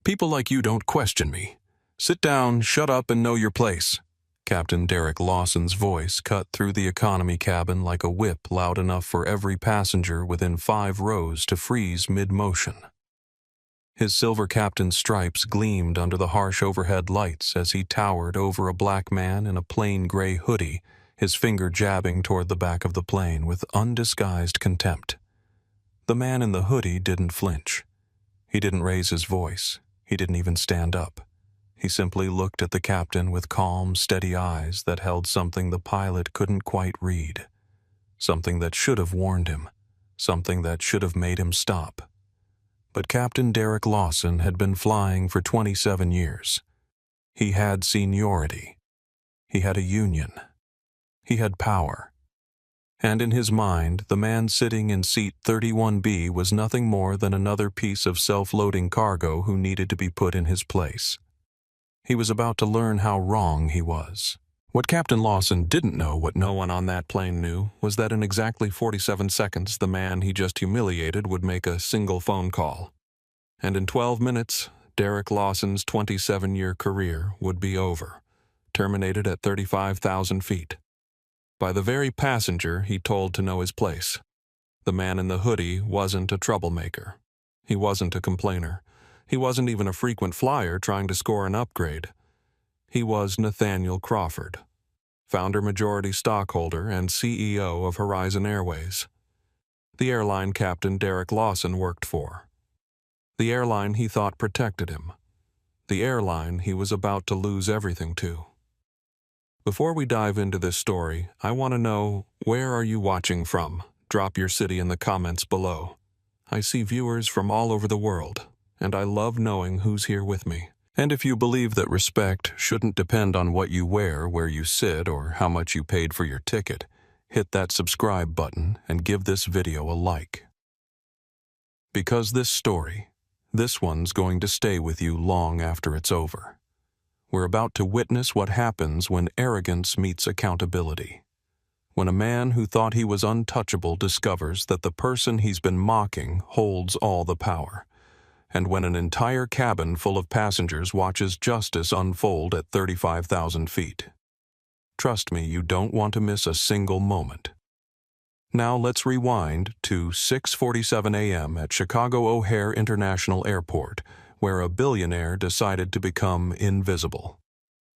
People like you don't question me. Sit down, shut up, and know your place." Captain Derek Lawson's voice cut through the economy cabin like a whip loud enough for every passenger within 5 rows to freeze mid-motion. His silver captain's stripes gleamed under the harsh overhead lights as he towered over a black man in a plain gray hoodie, his finger jabbing toward the back of the plane with undisguised contempt. The man in the hoodie didn't flinch. He didn't raise his voice. He didn't even stand up. He simply looked at the captain with calm, steady eyes that held something the pilot couldn't quite read. Something that should have warned him. Something that should have made him stop. But Captain Derek Lawson had been flying for 27 years. He had seniority. He had a union. He had power. And in his mind, the man sitting in seat 31B was nothing more than another piece of self-loading cargo who needed to be put in his place. He was about to learn how wrong he was. What Captain Lawson didn't know, what no one on that plane knew, was that in exactly 47 seconds the man he just humiliated would make a single phone call. And in 12 minutes, Derek Lawson's 27-year career would be over, terminated at 35,000 feet. By the very passenger he told to know his place. The man in the hoodie wasn't a troublemaker. He wasn't a complainer. He wasn't even a frequent flyer trying to score an upgrade. He was Nathaniel Crawford, founder-majority stockholder and CEO of Horizon Airways. The airline Captain Derek Lawson worked for. The airline he thought protected him. The airline he was about to lose everything to. Before we dive into this story, I want to know, where are you watching from? Drop your city in the comments below. I see viewers from all over the world, and I love knowing who's here with me. And if you believe that respect shouldn't depend on what you wear, where you sit, or how much you paid for your ticket, hit that subscribe button and give this video a like. Because this one's going to stay with you long after it's over. We're about to witness what happens when arrogance meets accountability. When a man who thought he was untouchable discovers that the person he's been mocking holds all the power. And when an entire cabin full of passengers watches justice unfold at 35,000 feet. Trust me, you don't want to miss a single moment. Now let's rewind to 6:47 a.m. at Chicago O'Hare International Airport, where a billionaire decided to become invisible.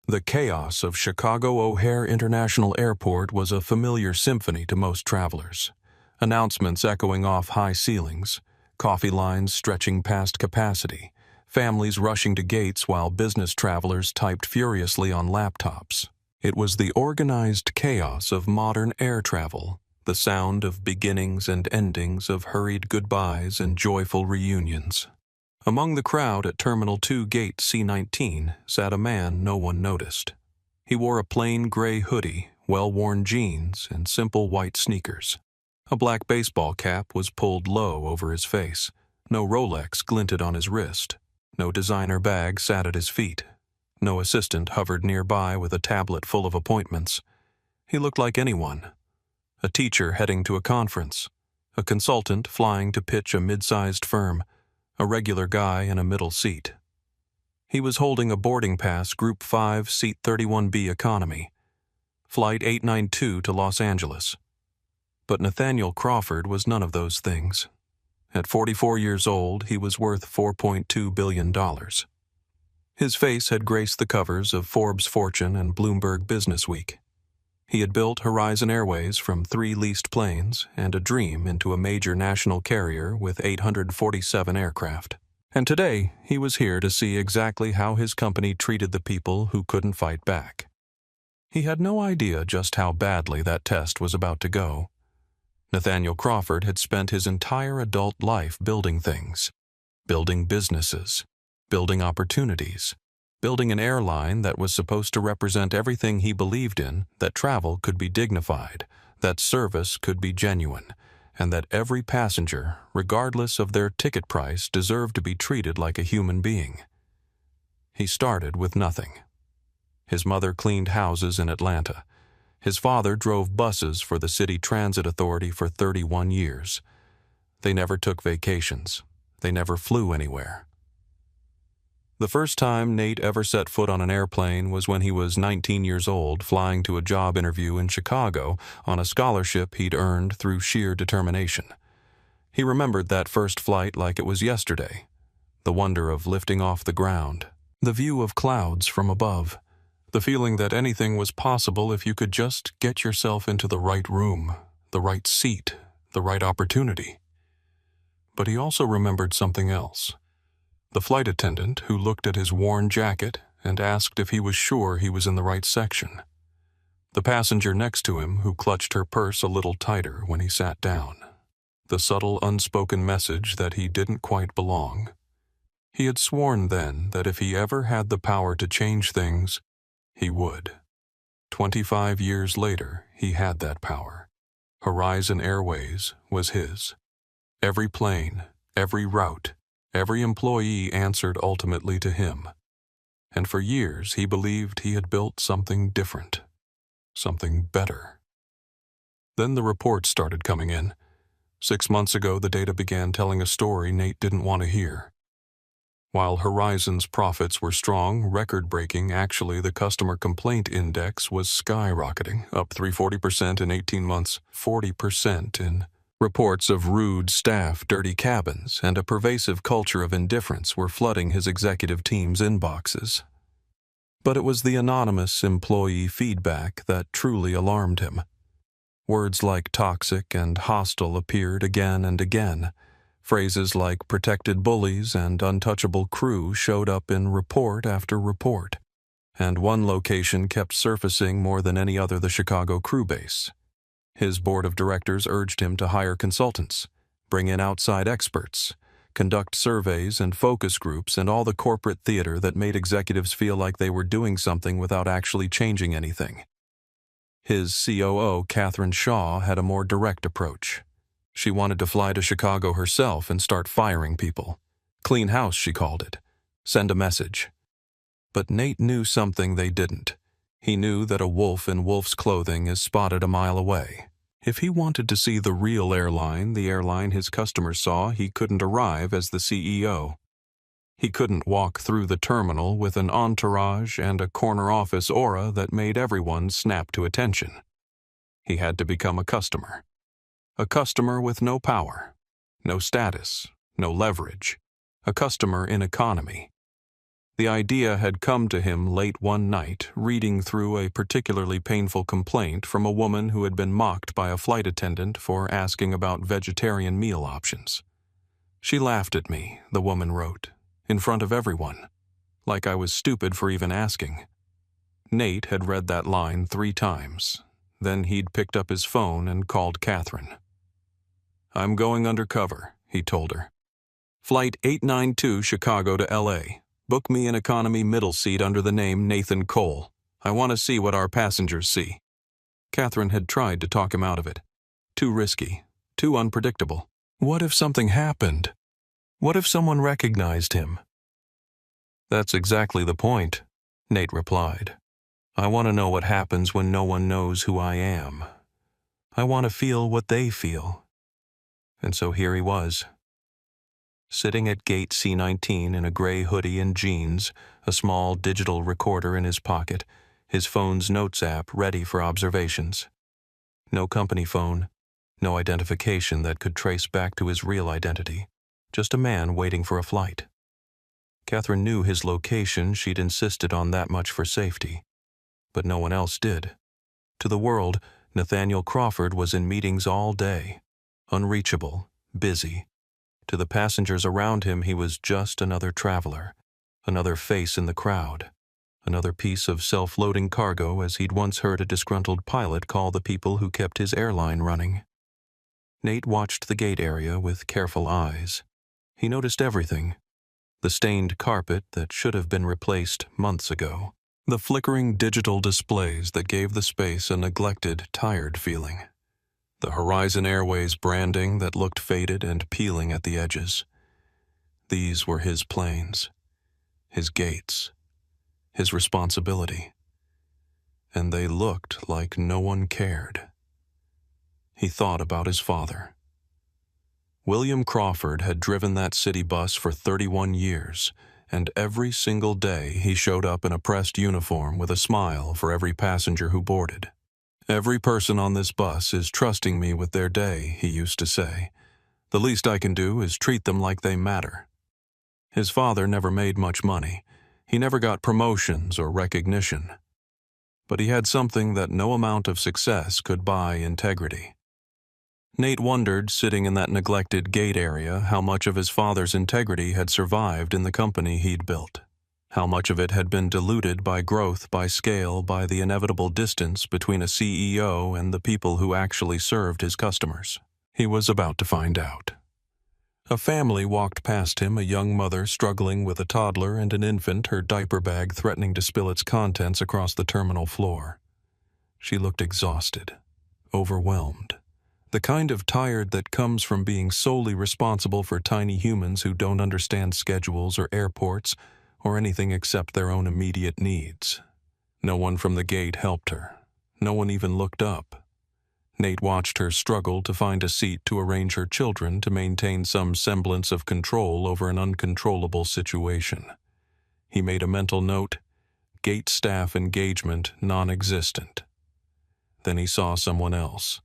The chaos of Chicago O'Hare International Airport was a familiar symphony to most travelers. Announcements echoing off high ceilings, coffee lines stretching past capacity, families rushing to gates while business travelers typed furiously on laptops. It was the organized chaos of modern air travel, the sound of beginnings and endings, of hurried goodbyes and joyful reunions. Among the crowd at Terminal 2 Gate C19 sat a man no one noticed. He wore a plain gray hoodie, well-worn jeans, and simple white sneakers. A black baseball cap was pulled low over his face. No Rolex glinted on his wrist. No designer bag sat at his feet. No assistant hovered nearby with a tablet full of appointments. He looked like anyone. A teacher heading to a conference. A consultant flying to pitch a mid-sized firm. A regular guy in a middle seat. He was holding a boarding pass Group 5 Seat 31B economy. Flight 892 to Los Angeles. But Nathaniel Crawford was none of those things. At 44 years old, he was worth $4.2 billion. His face had graced the covers of Forbes Fortune and Bloomberg Businessweek. He had built Horizon Airways from 3 leased planes and a dream into a major national carrier with 847 aircraft. And today, he was here to see exactly how his company treated the people who couldn't fight back. He had no idea just how badly that test was about to go. Nathaniel Crawford had spent his entire adult life building things, building businesses, building opportunities, building an airline that was supposed to represent everything he believed in, that travel could be dignified, that service could be genuine, and that every passenger, regardless of their ticket price, deserved to be treated like a human being. He started with nothing. His mother cleaned houses in Atlanta. His father drove buses for the City Transit Authority for 31 years. They never took vacations. They never flew anywhere. The first time Nate ever set foot on an airplane was when he was 19 years old, flying to a job interview in Chicago on a scholarship he'd earned through sheer determination. He remembered that first flight like it was yesterday. The wonder of lifting off the ground, the view of clouds from above, the feeling that anything was possible if you could just get yourself into the right room, the right seat, the right opportunity. But he also remembered something else. The flight attendant who looked at his worn jacket and asked if he was sure he was in the right section. The passenger next to him who clutched her purse a little tighter when he sat down. The subtle unspoken message that he didn't quite belong. He had sworn then that if he ever had the power to change things, he would. 25 years later, he had that power. Horizon Airways was his. Every plane, every route, every employee answered ultimately to him. And for years he believed he had built something different, something better. Then the reports started coming in. 6 months ago, the data began telling a story Nate didn't want to hear. While Horizon's profits were strong, record-breaking, actually the customer complaint index was skyrocketing, up 340% in 18 months, 40% in reports of rude staff, dirty cabins, and a pervasive culture of indifference were flooding his executive team's inboxes. But it was the anonymous employee feedback that truly alarmed him. Words like toxic and hostile appeared again and again. Phrases like protected bullies and untouchable crew showed up in report after report. And one location kept surfacing more than any other: the Chicago crew base. His board of directors urged him to hire consultants, bring in outside experts, conduct surveys and focus groups, and all the corporate theater that made executives feel like they were doing something without actually changing anything. His COO, Catherine Shaw, had a more direct approach. She wanted to fly to Chicago herself and start firing people. Clean house, she called it. Send a message. But Nate knew something they didn't. He knew that a wolf in wolf's clothing is spotted a mile away. If he wanted to see the real airline, the airline his customers saw, he couldn't arrive as the CEO. He couldn't walk through the terminal with an entourage and a corner office aura that made everyone snap to attention. He had to become a customer. A customer with no power, no status, no leverage. A customer in economy. The idea had come to him late one night, reading through a particularly painful complaint from a woman who had been mocked by a flight attendant for asking about vegetarian meal options. She laughed at me, the woman wrote, in front of everyone, like I was stupid for even asking. Nate had read that line 3 times. Then he'd picked up his phone and called Catherine. "I'm going undercover," he told her. "Flight 892 Chicago to L.A. Book me an economy middle seat under the name Nathan Cole. I want to see what our passengers see." Catherine had tried to talk him out of it. Too risky, too unpredictable. What if something happened? What if someone recognized him? "That's exactly the point," Nate replied. "I want to know what happens when no one knows who I am. I want to feel what they feel." And so here he was, sitting at gate C-19 in a gray hoodie and jeans, a small digital recorder in his pocket, his phone's notes app ready for observations. No company phone, no identification that could trace back to his real identity, just a man waiting for a flight. Catherine knew his location. She'd insisted on that much for safety. But no one else did. To the world, Nathaniel Crawford was in meetings all day, unreachable, busy. To the passengers around him, he was just another traveler, another face in the crowd, another piece of self-loading cargo, as he'd once heard a disgruntled pilot call the people who kept his airline running. Nate watched the gate area with careful eyes. He noticed everything: the stained carpet that should have been replaced months ago, the flickering digital displays that gave the space a neglected, tired feeling, the Horizon Airways branding that looked faded and peeling at the edges. These were his planes, his gates, his responsibility. And they looked like no one cared. He thought about his father. William Crawford had driven that city bus for 31 years, and every single day he showed up in a pressed uniform with a smile for every passenger who boarded. "Every person on this bus is trusting me with their day," he used to say. "The least I can do is treat them like they matter." His father never made much money. He never got promotions or recognition. But he had something that no amount of success could buy: integrity. Nate wondered, sitting in that neglected gate area, how much of his father's integrity had survived in the company he'd built. How much of it had been diluted by growth, by scale, by the inevitable distance between a CEO and the people who actually served his customers. He was about to find out. A family walked past him, a young mother struggling with a toddler and an infant, her diaper bag threatening to spill its contents across the terminal floor. She looked exhausted, overwhelmed. The kind of tired that comes from being solely responsible for tiny humans who don't understand schedules or airports or anything except their own immediate needs. No one from the gate helped her. No one even looked up. Nate watched her struggle to find a seat to arrange her children to maintain some semblance of control over an uncontrollable situation. He made a mental note: gate staff engagement non-existent. Then he saw someone else.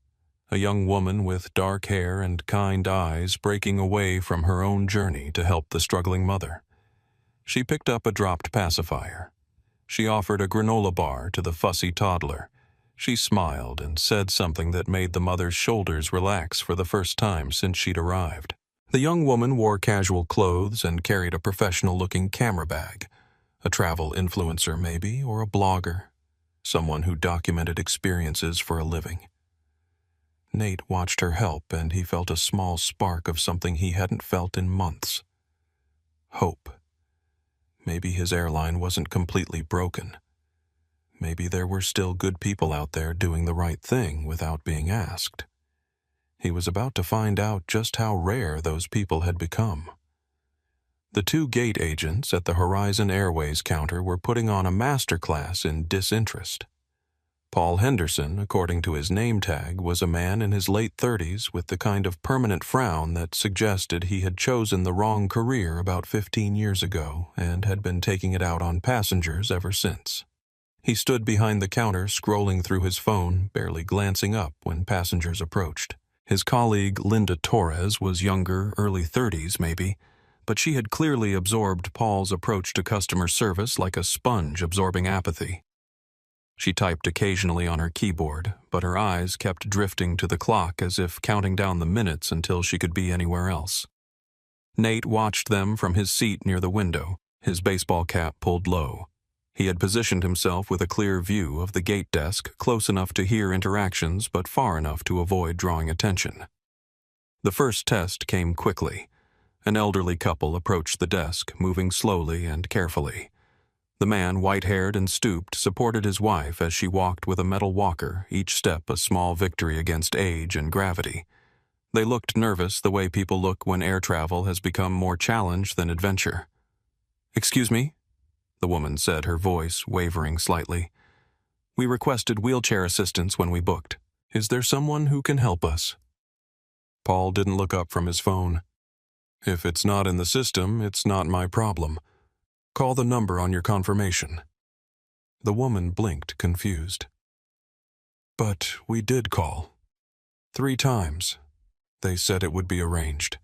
A young woman with dark hair and kind eyes breaking away from her own journey to help the struggling mother. She picked up a dropped pacifier. She offered a granola bar to the fussy toddler. She smiled and said something that made the mother's shoulders relax for the first time since she'd arrived. The young woman wore casual clothes and carried a professional-looking camera bag. A travel influencer, maybe, or a blogger. Someone who documented experiences for a living. Nate watched her help, and he felt a small spark of something he hadn't felt in months. Hope. Maybe his airline wasn't completely broken. Maybe there were still good people out there doing the right thing without being asked. He was about to find out just how rare those people had become. The two gate agents at the Horizon Airways counter were putting on a masterclass in disinterest. Paul Henderson, according to his name tag, was a man in his late 30s with the kind of permanent frown that suggested he had chosen the wrong career about 15 years ago and had been taking it out on passengers ever since. He stood behind the counter, scrolling through his phone, barely glancing up when passengers approached. His colleague, Linda Torres, was younger, early 30s maybe, but she had clearly absorbed Paul's approach to customer service like a sponge absorbing apathy. She typed occasionally on her keyboard, but her eyes kept drifting to the clock as if counting down the minutes until she could be anywhere else. Nate watched them from his seat near the window, his baseball cap pulled low. He had positioned himself with a clear view of the gate desk, close enough to hear interactions but far enough to avoid drawing attention. The first test came quickly. An elderly couple approached the desk, moving slowly and carefully. The man, white-haired and stooped, supported his wife as she walked with a metal walker, each step a small victory against age and gravity. They looked nervous, the way people look when air travel has become more challenge than adventure. "Excuse me?" the woman said, her voice wavering slightly. "We requested wheelchair assistance when we booked. Is there someone who can help us?" Paul didn't look up from his phone. "If it's not in the system, it's not my problem. Call the number on your confirmation." The woman blinked, confused. "But we did call. 3 times. They said it would be arranged."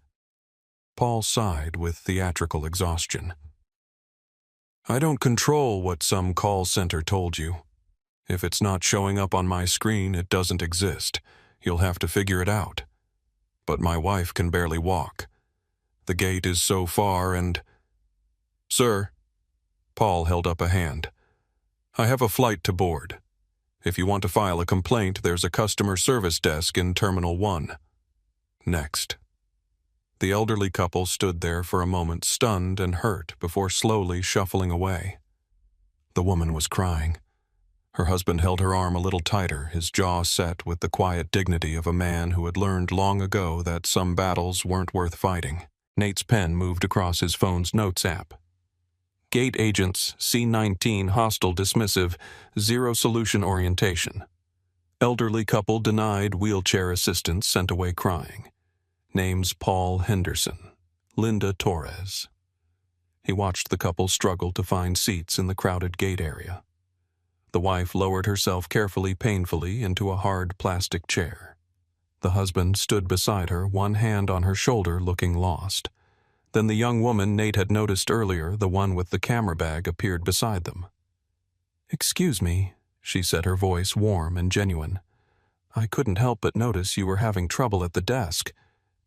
Paul sighed with theatrical exhaustion. "I don't control what some call center told you. If it's not showing up on my screen, it doesn't exist. You'll have to figure it out. But my wife can barely walk. The gate is so far and—" "Sir," Paul held up a hand. "I have a flight to board. If you want to file a complaint, there's a customer service desk in Terminal 1. Next." The elderly couple stood there for a moment, stunned and hurt, before slowly shuffling away. The woman was crying. Her husband held her arm a little tighter, his jaw set with the quiet dignity of a man who had learned long ago that some battles weren't worth fighting. Nate's pen moved across his phone's notes app. "Gate agents, C19 hostile dismissive, 0 solution orientation. Elderly couple denied wheelchair assistance, sent away crying. Names Paul Henderson, Linda Torres." He watched the couple struggle to find seats in the crowded gate area. The wife lowered herself carefully, painfully, into a hard plastic chair. The husband stood beside her, one hand on her shoulder, looking lost. Then the young woman Nate had noticed earlier, the one with the camera bag, appeared beside them. "Excuse me," she said, her voice warm and genuine. "I couldn't help but notice you were having trouble at the desk.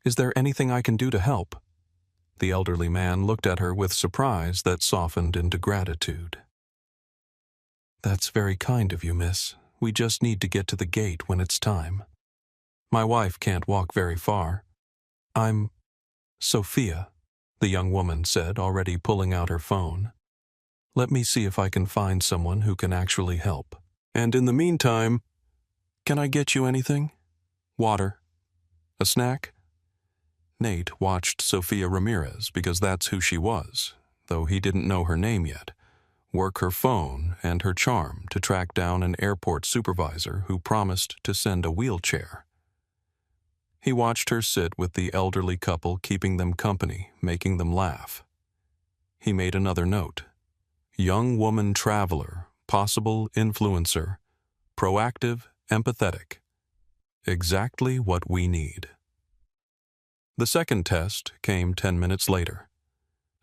Is there anything I can do to help?" The elderly man looked at her with surprise that softened into gratitude. "That's very kind of you, miss. We just need to get to the gate when it's time. My wife can't walk very far. I'm Sophia," the young woman said, already pulling out her phone. "Let me see if I can find someone who can actually help. And in the meantime, can I get you anything? Water? A snack?" Nate watched Sophia Ramirez, because that's who she was, though he didn't know her name yet, work her phone and her charm to track down an airport supervisor who promised to send a wheelchair. He watched her sit with the elderly couple, keeping them company, making them laugh. He made another note. Young woman traveler, possible influencer, proactive, empathetic. Exactly what we need. The second test came 10 minutes later.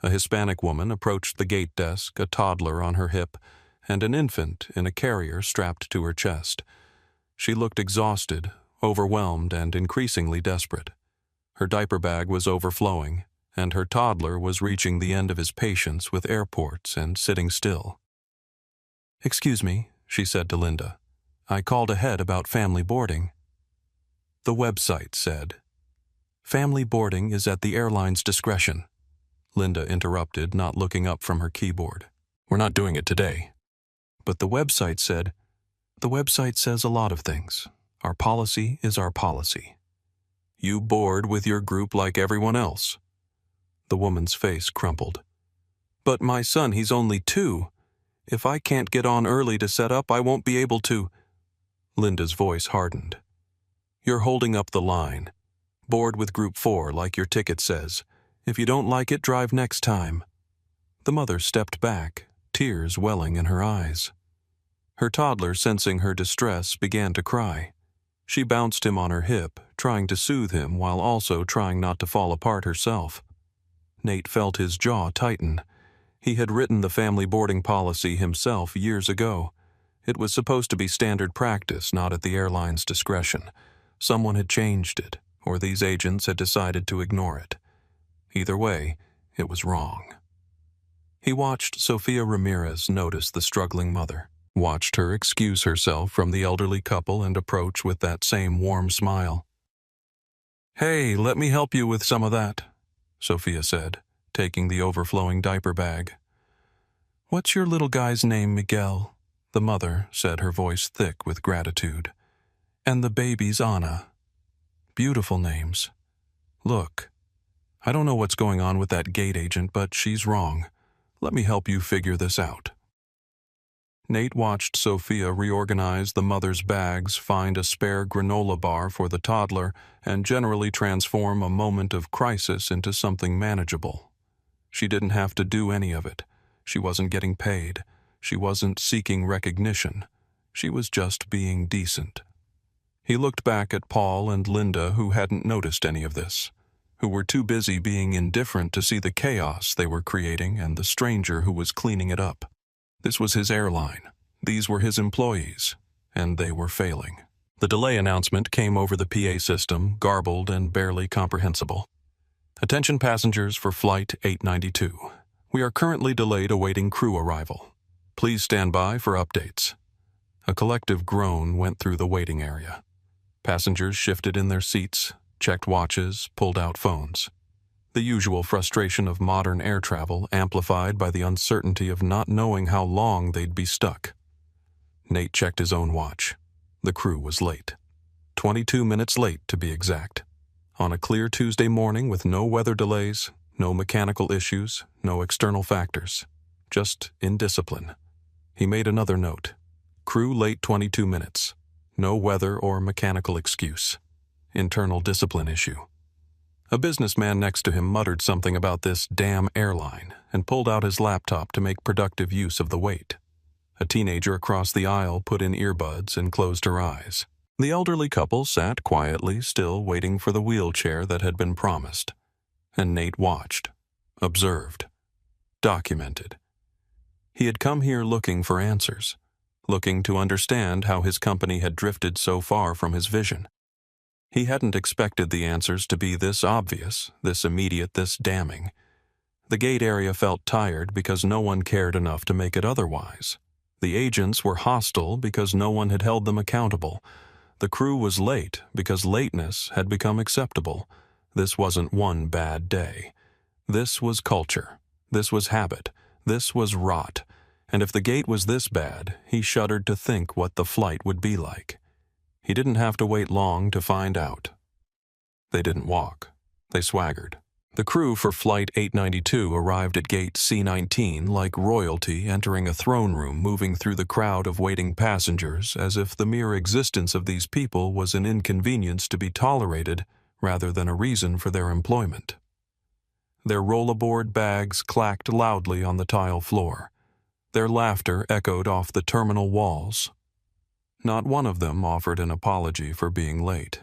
A Hispanic woman approached the gate desk, a toddler on her hip, and an infant in a carrier strapped to her chest. She looked exhausted, overwhelmed, and increasingly desperate. Her diaper bag was overflowing, and her toddler was reaching the end of his patience with airports and sitting still. "Excuse me," she said to Linda. "I called ahead about family boarding." The website said, "Family boarding is at the airline's discretion." Linda interrupted, not looking up from her keyboard. "We're not doing it today." "But the website said..." "The website says a lot of things. Our policy is our policy." "You board with your group like everyone else." The woman's face crumpled. "But my son, he's only 2. If I can't get on early to set up, I won't be able to..." Linda's voice hardened. "You're holding up the line. Board with Group 4 like your ticket says. If you don't like it, drive next time." The mother stepped back, tears welling in her eyes. Her toddler, sensing her distress, began to cry. She bounced him on her hip, trying to soothe him while also trying not to fall apart herself. Nate felt his jaw tighten. He had written the family boarding policy himself years ago. It was supposed to be standard practice, not at the airline's discretion. Someone had changed it, or these agents had decided to ignore it. Either way, it was wrong. He watched Sophia Ramirez notice the struggling mother, watched her excuse herself from the elderly couple and approach with that same warm smile. "Hey, let me help you with some of that," Sophia said, taking the overflowing diaper bag. "What's your little guy's name, Miguel?" the mother said, her voice thick with gratitude. "And the baby's Anna. Beautiful names. Look, I don't know what's going on with that gate agent, but she's wrong. Let me help you figure this out." Nate watched Sophia reorganize the mother's bags, find a spare granola bar for the toddler, and generally transform a moment of crisis into something manageable. She didn't have to do any of it. She wasn't getting paid. She wasn't seeking recognition. She was just being decent. He looked back at Paul and Linda, who hadn't noticed any of this, who were too busy being indifferent to see the chaos they were creating and the stranger who was cleaning it up. This was his airline. These were his employees, and they were failing. The delay announcement came over the PA system, garbled and barely comprehensible. "Attention passengers for Flight 892. We are currently delayed awaiting crew arrival. Please stand by for updates." A collective groan went through the waiting area. Passengers shifted in their seats, checked watches, pulled out phones. The usual frustration of modern air travel, amplified by the uncertainty of not knowing how long they'd be stuck. Nate checked his own watch. The crew was late. 22 minutes late, to be exact. On a clear Tuesday morning with no weather delays, no mechanical issues, no external factors. Just indiscipline. He made another note. Crew late 22 minutes. No weather or mechanical excuse. Internal discipline issue. A businessman next to him muttered something about this damn airline, and pulled out his laptop to make productive use of the wait. A teenager across the aisle put in earbuds and closed her eyes. The elderly couple sat quietly, still waiting for the wheelchair that had been promised. And Nate watched, observed, documented. He had come here looking for answers, looking to understand how his company had drifted so far from his vision. He hadn't expected the answers to be this obvious, this immediate, this damning. The gate area felt tired because no one cared enough to make it otherwise. The agents were hostile because no one had held them accountable. The crew was late because lateness had become acceptable. This wasn't one bad day. This was culture. This was habit. This was rot. And if the gate was this bad, he shuddered to think what the flight would be like. He didn't have to wait long to find out. They didn't walk. They swaggered. The crew for Flight 892 arrived at Gate C-19 like royalty entering a throne room, moving through the crowd of waiting passengers as if the mere existence of these people was an inconvenience to be tolerated rather than a reason for their employment. Their rollaboard bags clacked loudly on the tile floor. Their laughter echoed off the terminal walls. Not one of them offered an apology for being late.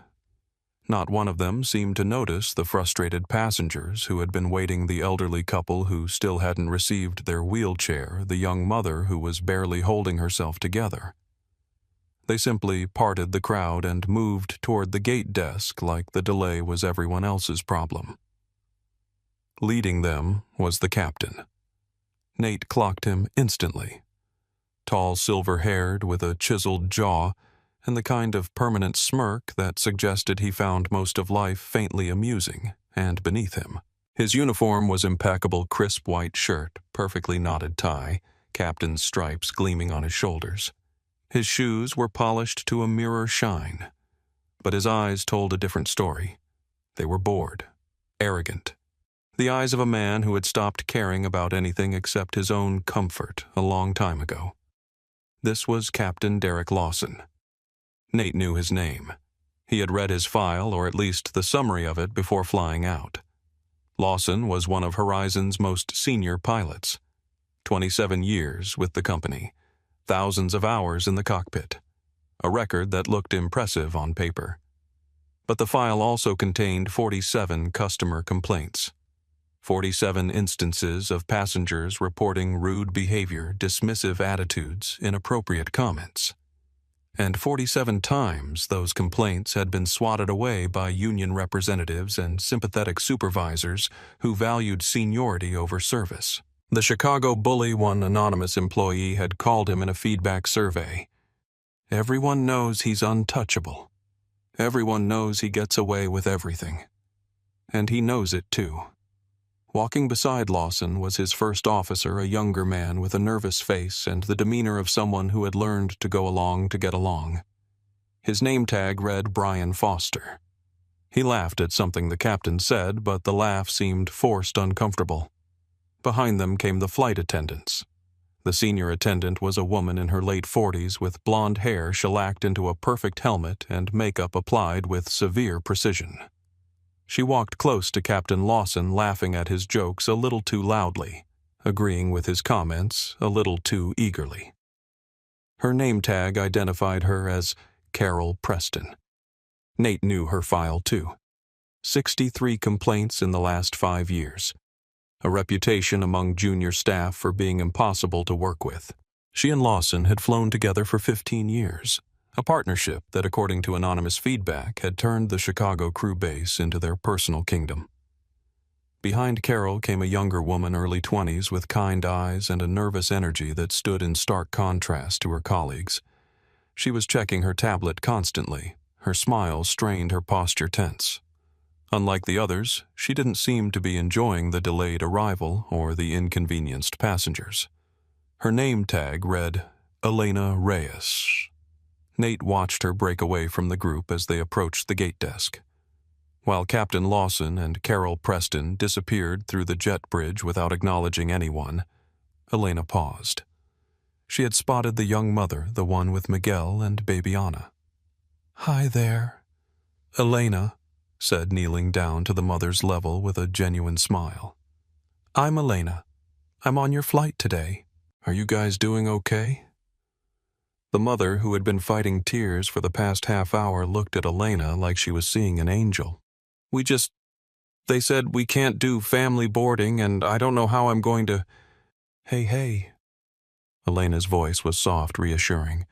Not one of them seemed to notice the frustrated passengers who had been waiting, the elderly couple who still hadn't received their wheelchair, the young mother who was barely holding herself together. They simply parted the crowd and moved toward the gate desk like the delay was everyone else's problem. Leading them was the captain. Nate clocked him instantly. Tall, silver-haired, with a chiseled jaw, and the kind of permanent smirk that suggested he found most of life faintly amusing, and beneath him. His uniform was impeccable crisp white shirt, perfectly knotted tie, captain's stripes gleaming on his shoulders. His shoes were polished to a mirror shine, but his eyes told a different story. They were bored, arrogant. The eyes of a man who had stopped caring about anything except his own comfort a long time ago. This was Captain Derek Lawson. Nate knew his name. He had read his file, or at least the summary of it, before flying out. Lawson was one of Horizon's most senior pilots. 27 years with the company. Thousands of hours in the cockpit. A record that looked impressive on paper. But the file also contained 47 customer complaints. 47 instances of passengers reporting rude behavior, dismissive attitudes, inappropriate comments. And 47 times those complaints had been swatted away by union representatives and sympathetic supervisors who valued seniority over service. The Chicago bully, one anonymous employee, had called him in a feedback survey. Everyone knows he's untouchable. Everyone knows he gets away with everything. And he knows it too. Walking beside Lawson was his first officer, a younger man with a nervous face and the demeanor of someone who had learned to go along to get along. His name tag read Brian Foster. He laughed at something the captain said, but the laugh seemed forced uncomfortable. Behind them came the flight attendants. The senior attendant was a woman in her late 40s with blonde hair shellacked into a perfect helmet and makeup applied with severe precision. She walked close to Captain Lawson, laughing at his jokes a little too loudly, agreeing with his comments a little too eagerly. Her name tag identified her as Carol Preston. Nate knew her file too. 63 complaints in the last 5 years. A reputation among junior staff for being impossible to work with. She and Lawson had flown together for 15 years. A partnership that, according to anonymous feedback, had turned the Chicago crew base into their personal kingdom. Behind Carol came a younger woman, early 20s, with kind eyes and a nervous energy that stood in stark contrast to her colleagues. She was checking her tablet constantly. Her smile strained her posture tense. Unlike the others, she didn't seem to be enjoying the delayed arrival or the inconvenienced passengers. Her name tag read Elena Reyes. Nate watched her break away from the group as they approached the gate desk. While Captain Lawson and Carol Preston disappeared through the jet bridge without acknowledging anyone, Elena paused. She had spotted the young mother, the one with Miguel and baby Anna. "Hi there," Elena said, kneeling down to the mother's level with a genuine smile. "I'm Elena. I'm on your flight today. Are you guys doing okay?" The mother, who had been fighting tears for the past half hour, looked at Elena like she was seeing an angel. They said we can't do family boarding, and I don't know how I'm going to—" Hey. Elena's voice was soft, reassuring.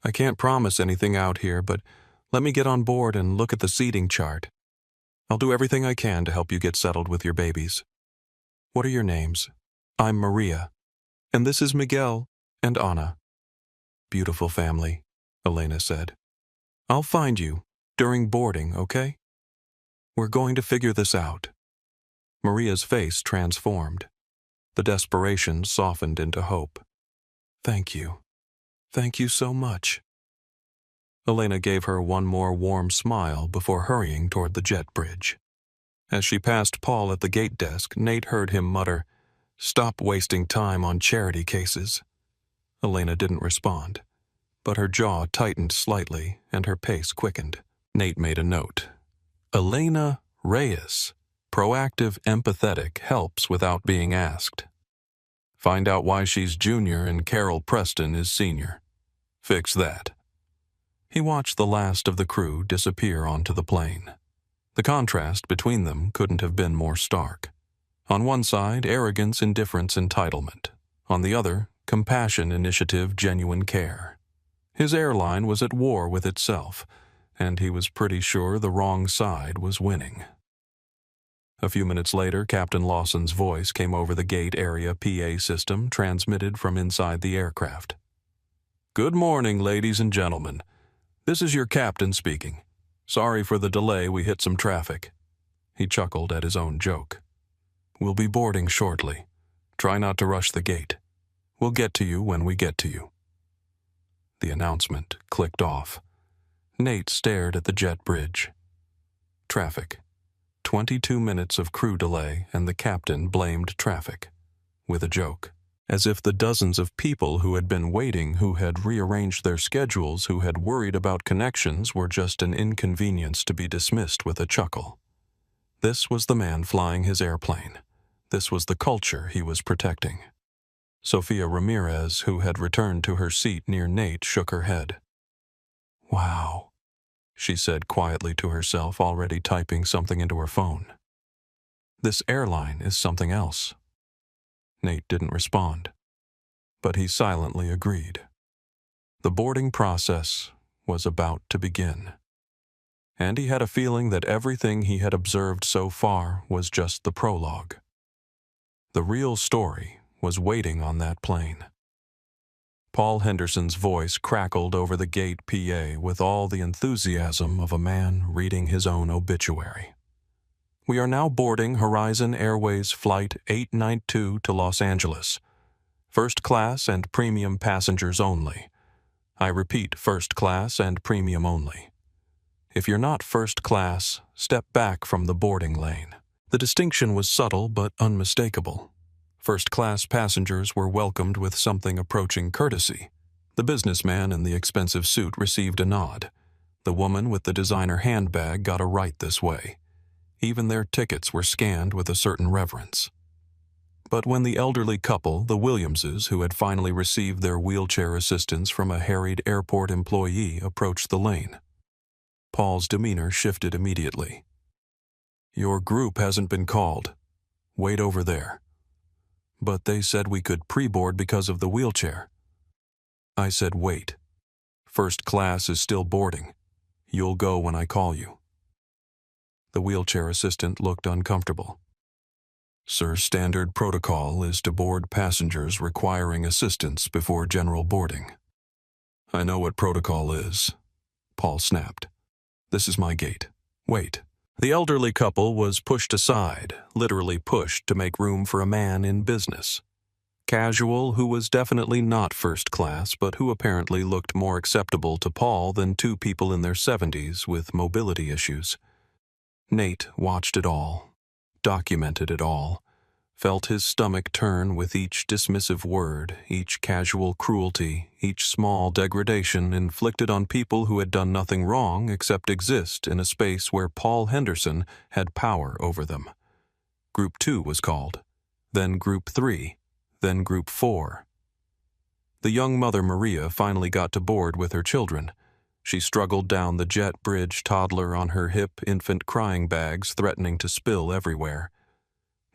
"I can't promise anything out here, but let me get on board and look at the seating chart. I'll do everything I can to help you get settled with your babies. What are your names?" "I'm Maria. And this is Miguel and Anna." "Beautiful family," Elena said. "I'll find you during boarding, okay? We're going to figure this out." Maria's face transformed. The desperation softened into hope. "Thank you. Thank you so much." Elena gave her one more warm smile before hurrying toward the jet bridge. As she passed Paul at the gate desk, Nate heard him mutter, "Stop wasting time on charity cases." Elena didn't respond, but her jaw tightened slightly and her pace quickened. Nate made a note. Elena Reyes. Proactive, empathetic, helps without being asked. Find out why she's junior and Carol Preston is senior. Fix that. He watched the last of the crew disappear onto the plane. The contrast between them couldn't have been more stark. On one side, arrogance, indifference, entitlement. On the other, compassion, initiative, genuine care. His airline was at war with itself, and he was pretty sure the wrong side was winning. A few minutes later, Captain Lawson's voice came over the gate area PA system transmitted from inside the aircraft. "Good morning, ladies and gentlemen. This is your captain speaking. Sorry for the delay, we hit some traffic." He chuckled at his own joke. "We'll be boarding shortly. Try not to rush the gate. We'll get to you when we get to you." The announcement clicked off. Nate stared at the jet bridge. Traffic. 22 minutes of crew delay, and the captain blamed traffic. With a joke. As if the dozens of people who had been waiting, who had rearranged their schedules, who had worried about connections, were just an inconvenience to be dismissed with a chuckle. This was the man flying his airplane. This was the culture he was protecting. Sofia Ramirez, who had returned to her seat near Nate, shook her head. "Wow," she said quietly to herself, already typing something into her phone. "This airline is something else." Nate didn't respond, but he silently agreed. The boarding process was about to begin. And he had a feeling that everything he had observed so far was just the prologue. The real story was waiting on that plane. Paul Henderson's voice crackled over the gate PA with all the enthusiasm of a man reading his own obituary. "We are now boarding Horizon Airways Flight 892 to Los Angeles. First class and premium passengers only. I repeat, first class and premium only. If you're not first class, step back from the boarding lane." The distinction was subtle but unmistakable. First-class passengers were welcomed with something approaching courtesy. The businessman in the expensive suit received a nod. The woman with the designer handbag got a right this way. Even their tickets were scanned with a certain reverence. But when the elderly couple, the Williamses, who had finally received their wheelchair assistance from a harried airport employee, approached the lane, Paul's demeanor shifted immediately. "Your group hasn't been called. Wait over there." "But they said we could pre-board because of the wheelchair." "I said wait. First class is still boarding. You'll go when I call you." The wheelchair assistant looked uncomfortable. "Sir, standard protocol is to board passengers requiring assistance before general boarding." "I know what protocol is," Paul snapped. "This is my gate. Wait." The elderly couple was pushed aside, literally pushed to make room for a man in business. Casual, who was definitely not first class, but who apparently looked more acceptable to Paul than two people in their 70s with mobility issues. Nate watched it all, documented it all, felt his stomach turn with each dismissive word, each casual cruelty, each small degradation inflicted on people who had done nothing wrong except exist in a space where Paul Henderson had power over them. Group 2 was called, then Group 3, then Group 4. The young mother Maria finally got to board with her children. She struggled down the jet bridge, toddler on her hip, infant crying bags threatening to spill everywhere.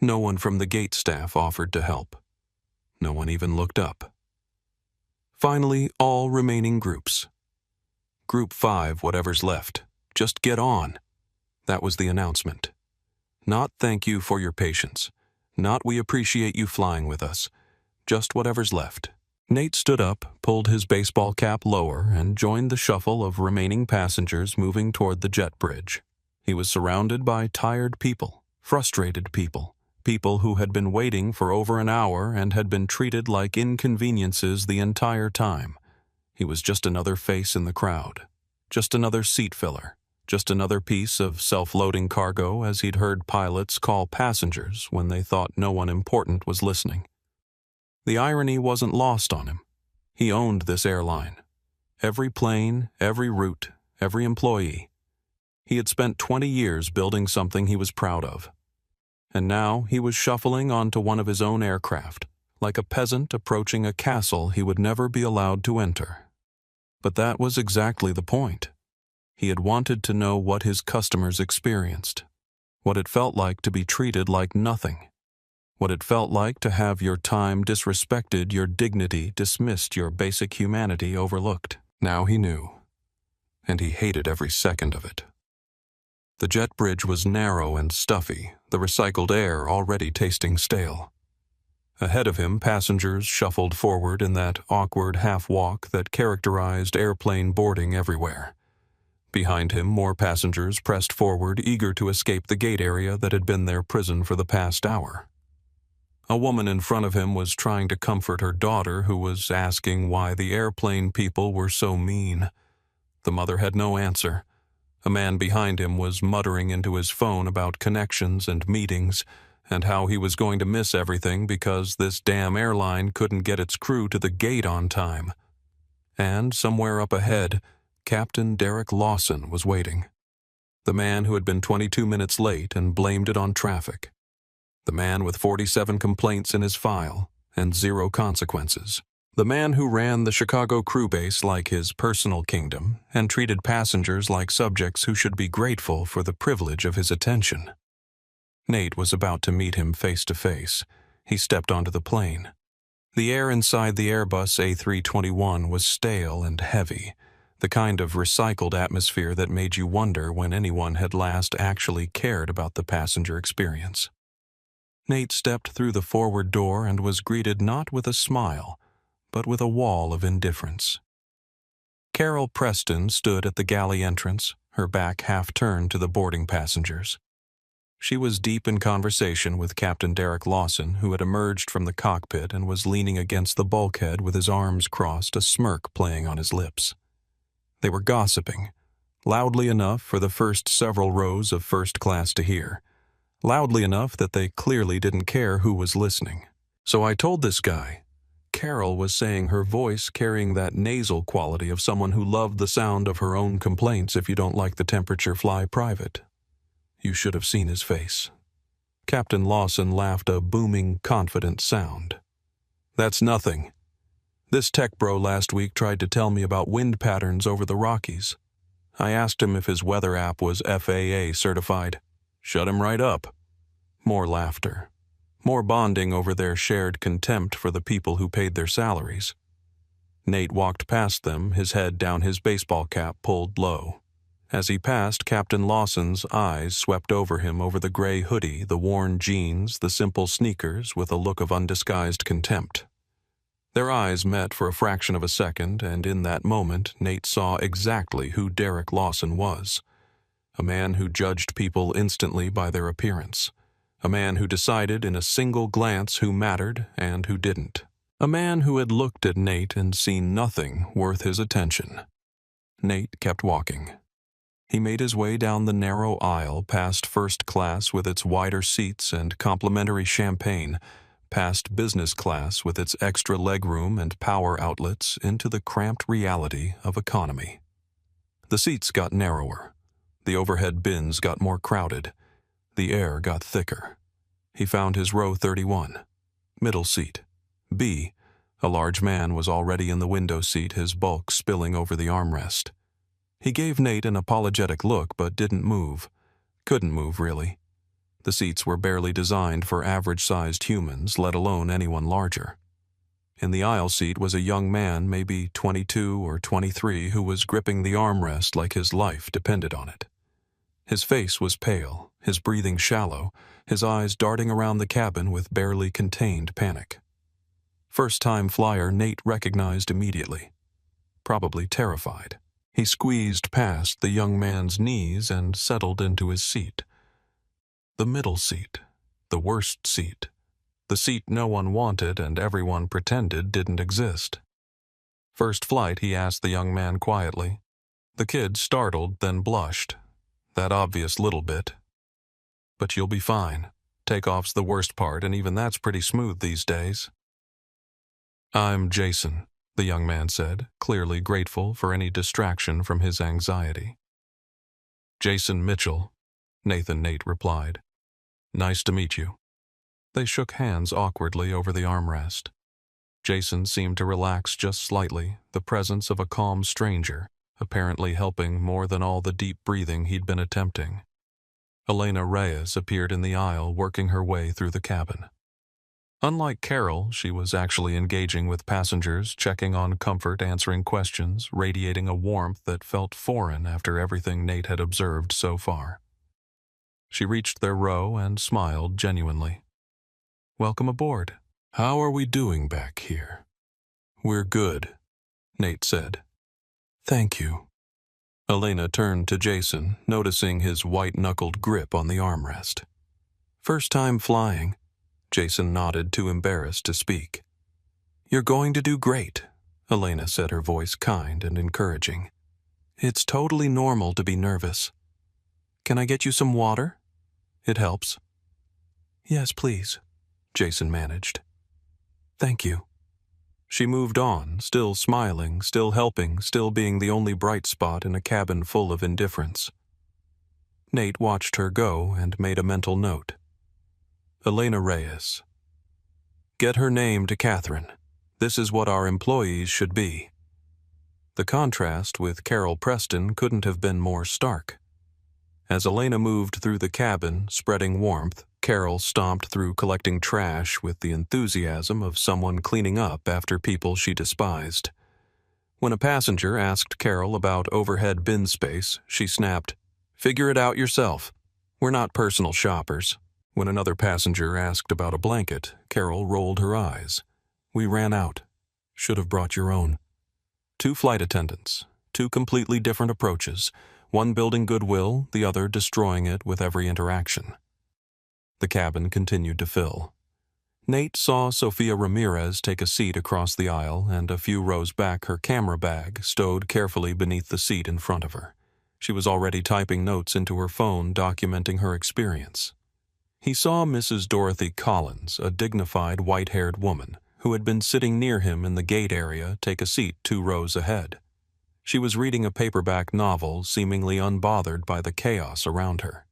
No one from the gate staff offered to help. No one even looked up. Finally, all remaining groups. Group 5, whatever's left. Just get on. That was the announcement. Not thank you for your patience. Not we appreciate you flying with us. Just whatever's left. Nate stood up, pulled his baseball cap lower, and joined the shuffle of remaining passengers moving toward the jet bridge. He was surrounded by tired people, frustrated people, people who had been waiting for over an hour and had been treated like inconveniences the entire time. He was just another face in the crowd, just another seat filler, just another piece of self-loading cargo as he'd heard pilots call passengers when they thought no one important was listening. The irony wasn't lost on him. He owned this airline. Every plane, every route, every employee. He had spent 20 years building something he was proud of. And now he was shuffling onto one of his own aircraft, like a peasant approaching a castle he would never be allowed to enter. But that was exactly the point. He had wanted to know what his customers experienced, what it felt like to be treated like nothing, what it felt like to have your time disrespected, your dignity dismissed, your basic humanity overlooked. Now he knew, and he hated every second of it. The jet bridge was narrow and stuffy, the recycled air already tasting stale. Ahead of him, passengers shuffled forward in that awkward half-walk that characterized airplane boarding everywhere. Behind him, more passengers pressed forward, eager to escape the gate area that had been their prison for the past hour. A woman in front of him was trying to comfort her daughter, who was asking why the airplane people were so mean. The mother had no answer. A man behind him was muttering into his phone about connections and meetings, and how he was going to miss everything because this damn airline couldn't get its crew to the gate on time. And somewhere up ahead, Captain Derek Lawson was waiting. The man who had been 22 minutes late and blamed it on traffic. The man with 47 complaints in his file and 0 consequences. The man who ran the Chicago crew base like his personal kingdom and treated passengers like subjects who should be grateful for the privilege of his attention. Nate was about to meet him face to face. He stepped onto the plane. The air inside the Airbus A321 was stale and heavy, the kind of recycled atmosphere that made you wonder when anyone had last actually cared about the passenger experience. Nate stepped through the forward door and was greeted not with a smile, but with a wall of indifference. Carol Preston stood at the galley entrance, her back half-turned to the boarding passengers. She was deep in conversation with Captain Derek Lawson, who had emerged from the cockpit and was leaning against the bulkhead with his arms crossed, a smirk playing on his lips. They were gossiping, loudly enough for the first several rows of first class to hear, loudly enough that they clearly didn't care who was listening. "So I told this guy," Carol was saying, her voice carrying that nasal quality of someone who loved the sound of her own complaints. "If you don't like the temperature, fly private." You should have seen his face. Captain Lawson laughed a booming, confident sound. "That's nothing. This tech bro last week tried to tell me about wind patterns over the Rockies. I asked him if his weather app was FAA certified. Shut him right up." More laughter. More bonding over their shared contempt for the people who paid their salaries. Nate walked past them, his head down, his baseball cap pulled low. As he passed, Captain Lawson's eyes swept over him, over the gray hoodie, the worn jeans, the simple sneakers, with a look of undisguised contempt. Their eyes met for a fraction of a second, and in that moment, Nate saw exactly who Derek Lawson was. A man who judged people instantly by their appearance. A man who decided in a single glance who mattered and who didn't. A man who had looked at Nate and seen nothing worth his attention. Nate kept walking. He made his way down the narrow aisle, past first class with its wider seats and complimentary champagne, past business class with its extra legroom and power outlets, into the cramped reality of economy. The seats got narrower. The overhead bins got more crowded. The air got thicker. He found his row 31. Middle seat. B. A large man was already in the window seat, his bulk spilling over the armrest. He gave Nate an apologetic look but didn't move. Couldn't move, really. The seats were barely designed for average-sized humans, let alone anyone larger. In the aisle seat was a young man, maybe 22 or 23, who was gripping the armrest like his life depended on it. His face was pale, his breathing shallow, his eyes darting around the cabin with barely contained panic. First-time flyer Nate recognized immediately. Probably terrified. He squeezed past the young man's knees and settled into his seat. The middle seat. The worst seat. The seat no one wanted and everyone pretended didn't exist. First flight, he asked the young man quietly. The kid startled, then blushed. That obvious little bit. But you'll be fine. Takeoff's the worst part, and even that's pretty smooth these days. I'm Jason, the young man said, clearly grateful for any distraction from his anxiety. Jason Mitchell, Nate replied. Nice to meet you. They shook hands awkwardly over the armrest. Jason seemed to relax just slightly, the presence of a calm stranger, apparently helping more than all the deep breathing he'd been attempting. Elena Reyes appeared in the aisle, working her way through the cabin. Unlike Carol, she was actually engaging with passengers, checking on comfort, answering questions, radiating a warmth that felt foreign after everything Nate had observed so far. She reached their row and smiled genuinely. Welcome aboard. How are we doing back here? We're good, Nate said. Thank you. Elena turned to Jason, noticing his white-knuckled grip on the armrest. First time flying. Jason nodded, too embarrassed to speak. You're going to do great, Elena said, her voice kind and encouraging. It's totally normal to be nervous. Can I get you some water? It helps. Yes, please, Jason managed. Thank you. She moved on, still smiling, still helping, still being the only bright spot in a cabin full of indifference. Nate watched her go and made a mental note. Elena Reyes. Get her name to Catherine. This is what our employees should be. The contrast with Carol Preston couldn't have been more stark. As Elena moved through the cabin, spreading warmth, Carol stomped through collecting trash with the enthusiasm of someone cleaning up after people she despised. When a passenger asked Carol about overhead bin space, she snapped, "Figure it out yourself. We're not personal shoppers." When another passenger asked about a blanket, Carol rolled her eyes. "We ran out. Should have brought your own." 2 flight attendants, 2 completely different approaches, one building goodwill, the other destroying it with every interaction. The cabin continued to fill. Nate saw Sofia Ramirez take a seat across the aisle, and a few rows back her camera bag stowed carefully beneath the seat in front of her. She was already typing notes into her phone documenting her experience. He saw Mrs. Dorothy Collins, a dignified white-haired woman, who had been sitting near him in the gate area, take a seat 2 rows ahead. She was reading a paperback novel, seemingly unbothered by the chaos around her.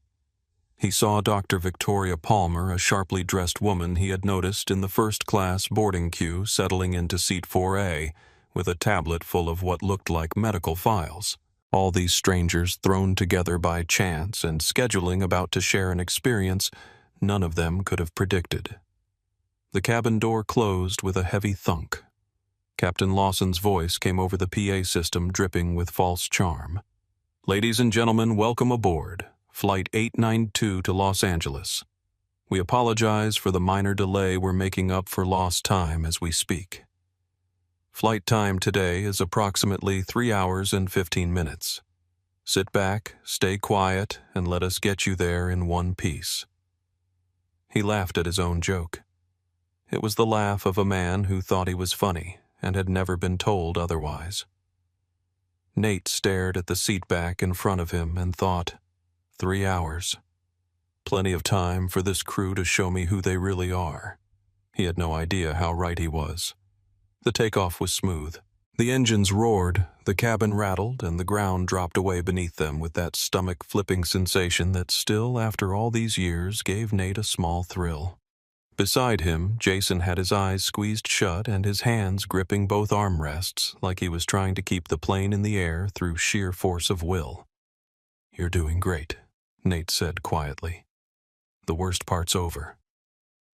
He saw Dr. Victoria Palmer, a sharply dressed woman he had noticed in the first-class boarding queue, settling into seat 4A with a tablet full of what looked like medical files. All these strangers thrown together by chance and scheduling about to share an experience none of them could have predicted. The cabin door closed with a heavy thunk. Captain Lawson's voice came over the PA system, dripping with false charm. Ladies and gentlemen, welcome aboard. Flight 892 to Los Angeles. We apologize for the minor delay. We're making up for lost time as we speak. Flight time today is approximately 3 hours and 15 minutes. Sit back, stay quiet, and let us get you there in one piece. He laughed at his own joke. It was the laugh of a man who thought he was funny and had never been told otherwise. Nate stared at the seat back in front of him and thought, 3 hours. Plenty of time for this crew to show me who they really are. He had no idea how right he was. The takeoff was smooth. The engines roared, the cabin rattled, and the ground dropped away beneath them with that stomach-flipping sensation that still, after all these years, gave Nate a small thrill. Beside him, Jason had his eyes squeezed shut and his hands gripping both armrests like he was trying to keep the plane in the air through sheer force of will. "You're doing great," Nate said quietly. "The worst part's over."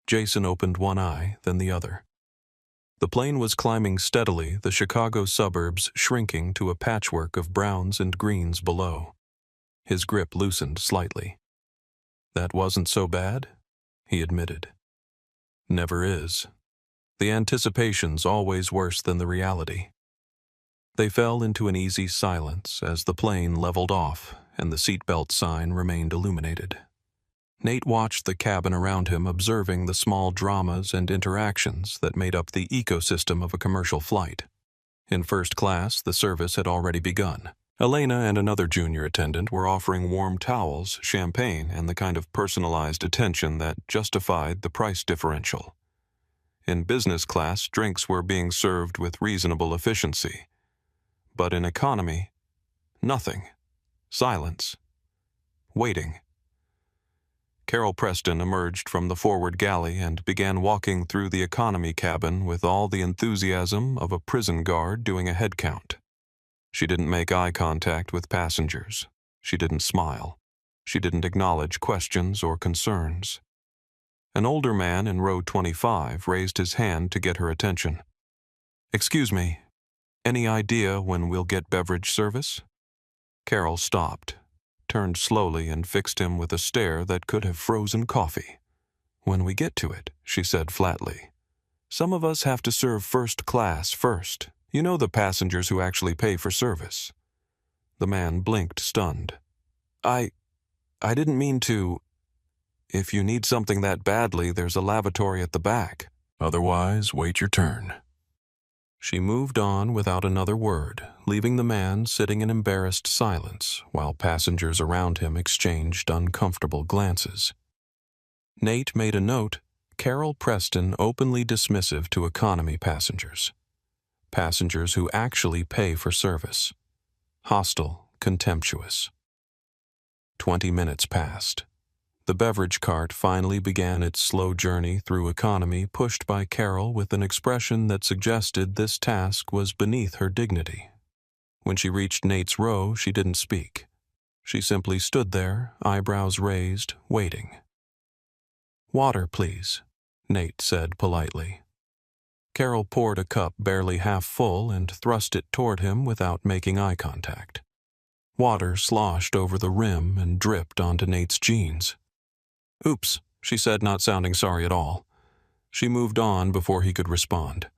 Jason opened one eye, then the other. The plane was climbing steadily, the Chicago suburbs shrinking to a patchwork of browns and greens below. His grip loosened slightly. "That wasn't so bad," he admitted. "Never is. The anticipation's always worse than the reality." They fell into an easy silence as the plane leveled off and the seatbelt sign remained illuminated. Nate watched the cabin around him, observing the small dramas and interactions that made up the ecosystem of a commercial flight. In first class, the service had already begun. Elena and another junior attendant were offering warm towels, champagne, and the kind of personalized attention that justified the price differential. In business class, drinks were being served with reasonable efficiency. But in economy, nothing. Silence. Waiting. Carol Preston emerged from the forward galley and began walking through the economy cabin with all the enthusiasm of a prison guard doing a head count. She didn't make eye contact with passengers. She didn't smile. She didn't acknowledge questions or concerns. An older man in row 25 raised his hand to get her attention. "Excuse me, any idea when we'll get beverage service?" Carol stopped, turned slowly and fixed him with a stare that could have frozen coffee. "When we get to it," she said flatly. "Some of us have to serve first class first. You know, the passengers who actually pay for service." The man blinked, stunned. I didn't mean to. If you need something that badly, there's a lavatory at the back. Otherwise, wait your turn." She moved on without another word, leaving the man sitting in embarrassed silence while passengers around him exchanged uncomfortable glances. Nate made a note: Carol Preston openly dismissive to economy passengers. Passengers who actually pay for service. Hostile, contemptuous. 20 minutes passed. The beverage cart finally began its slow journey through economy, pushed by Carol with an expression that suggested this task was beneath her dignity. When she reached Nate's row, she didn't speak. She simply stood there, eyebrows raised, waiting. "Water, please," Nate said politely. Carol poured a cup barely half full and thrust it toward him without making eye contact. Water sloshed over the rim and dripped onto Nate's jeans. "Oops," she said, not sounding sorry at all. She moved on before he could respond.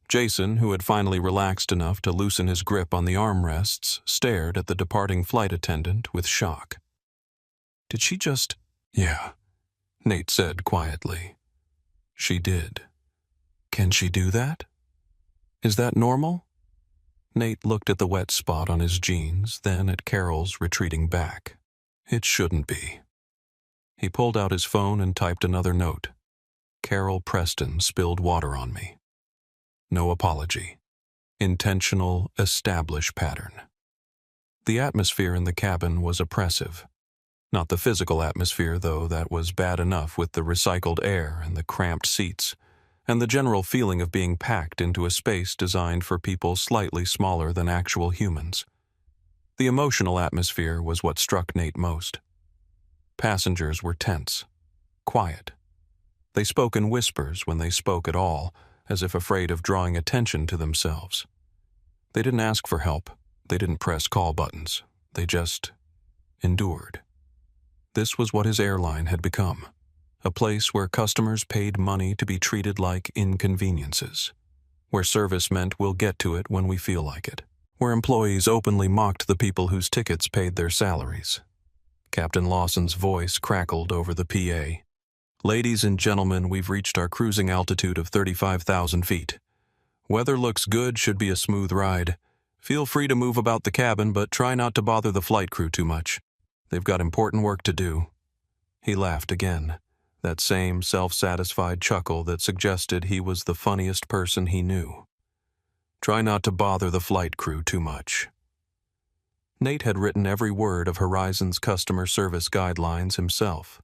Jason, who had finally relaxed enough to loosen his grip on the armrests, stared at the departing flight attendant with shock. "Did she just—" "Yeah," Nate said quietly. "She did. Can she do that? Is that normal?" Nate looked at the wet spot on his jeans, then at Carol's retreating back. "It shouldn't be." He pulled out his phone and typed another note. "Carol Preston spilled water on me. No apology. Intentional, established pattern." The atmosphere in the cabin was oppressive. Not the physical atmosphere, though, that was bad enough with the recycled air and the cramped seats, and the general feeling of being packed into a space designed for people slightly smaller than actual humans. The emotional atmosphere was what struck Nate most. Passengers were tense, quiet. They spoke in whispers when they spoke at all, as if afraid of drawing attention to themselves. They didn't ask for help. They didn't press call buttons. They just endured. This was what his airline had become. A place where customers paid money to be treated like inconveniences. Where service meant we'll get to it when we feel like it. Where employees openly mocked the people whose tickets paid their salaries. Captain Lawson's voice crackled over the PA. "Ladies and gentlemen, we've reached our cruising altitude of 35,000 feet. Weather looks good, should be a smooth ride. Feel free to move about the cabin, but try not to bother the flight crew too much. They've got important work to do." He laughed again, that same self-satisfied chuckle that suggested he was the funniest person he knew. Try not to bother the flight crew too much. Nate had written every word of Horizon's customer service guidelines himself.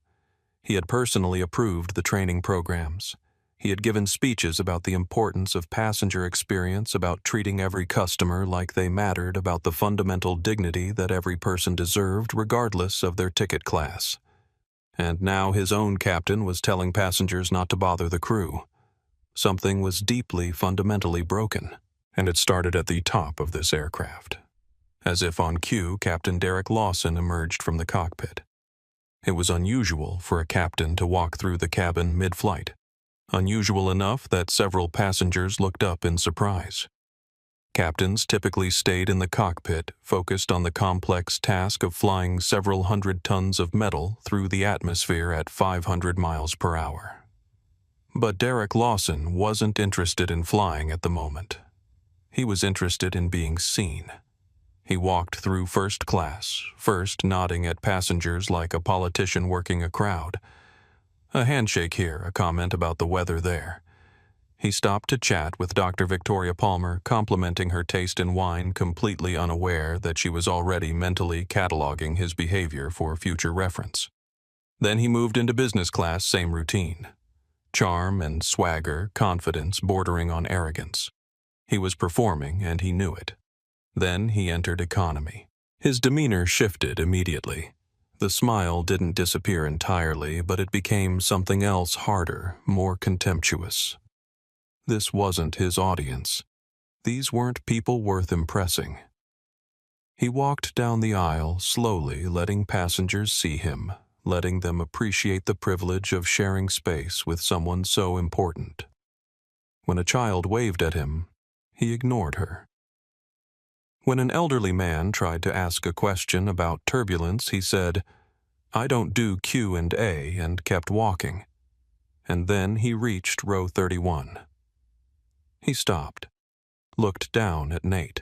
He had personally approved the training programs. He had given speeches about the importance of passenger experience, about treating every customer like they mattered, about the fundamental dignity that every person deserved regardless of their ticket class. And now his own captain was telling passengers not to bother the crew. Something was deeply, fundamentally broken, and it started at the top of this aircraft. As if on cue, Captain Derek Lawson emerged from the cockpit. It was unusual for a captain to walk through the cabin mid-flight. Unusual enough that several passengers looked up in surprise. Captains typically stayed in the cockpit, focused on the complex task of flying several hundred tons of metal through the atmosphere at 500 miles per hour. But Derek Lawson wasn't interested in flying at the moment. He was interested in being seen. He walked through first class, first nodding at passengers like a politician working a crowd. A handshake here, a comment about the weather there. He stopped to chat with Dr. Victoria Palmer, complimenting her taste in wine, completely unaware that she was already mentally cataloging his behavior for future reference. Then he moved into business class, same routine. Charm and swagger, confidence bordering on arrogance. He was performing, and he knew it. Then he entered economy. His demeanor shifted immediately. The smile didn't disappear entirely, but it became something else harder, more contemptuous. This wasn't his audience. These weren't people worth impressing. He walked down the aisle, slowly letting passengers see him, letting them appreciate the privilege of sharing space with someone so important. When a child waved at him, he ignored her. When an elderly man tried to ask a question about turbulence, he said, "I don't do Q&A," and kept walking. And then he reached row 31. He stopped, looked down at Nate,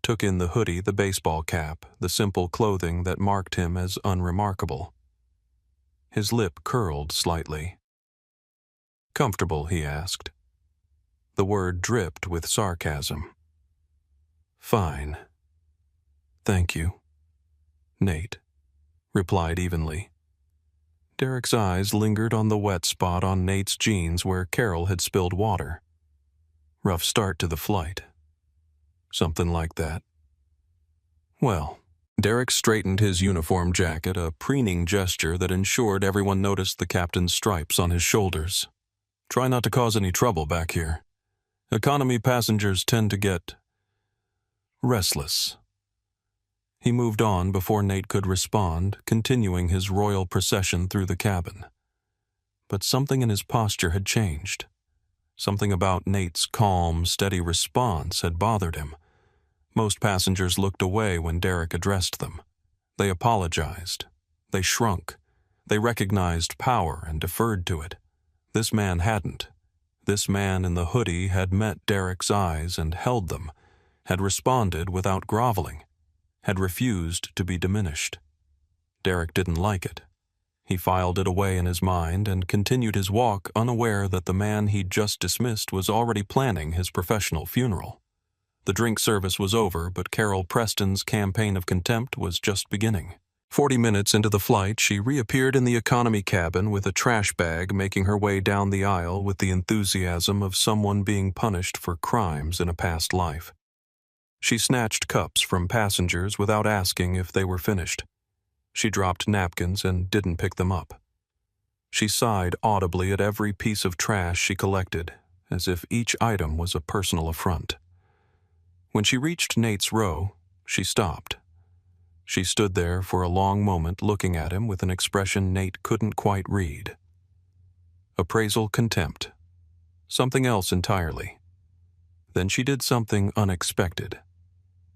took in the hoodie, the baseball cap, the simple clothing that marked him as unremarkable. His lip curled slightly. "Comfortable?" he asked. The word dripped with sarcasm. "Fine. Thank you." Nate replied evenly. Derek's eyes lingered on the wet spot on Nate's jeans where Carol had spilled water. Rough start to the flight. Something like that. Well, Derek straightened his uniform jacket, a preening gesture that ensured everyone noticed the captain's stripes on his shoulders. "Try not to cause any trouble back here. Economy passengers tend to get restless." He moved on before Nate could respond, continuing his royal procession through the cabin. But something in his posture had changed. Something about Nate's calm, steady response had bothered him. Most passengers looked away when Derek addressed them. They apologized. They shrunk. They recognized power and deferred to it. This man hadn't. This man in the hoodie had met Derek's eyes and held them, had responded without groveling, had refused to be diminished. Derek didn't like it. He filed it away in his mind and continued his walk, unaware that the man he'd just dismissed was already planning his professional funeral. The drink service was over, but Carol Preston's campaign of contempt was just beginning. 40 minutes into the flight, she reappeared in the economy cabin with a trash bag, making her way down the aisle with the enthusiasm of someone being punished for crimes in a past life. She snatched cups from passengers without asking if they were finished. She dropped napkins and didn't pick them up. She sighed audibly at every piece of trash she collected, as if each item was a personal affront. When she reached Nate's row, she stopped. She stood there for a long moment looking at him with an expression Nate couldn't quite read. Appraisal, contempt. Something else entirely. Then she did something unexpected.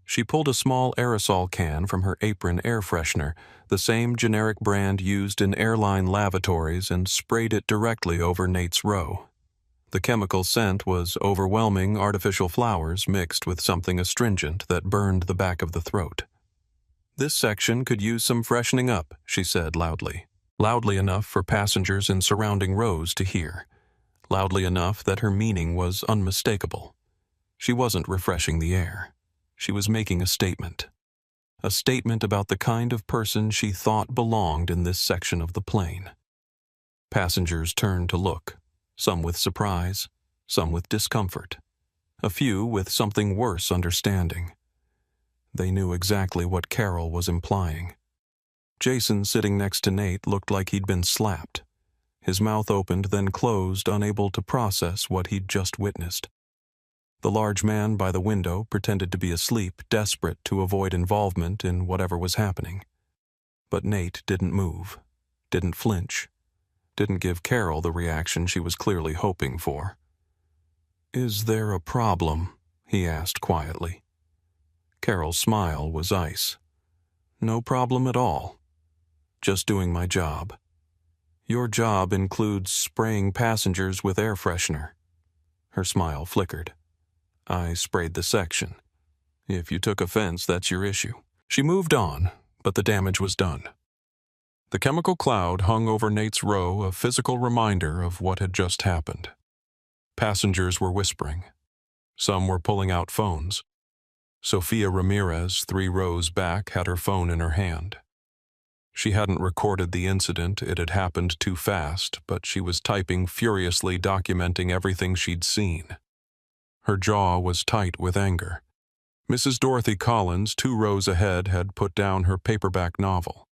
She pulled a small aerosol can from her apron air freshener, the same generic brand used in airline lavatories, and sprayed it directly over Nate's row. The chemical scent was overwhelming artificial flowers mixed with something astringent that burned the back of the throat. "This section could use some freshening up," she said loudly. Loudly enough for passengers in surrounding rows to hear. Loudly enough that her meaning was unmistakable. She wasn't refreshing the air. She was making a statement. A statement about the kind of person she thought belonged in this section of the plane. Passengers turned to look, some with surprise, some with discomfort, a few with something worse understanding. They knew exactly what Carol was implying. Jason, sitting next to Nate, looked like he'd been slapped. His mouth opened, then closed, unable to process what he'd just witnessed. The large man by the window pretended to be asleep, desperate to avoid involvement in whatever was happening. But Nate didn't move, didn't flinch, didn't give Carol the reaction she was clearly hoping for. "Is there a problem?" he asked quietly. Carol's smile was ice. "No problem at all. Just doing my job. Your job includes spraying passengers with air freshener." Her smile flickered. "I sprayed the section. If you took offense, that's your issue." She moved on, but the damage was done. The chemical cloud hung over Nate's row, a physical reminder of what had just happened. Passengers were whispering. Some were pulling out phones. Sofia Ramirez, 3 rows back, had her phone in her hand. She hadn't recorded the incident, it had happened too fast, but she was typing furiously, documenting everything she'd seen. Her jaw was tight with anger. Mrs. Dorothy Collins, 2 rows ahead, had put down her paperback novel.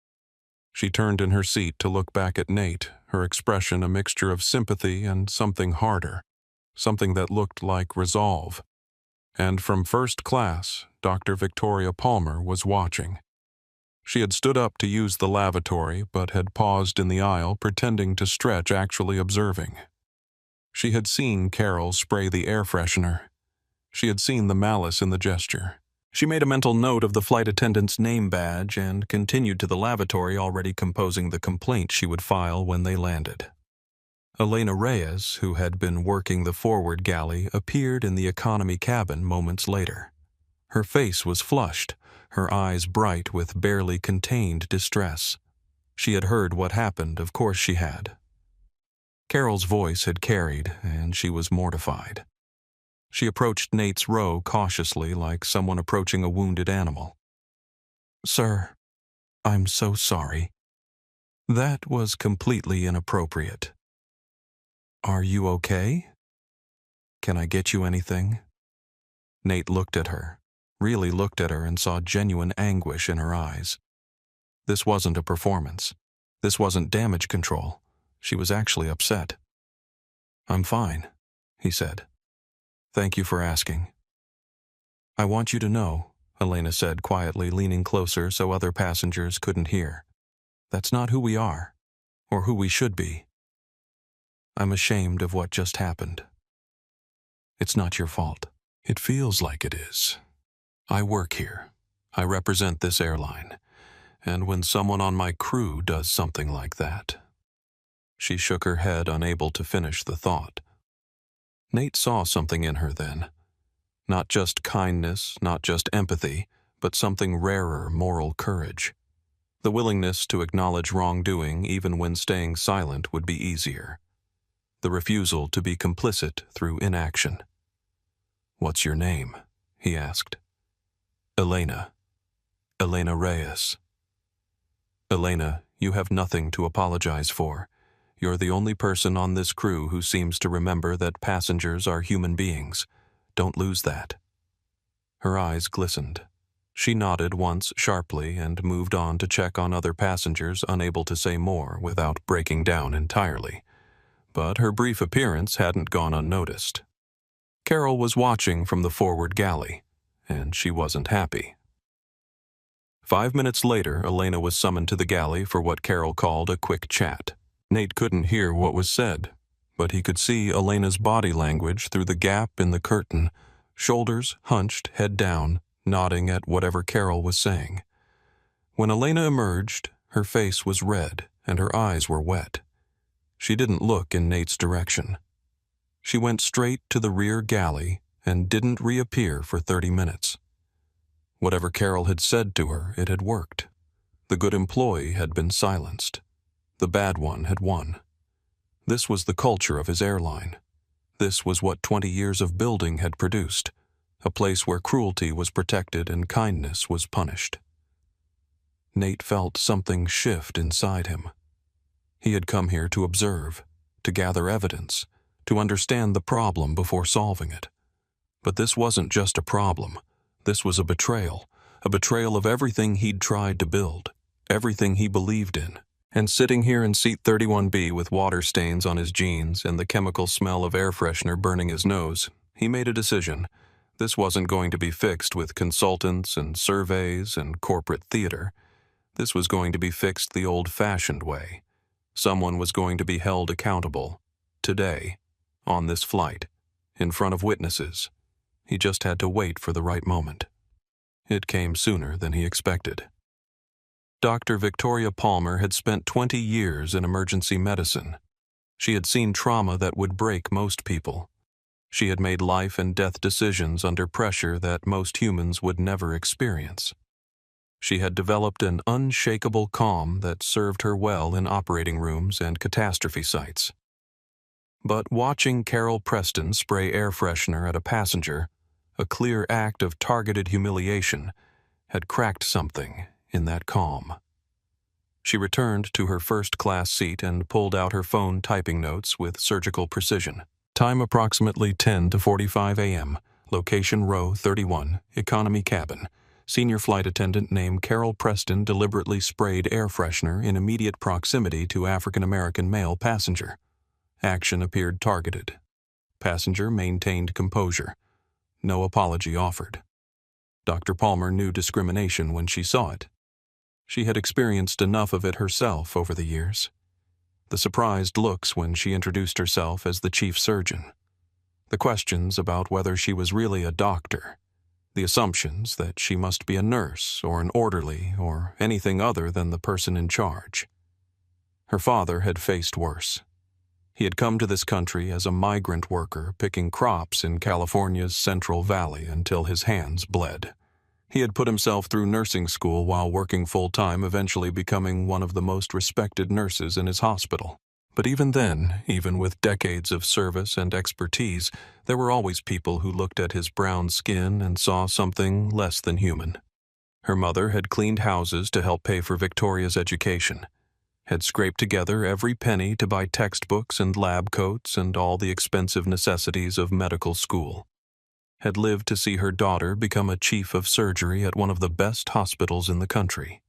She turned in her seat to look back at Nate, her expression a mixture of sympathy and something harder, something that looked like resolve. And from first class, Dr. Victoria Palmer was watching. She had stood up to use the lavatory, but had paused in the aisle, pretending to stretch, actually observing. She had seen Carol spray the air freshener. She had seen the malice in the gesture. She made a mental note of the flight attendant's name badge and continued to the lavatory, already composing the complaint she would file when they landed. Elena Reyes, who had been working the forward galley, appeared in the economy cabin moments later. Her face was flushed, her eyes bright with barely contained distress. She had heard what happened, of course she had. Carol's voice had carried, and she was mortified. She approached Nate's row cautiously, like someone approaching a wounded animal. "Sir, I'm so sorry. That was completely inappropriate. Are you okay? Can I get you anything?" Nate looked at her, really looked at her, and saw genuine anguish in her eyes. This wasn't a performance. This wasn't damage control. She was actually upset. "I'm fine," he said. "Thank you for asking." "I want you to know," Elena said quietly, leaning closer so other passengers couldn't hear. "That's not who we are, or who we should be. I'm ashamed of what just happened. It's not your fault." "It feels like it is. I work here. I represent this airline. And when someone on my crew does something like that..." She shook her head, unable to finish the thought. Nate saw something in her then. Not just kindness, not just empathy, but something rarer, moral courage. The willingness to acknowledge wrongdoing even when staying silent would be easier. The refusal to be complicit through inaction. "What's your name?" he asked. "Elena. Elena Reyes." "Elena, you have nothing to apologize for. You're the only person on this crew who seems to remember that passengers are human beings. Don't lose that." Her eyes glistened. She nodded once sharply and moved on to check on other passengers, unable to say more without breaking down entirely. But her brief appearance hadn't gone unnoticed. Carol was watching from the forward galley, and she wasn't happy. 5 minutes later, Elena was summoned to the galley for what Carol called a quick chat. Nate couldn't hear what was said, but he could see Elena's body language through the gap in the curtain, shoulders hunched, head down, nodding at whatever Carol was saying. When Elena emerged, her face was red and her eyes were wet. She didn't look in Nate's direction. She went straight to the rear galley and didn't reappear for 30 minutes. Whatever Carol had said to her, it had worked. The good employee had been silenced. The bad one had won. This was the culture of his airline. This was what 20 years of building had produced, a place where cruelty was protected and kindness was punished. Nate felt something shift inside him. He had come here to observe, to gather evidence, to understand the problem before solving it. But this wasn't just a problem. This was a betrayal of everything he'd tried to build, everything he believed in. And sitting here in seat 31B with water stains on his jeans and the chemical smell of air freshener burning his nose, he made a decision. This wasn't going to be fixed with consultants and surveys and corporate theater. This was going to be fixed the old-fashioned way. Someone was going to be held accountable. Today, on this flight, in front of witnesses. He just had to wait for the right moment. It came sooner than he expected. Dr. Victoria Palmer had spent 20 years in emergency medicine. She had seen trauma that would break most people. She had made life and death decisions under pressure that most humans would never experience. She had developed an unshakable calm that served her well in operating rooms and catastrophe sites. But watching Carol Preston spray air freshener at a passenger, a clear act of targeted humiliation, had cracked something in that calm. She returned to her first-class seat and pulled out her phone typing notes with surgical precision. Time approximately 10 to 45 a.m. Location row 31, economy cabin. Senior flight attendant named Carol Preston deliberately sprayed air freshener in immediate proximity to African-American male passenger. Action appeared targeted. Passenger maintained composure. No apology offered. Dr. Palmer knew discrimination when she saw it. She had experienced enough of it herself over the years. The surprised looks when she introduced herself as the chief surgeon. The questions about whether she was really a doctor. The assumptions that she must be a nurse or an orderly or anything other than the person in charge. Her father had faced worse. He had come to this country as a migrant worker picking crops in California's Central Valley until his hands bled. He had put himself through nursing school while working full-time, eventually becoming one of the most respected nurses in his hospital. But even then, even with decades of service and expertise, there were always people who looked at his brown skin and saw something less than human. Her mother had cleaned houses to help pay for Victoria's education, had scraped together every penny to buy textbooks and lab coats and all the expensive necessities of medical school, had lived to see her daughter become a chief of surgery at one of the best hospitals in the country.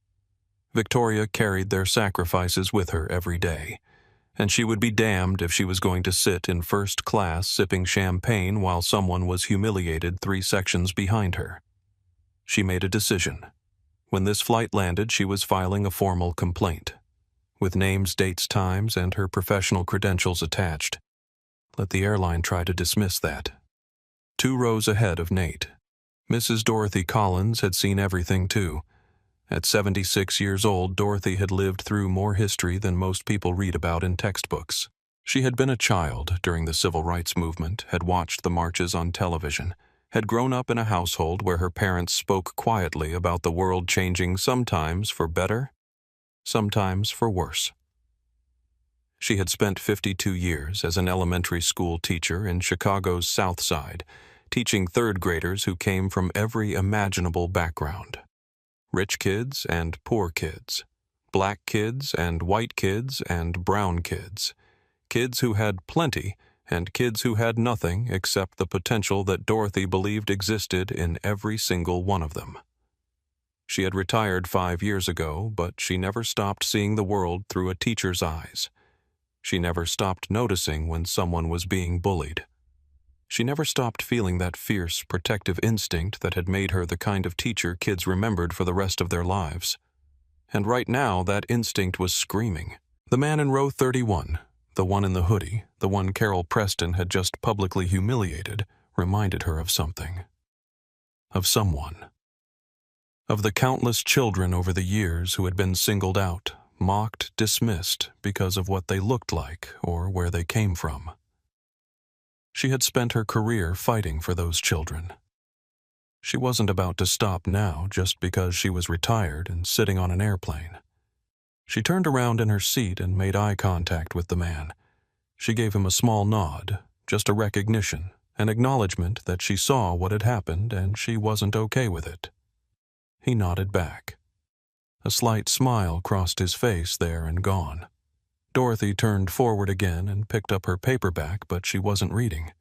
Victoria carried their sacrifices with her every day, and she would be damned if she was going to sit in first class sipping champagne while someone was humiliated 3 sections behind her. She made a decision. When this flight landed, she was filing a formal complaint, with names, dates, times, and her professional credentials attached. Let the airline try to dismiss that. 2 rows ahead of Nate, Mrs. Dorothy Collins had seen everything too. At 76 years old, Dorothy had lived through more history than most people read about in textbooks. She had been a child during the civil rights movement, had watched the marches on television, had grown up in a household where her parents spoke quietly about the world changing sometimes for better, sometimes for worse. She had spent 52 years as an elementary school teacher in Chicago's South Side, teaching third graders who came from every imaginable background. Rich kids and poor kids, black kids and white kids and brown kids, kids who had plenty and kids who had nothing except the potential that Dorothy believed existed in every single one of them. She had retired 5 years ago, but she never stopped seeing the world through a teacher's eyes. She never stopped noticing when someone was being bullied. She never stopped feeling that fierce, protective instinct that had made her the kind of teacher kids remembered for the rest of their lives. And right now, that instinct was screaming. The man in row 31, the one in the hoodie, the one Carol Preston had just publicly humiliated, reminded her of something. Of someone. Of the countless children over the years who had been singled out, mocked, dismissed because of what they looked like or where they came from. She had spent her career fighting for those children. She wasn't about to stop now just because she was retired and sitting on an airplane. She turned around in her seat and made eye contact with the man. She gave him a small nod, just a recognition, an acknowledgement that she saw what had happened and she wasn't okay with it. He nodded back. A slight smile crossed his face there and gone. Dorothy turned forward again and picked up her paperback, but she wasn't reading.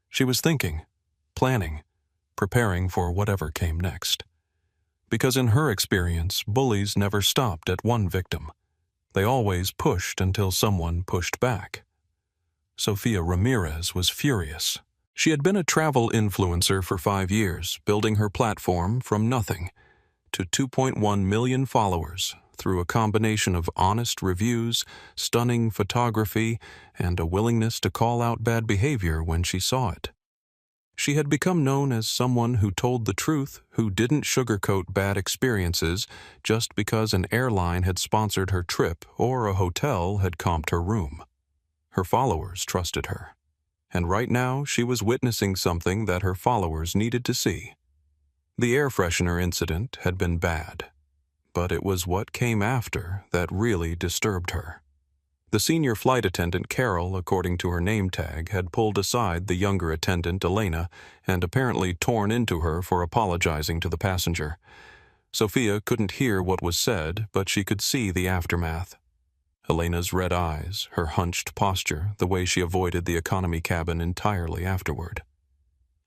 She was thinking, planning, preparing for whatever came next. Because in her experience, bullies never stopped at one victim. They always pushed until someone pushed back. Sofia Ramirez was furious. She had been a travel influencer for 5 years, building her platform from nothing to 2.1 million followers through a combination of honest reviews, stunning photography, and a willingness to call out bad behavior when she saw it. She had become known as someone who told the truth, who didn't sugarcoat bad experiences just because an airline had sponsored her trip or a hotel had comped her room. Her followers trusted her. And right now, she was witnessing something that her followers needed to see. The air freshener incident had been bad, but it was what came after that really disturbed her. The senior flight attendant, Carol, according to her name tag, had pulled aside the younger attendant, Elena, and apparently torn into her for apologizing to the passenger. Sofia couldn't hear what was said, but she could see the aftermath. Elena's red eyes, her hunched posture, the way she avoided the economy cabin entirely afterward.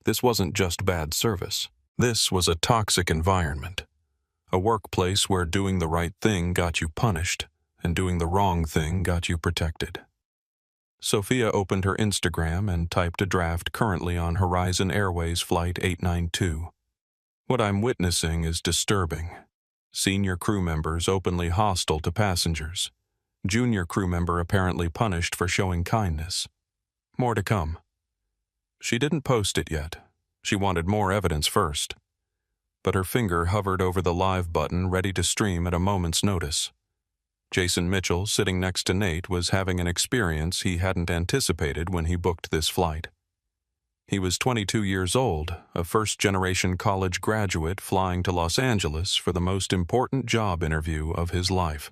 This wasn't just bad service. This was a toxic environment. A workplace where doing the right thing got you punished, and doing the wrong thing got you protected. Sofia opened her Instagram and typed a draft currently on Horizon Airways Flight 892. What I'm witnessing is disturbing. Senior crew members openly hostile to passengers. Junior crew member apparently punished for showing kindness. More to come. She didn't post it yet. She wanted more evidence first. But her finger hovered over the live button ready to stream at a moment's notice. Jason Mitchell, sitting next to Nate, was having an experience he hadn't anticipated when he booked this flight. He was 22 years old, a first-generation college graduate flying to Los Angeles for the most important job interview of his life.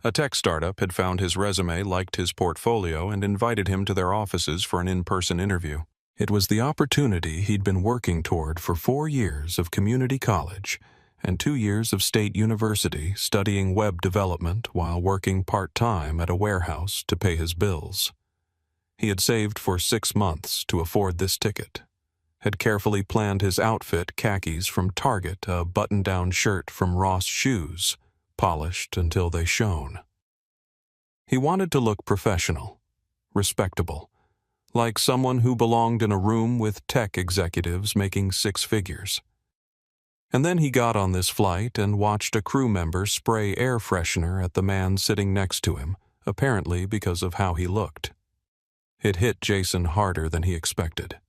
A tech startup had found his resume, liked his portfolio, and invited him to their offices for an in-person interview. It was the opportunity he'd been working toward for 4 years of community college and 2 years of state university studying web development while working part-time at a warehouse to pay his bills. He had saved for 6 months to afford this ticket, had carefully planned his outfit, khakis from Target, a button-down shirt from Ross Shoes, polished until they shone. He wanted to look professional, respectable, like someone who belonged in a room with tech executives making 6 figures. And then he got on this flight and watched a crew member spray air freshener at the man sitting next to him, apparently because of how he looked. It hit Jason harder than he expected,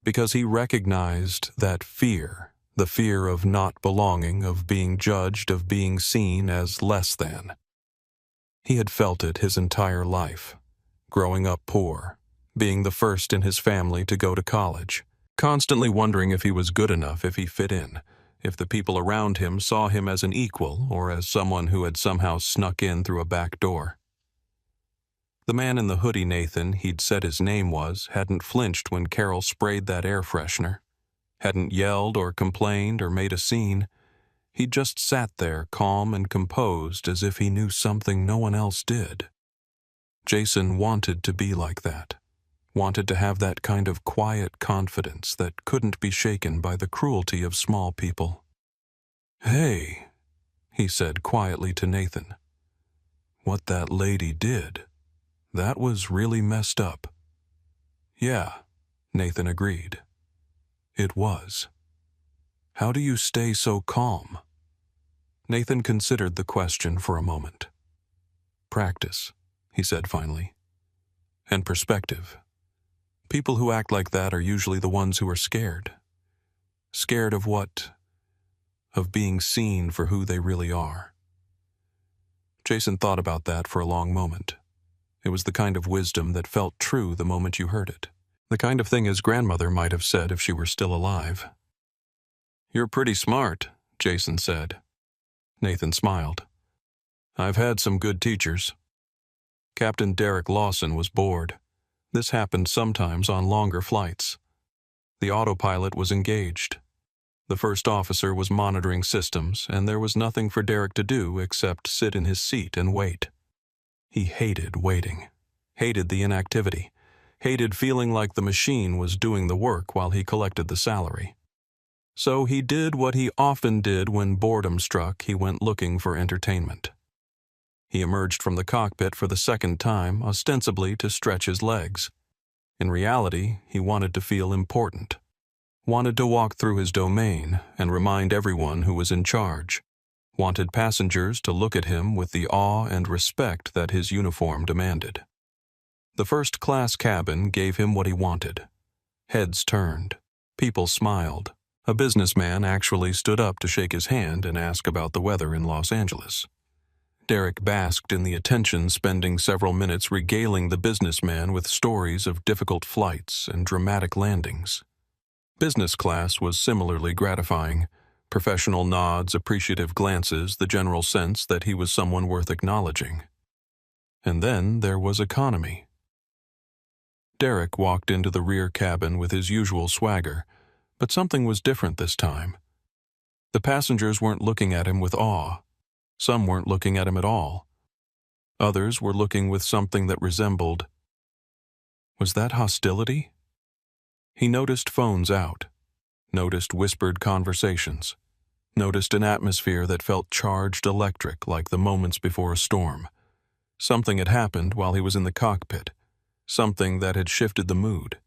because he recognized that fear, the fear of not belonging, of being judged, of being seen as less than. He had felt it his entire life, growing up poor, being the first in his family to go to college, constantly wondering if he was good enough, if he fit in, if the people around him saw him as an equal or as someone who had somehow snuck in through a back door. The man in the hoodie, Nathan, he'd said his name was, hadn't flinched when Carol sprayed that air freshener, hadn't yelled or complained or made a scene. He'd just sat there, calm and composed, as if he knew something no one else did. Jason wanted to be like that, wanted to have that kind of quiet confidence that couldn't be shaken by the cruelty of small people. "Hey," he said quietly to Nathan. "What that lady did, that was really messed up." "Yeah," Nathan agreed. "It was. How do you stay so calm?" Nathan considered the question for a moment. "Practice," he said finally. "And perspective. People who act like that are usually the ones who are scared. Scared of what? Of being seen for who they really are." Jason thought about that for a long moment. It was the kind of wisdom that felt true the moment you heard it. The kind of thing his grandmother might have said if she were still alive. "You're pretty smart," Jason said. Nathan smiled. "I've had some good teachers." Captain Derek Lawson was bored. This happened sometimes on longer flights. The autopilot was engaged. The first officer was monitoring systems, and there was nothing for Derek to do except sit in his seat and wait. He hated waiting, hated the inactivity, hated feeling like the machine was doing the work while he collected the salary. So he did what he often did when boredom struck. He went looking for entertainment. He emerged from the cockpit for the second time, ostensibly to stretch his legs. In reality, he wanted to feel important, wanted to walk through his domain and remind everyone who was in charge, wanted passengers to look at him with the awe and respect that his uniform demanded. The first-class cabin gave him what he wanted. Heads turned. People smiled. A businessman actually stood up to shake his hand and ask about the weather in Los Angeles. Derek basked in the attention, spending several minutes regaling the businessman with stories of difficult flights and dramatic landings. Business class was similarly gratifying. Professional nods, appreciative glances, the general sense that he was someone worth acknowledging. And then there was economy. Derek walked into the rear cabin with his usual swagger, but something was different this time. The passengers weren't looking at him with awe. Some weren't looking at him at all. Others were looking with something that resembled... Was that hostility? He noticed phones out, noticed whispered conversations, noticed an atmosphere that felt charged electric like the moments before a storm. Something had happened while he was in the cockpit, something that had shifted the mood.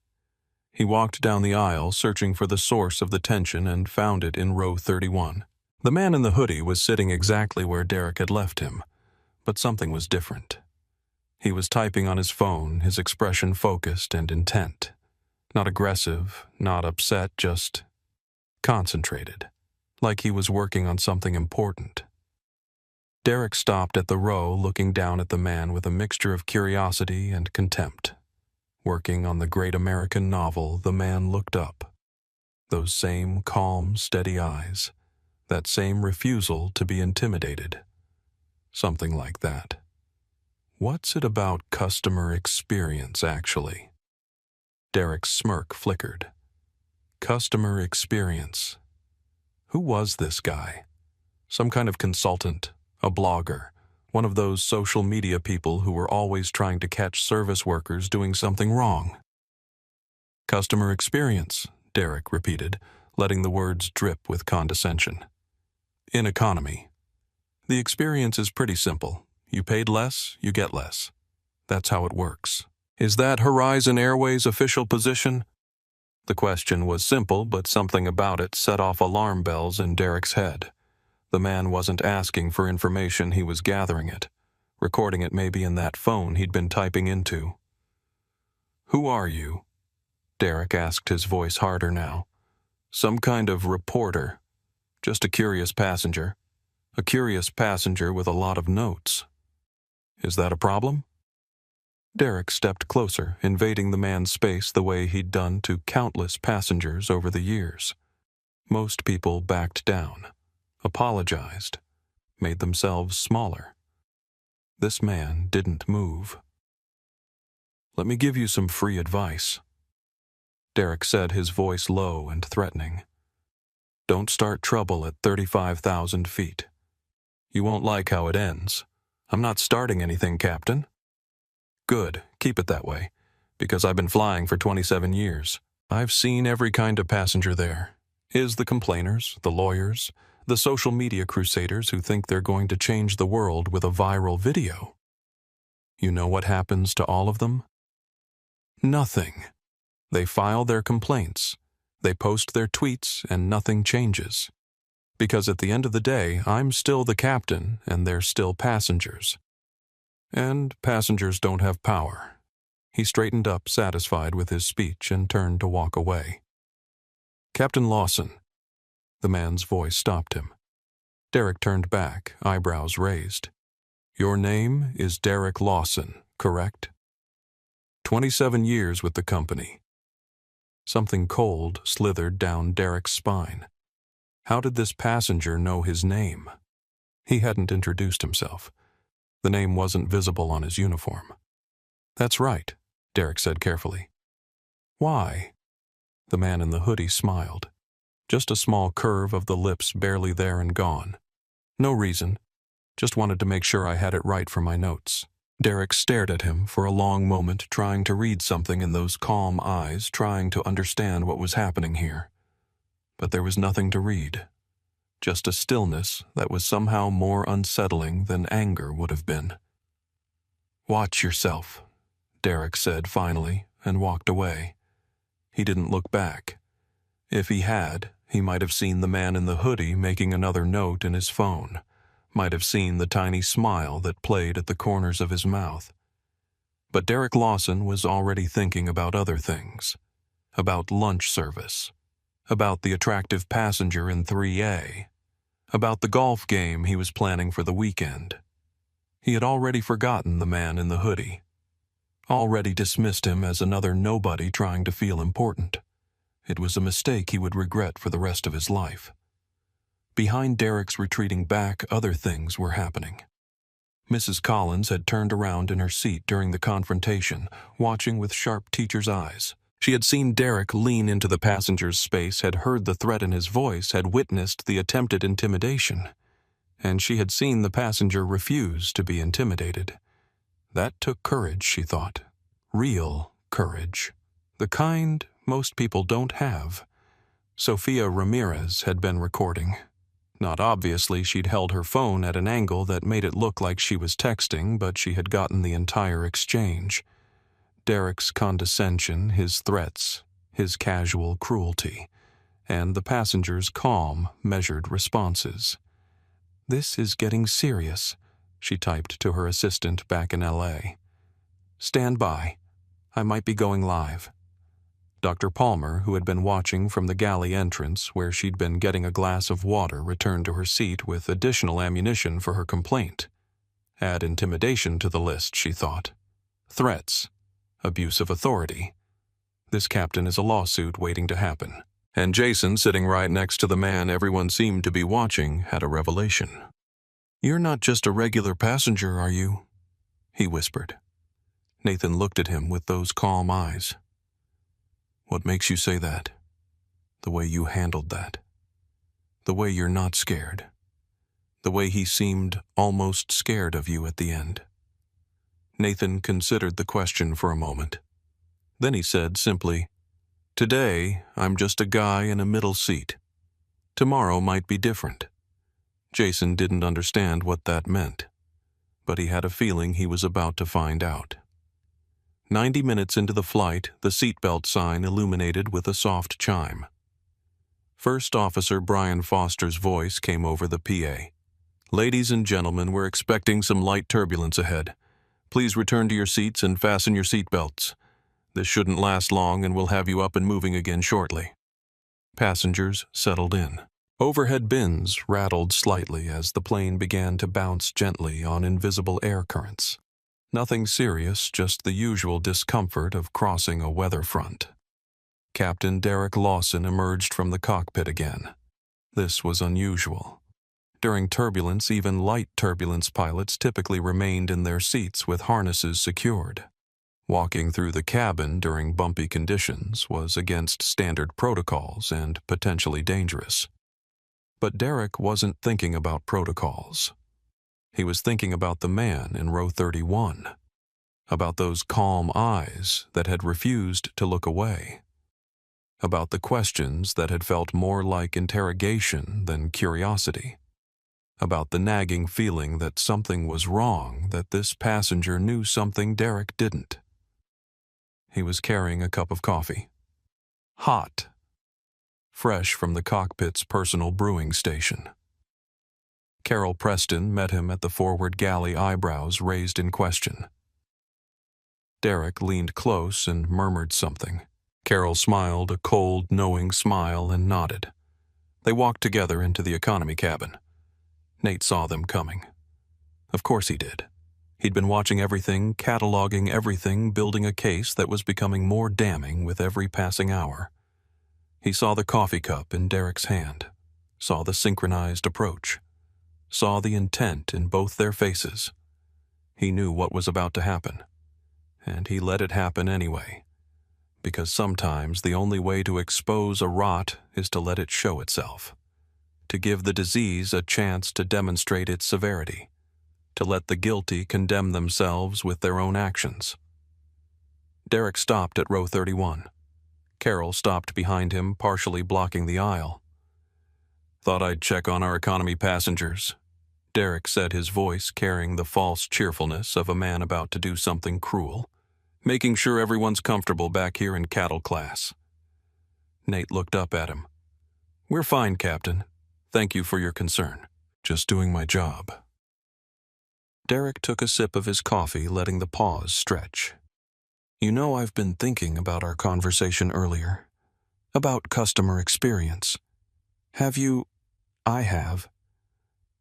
He walked down the aisle, searching for the source of the tension, and found it in row 31. The man in the hoodie was sitting exactly where Derek had left him, but something was different. He was typing on his phone, his expression focused and intent. Not aggressive, not upset, just concentrated, like he was working on something important. Derek stopped at the row, looking down at the man with a mixture of curiosity and contempt. Working on the great American novel, the man looked up. Those same calm, steady eyes. That same refusal to be intimidated. Something like that. What's it about customer experience, actually? Derek's smirk flickered. Customer experience. Who was this guy? Some kind of consultant, a blogger, one of those social media people who were always trying to catch service workers doing something wrong. Customer experience, Derek repeated, letting the words drip with condescension. In economy. The experience is pretty simple. You paid less, you get less. That's how it works. Is that Horizon Airways' official position? The question was simple, but something about it set off alarm bells in Derek's head. The man wasn't asking for information, he was gathering it, recording it maybe in that phone he'd been typing into. Who are you? Derek asked, his voice harder now. Some kind of reporter. Just a curious passenger. A curious passenger with a lot of notes. Is that a problem? Derek stepped closer, invading the man's space the way he'd done to countless passengers over the years. Most people backed down, apologized, made themselves smaller. This man didn't move. Let me give you some free advice. Derek said, his voice low and threatening. Don't start trouble at 35,000 feet. You won't like how it ends. I'm not starting anything, Captain. Good, keep it that way, because I've been flying for 27 years. I've seen every kind of passenger there. Is the complainers, the lawyers, the social media crusaders who think they're going to change the world with a viral video. You know what happens to all of them? Nothing. They file their complaints. They post their tweets and nothing changes. Because at the end of the day, I'm still the captain and they're still passengers. And passengers don't have power. He straightened up, satisfied with his speech, and turned to walk away. Captain Lawson. The man's voice stopped him. Derek turned back, eyebrows raised. Your name is Derek Lawson, correct? 27 years with the company. Something cold slithered down Derek's spine. How did this passenger know his name? He hadn't introduced himself. The name wasn't visible on his uniform. That's right, Derek said carefully. Why? The man in the hoodie smiled. Just a small curve of the lips barely there and gone. No reason. Just wanted to make sure I had it right for my notes. Derek stared at him for a long moment, trying to read something in those calm eyes, trying to understand what was happening here. But there was nothing to read. Just a stillness that was somehow more unsettling than anger would have been. "Watch yourself," Derek said finally, and walked away. He didn't look back. If he had, he might have seen the man in the hoodie making another note in his phone, might have seen the tiny smile that played at the corners of his mouth. But Derek Lawson was already thinking about other things. About lunch service. About the attractive passenger in 3A. About the golf game he was planning for the weekend. He had already forgotten the man in the hoodie. Already dismissed him as another nobody trying to feel important. It was a mistake he would regret for the rest of his life. Behind Derek's retreating back, other things were happening. Mrs. Collins had turned around in her seat during the confrontation, watching with sharp teacher's eyes. She had seen Derek lean into the passenger's space, had heard the threat in his voice, had witnessed the attempted intimidation. And she had seen the passenger refuse to be intimidated. That took courage, she thought. Real courage. The kind most people don't have. Sofia Ramirez had been recording. Not obviously, she'd held her phone at an angle that made it look like she was texting, but she had gotten the entire exchange. Derek's condescension, his threats, his casual cruelty, and the passenger's calm, measured responses. "This is getting serious," she typed to her assistant back in LA. "Stand by. I might be going live." Dr. Palmer, who had been watching from the galley entrance where she'd been getting a glass of water, returned to her seat with additional ammunition for her complaint. Add intimidation to the list, she thought. Threats. Abuse of authority. This captain is a lawsuit waiting to happen. And Jason, sitting right next to the man everyone seemed to be watching, had a revelation. "You're not just a regular passenger, are you?" he whispered. Nathan looked at him with those calm eyes. "What makes you say that? The way you handled that. The way you're not scared. The way he seemed almost scared of you at the end." Nathan considered the question for a moment. Then he said simply, "Today, I'm just a guy in a middle seat. Tomorrow might be different." Jason didn't understand what that meant, but he had a feeling he was about to find out. 90 minutes into the flight, the seatbelt sign illuminated with a soft chime. First Officer Brian Foster's voice came over the PA. "Ladies and gentlemen, we're expecting some light turbulence ahead. Please return to your seats and fasten your seatbelts. This shouldn't last long and we'll have you up and moving again shortly." Passengers settled in. Overhead bins rattled slightly as the plane began to bounce gently on invisible air currents. Nothing serious, just the usual discomfort of crossing a weather front. Captain Derek Lawson emerged from the cockpit again. This was unusual. During turbulence, even light turbulence pilots typically remained in their seats with harnesses secured. Walking through the cabin during bumpy conditions was against standard protocols and potentially dangerous. But Derek wasn't thinking about protocols. He was thinking about the man in row 31, about those calm eyes that had refused to look away, about the questions that had felt more like interrogation than curiosity, about the nagging feeling that something was wrong, that this passenger knew something Derek didn't. He was carrying a cup of coffee. Hot. Fresh from the cockpit's personal brewing station. Carol Preston met him at the forward galley, eyebrows raised in question. Derek leaned close and murmured something. Carol smiled a cold, knowing smile and nodded. They walked together into the economy cabin. Nate saw them coming. Of course he did. He'd been watching everything, cataloging everything, building a case that was becoming more damning with every passing hour. He saw the coffee cup in Derek's hand, saw the synchronized approach, saw the intent in both their faces. He knew what was about to happen, and he let it happen anyway, because sometimes the only way to expose a rot is to let it show itself, to give the disease a chance to demonstrate its severity, to let the guilty condemn themselves with their own actions. Derek stopped at row 31. Carol stopped behind him, partially blocking the aisle. "Thought I'd check on our economy passengers," Derek said, his voice carrying the false cheerfulness of a man about to do something cruel. "Making sure everyone's comfortable back here in cattle class." Nate looked up at him. "We're fine, Captain. Thank you for your concern. Just doing my job." Derek took a sip of his coffee, letting the pause stretch. "You know, I've been thinking about our conversation earlier. About customer experience. Have you? I have.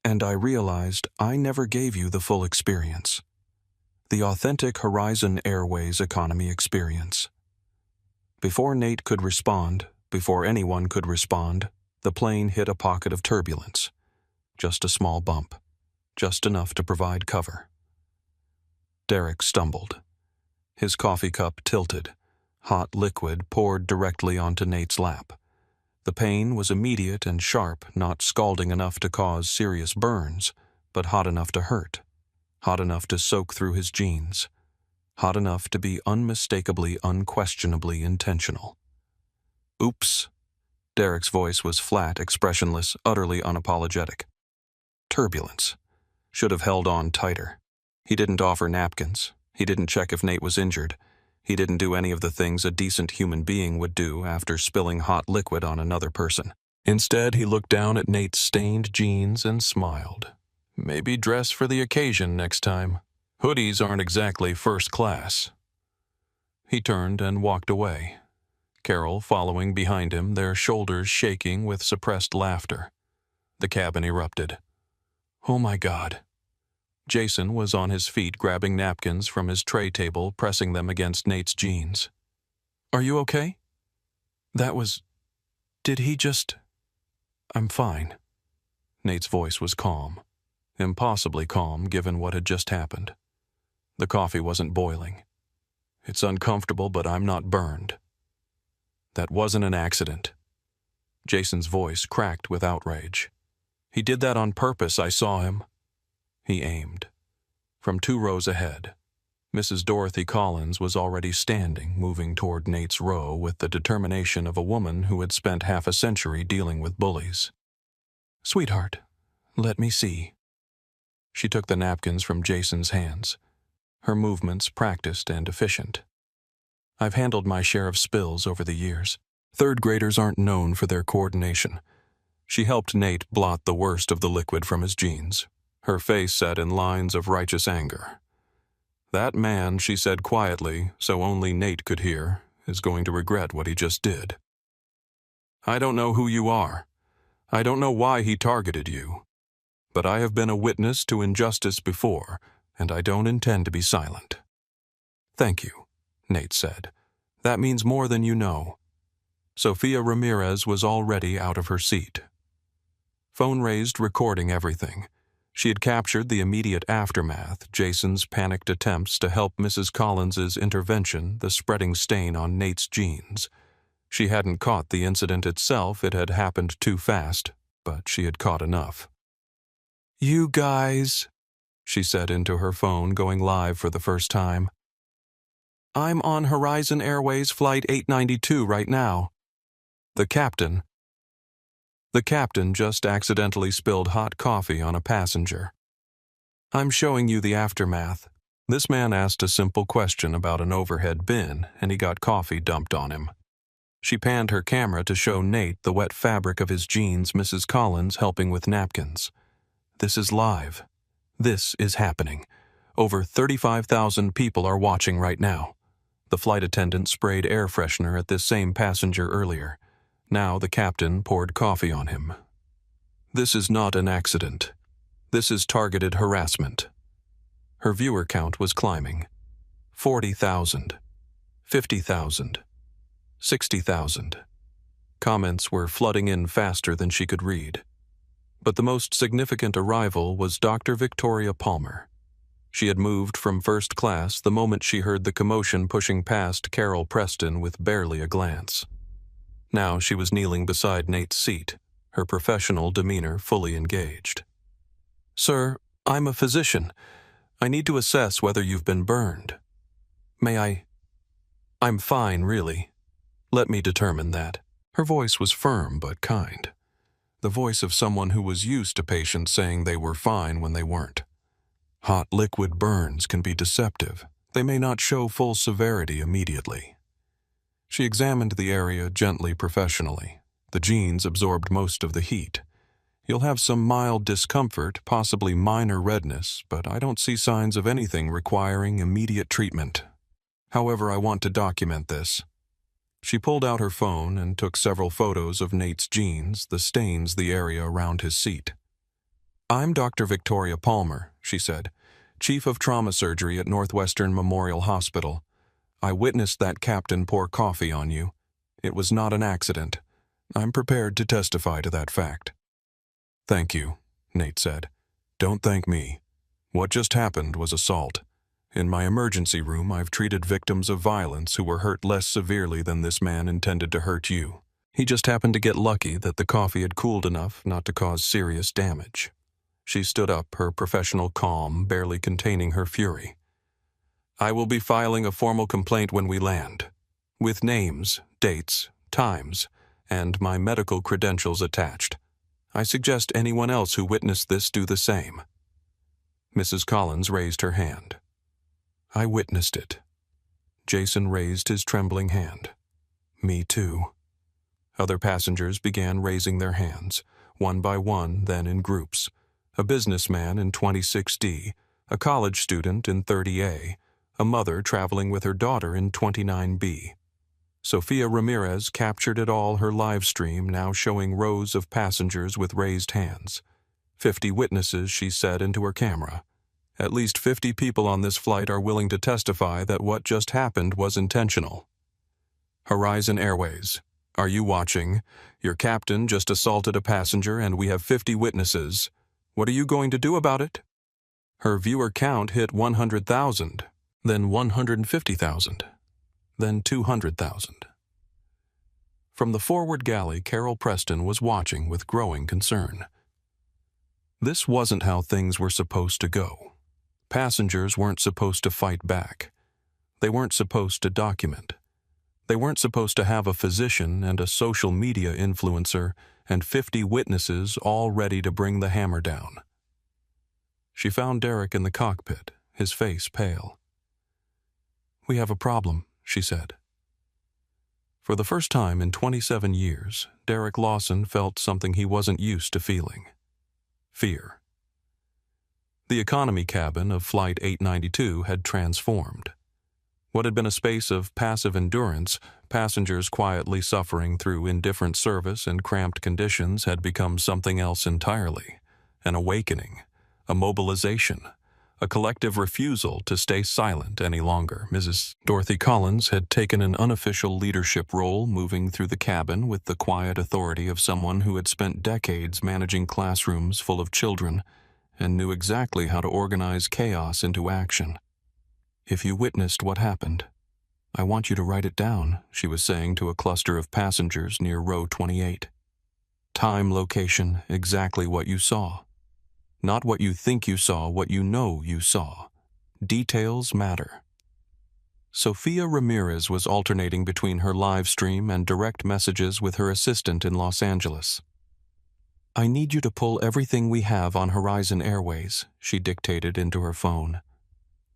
And I realized I never gave you the full experience. The authentic Horizon Airways economy experience." Before Nate could respond, before anyone could respond, the plane hit a pocket of turbulence. Just a small bump. Just enough to provide cover. Derek stumbled. His coffee cup tilted. Hot liquid poured directly onto Nate's lap. The pain was immediate and sharp, not scalding enough to cause serious burns, but hot enough to hurt. Hot enough to soak through his jeans. Hot enough to be unmistakably, unquestionably intentional. "Oops." Derek's voice was flat, expressionless, utterly unapologetic. Turbulence. Should have held on tighter. He didn't offer napkins. He didn't check if Nate was injured. He didn't do any of the things a decent human being would do after spilling hot liquid on another person. Instead, he looked down at Nate's stained jeans and smiled. "Maybe dress for the occasion next time. Hoodies aren't exactly first class." He turned and walked away. Carol following behind him, their shoulders shaking with suppressed laughter. The cabin erupted. "Oh my God." Jason was on his feet, grabbing napkins from his tray table, pressing them against Nate's jeans. "Are you okay? Did he just—" "I'm fine." Nate's voice was calm. Impossibly calm, given what had just happened. The coffee wasn't boiling. "It's uncomfortable, but I'm not burned." "That wasn't an accident." Jason's voice cracked with outrage. "He did that on purpose, I saw him." He aimed. From 2 rows ahead, Mrs. Dorothy Collins was already standing, moving toward Nate's row with the determination of a woman who had spent half a century dealing with bullies. "Sweetheart, let me see." She took the napkins from Jason's hands, her movements practiced and efficient. "I've handled my share of spills over the years. Third graders aren't known for their coordination." She helped Nate blot the worst of the liquid from his jeans, her face set in lines of righteous anger. "That man," she said quietly, so only Nate could hear, "is going to regret what he just did. I don't know who you are. I don't know why he targeted you. But I have been a witness to injustice before, and I don't intend to be silent." "Thank you," Nate said. "That means more than you know." Sophia Ramirez was already out of her seat. Phone raised, recording everything. She had captured the immediate aftermath, Jason's panicked attempts to help Mrs. Collins's intervention, the spreading stain on Nate's jeans. She hadn't caught the incident itself, it had happened too fast, but she had caught enough. "You guys," she said into her phone, going live for the first time. "I'm on Horizon Airways Flight 892 right now. The captain just accidentally spilled hot coffee on a passenger. I'm showing you the aftermath. This man asked a simple question about an overhead bin, and he got coffee dumped on him." She panned her camera to show Nate the wet fabric of his jeans, Mrs. Collins helping with napkins. "This is live. This is happening. Over 35,000 people are watching right now." The flight attendant sprayed air freshener at this same passenger earlier. Now the captain poured coffee on him. "This is not an accident. This is targeted harassment." Her viewer count was climbing. 40,000. 50,000. 60,000. Comments were flooding in faster than she could read. But the most significant arrival was Dr. Victoria Palmer. She had moved from first class the moment she heard the commotion pushing past Carol Preston with barely a glance. Now she was kneeling beside Nate's seat, her professional demeanor fully engaged. "Sir, I'm a physician. I need to assess whether you've been burned. May I? I'm fine, really. Let me determine that. Her voice was firm but kind. The voice of someone who was used to patients saying they were fine when they weren't. Hot liquid burns can be deceptive. They may not show full severity immediately. She examined the area gently professionally. The jeans absorbed most of the heat. You'll have some mild discomfort, possibly minor redness, but I don't see signs of anything requiring immediate treatment. However, I want to document this. She pulled out her phone and took several photos of Nate's jeans, the stains the area around his seat. I'm Dr. Victoria Palmer, she said, Chief of Trauma Surgery at Northwestern Memorial Hospital. I witnessed that captain pour coffee on you. It was not an accident. I'm prepared to testify to that fact. Thank you, Nate said. Don't thank me. What just happened was assault. In my emergency room, I've treated victims of violence who were hurt less severely than this man intended to hurt you. He just happened to get lucky that the coffee had cooled enough not to cause serious damage. She stood up, her professional calm barely containing her fury. I will be filing a formal complaint when we land, with names, dates, times, and my medical credentials attached. I suggest anyone else who witnessed this do the same. Mrs. Collins raised her hand. I witnessed it. Jason raised his trembling hand. Me too. Other passengers began raising their hands, one by one, then in groups. A businessman in 26D, a college student in 30A, a mother traveling with her daughter in 29B. Sophia Ramirez captured it all, her live stream now showing rows of passengers with raised hands. 50 witnesses, she said into her camera. At least 50 people on this flight are willing to testify that what just happened was intentional. Horizon Airways, are you watching? Your captain just assaulted a passenger and we have 50 witnesses. What are you going to do about it? Her viewer count hit 100,000, then 150,000, then 200,000. From the forward galley, Carol Preston was watching with growing concern. This wasn't how things were supposed to go. Passengers weren't supposed to fight back. They weren't supposed to document. They weren't supposed to have a physician and a social media influencer and 50 witnesses all ready to bring the hammer down. She found Derek in the cockpit, his face pale. We have a problem, she said. For the first time in 27 years, Derek Lawson felt something he wasn't used to feeling. Fear. The economy cabin of Flight 892 had transformed. What had been a space of passive endurance, passengers quietly suffering through indifferent service and cramped conditions, had become something else entirely. An awakening, a mobilization, a collective refusal to stay silent any longer. Mrs. Dorothy Collins had taken an unofficial leadership role, moving through the cabin with the quiet authority of someone who had spent decades managing classrooms full of children and knew exactly how to organize chaos into action. If you witnessed what happened, I want you to write it down, she was saying to a cluster of passengers near row 28. Time, location, exactly what you saw. Not what you think you saw, what you know you saw. Details matter. Sophia Ramirez was alternating between her live stream and direct messages with her assistant in Los Angeles. I need you to pull everything we have on Horizon Airways, she dictated into her phone.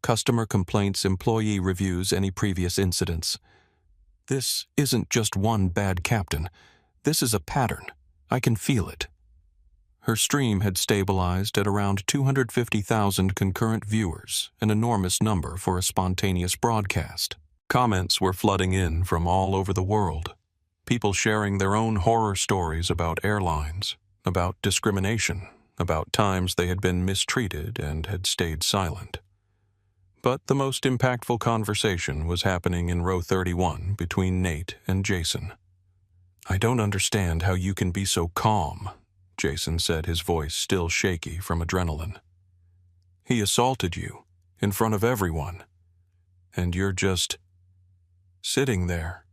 Customer complaints, employee reviews, any previous incidents. This isn't just one bad captain. This is a pattern. I can feel it. Her stream had stabilized at around 250,000 concurrent viewers, an enormous number for a spontaneous broadcast. Comments were flooding in from all over the world. People sharing their own horror stories about airlines, about discrimination, about times they had been mistreated and had stayed silent. But the most impactful conversation was happening in row 31 between Nate and Jason. I don't understand how you can be so calm, Jason said, his voice still shaky from adrenaline. He assaulted you, in front of everyone, and you're just sitting there.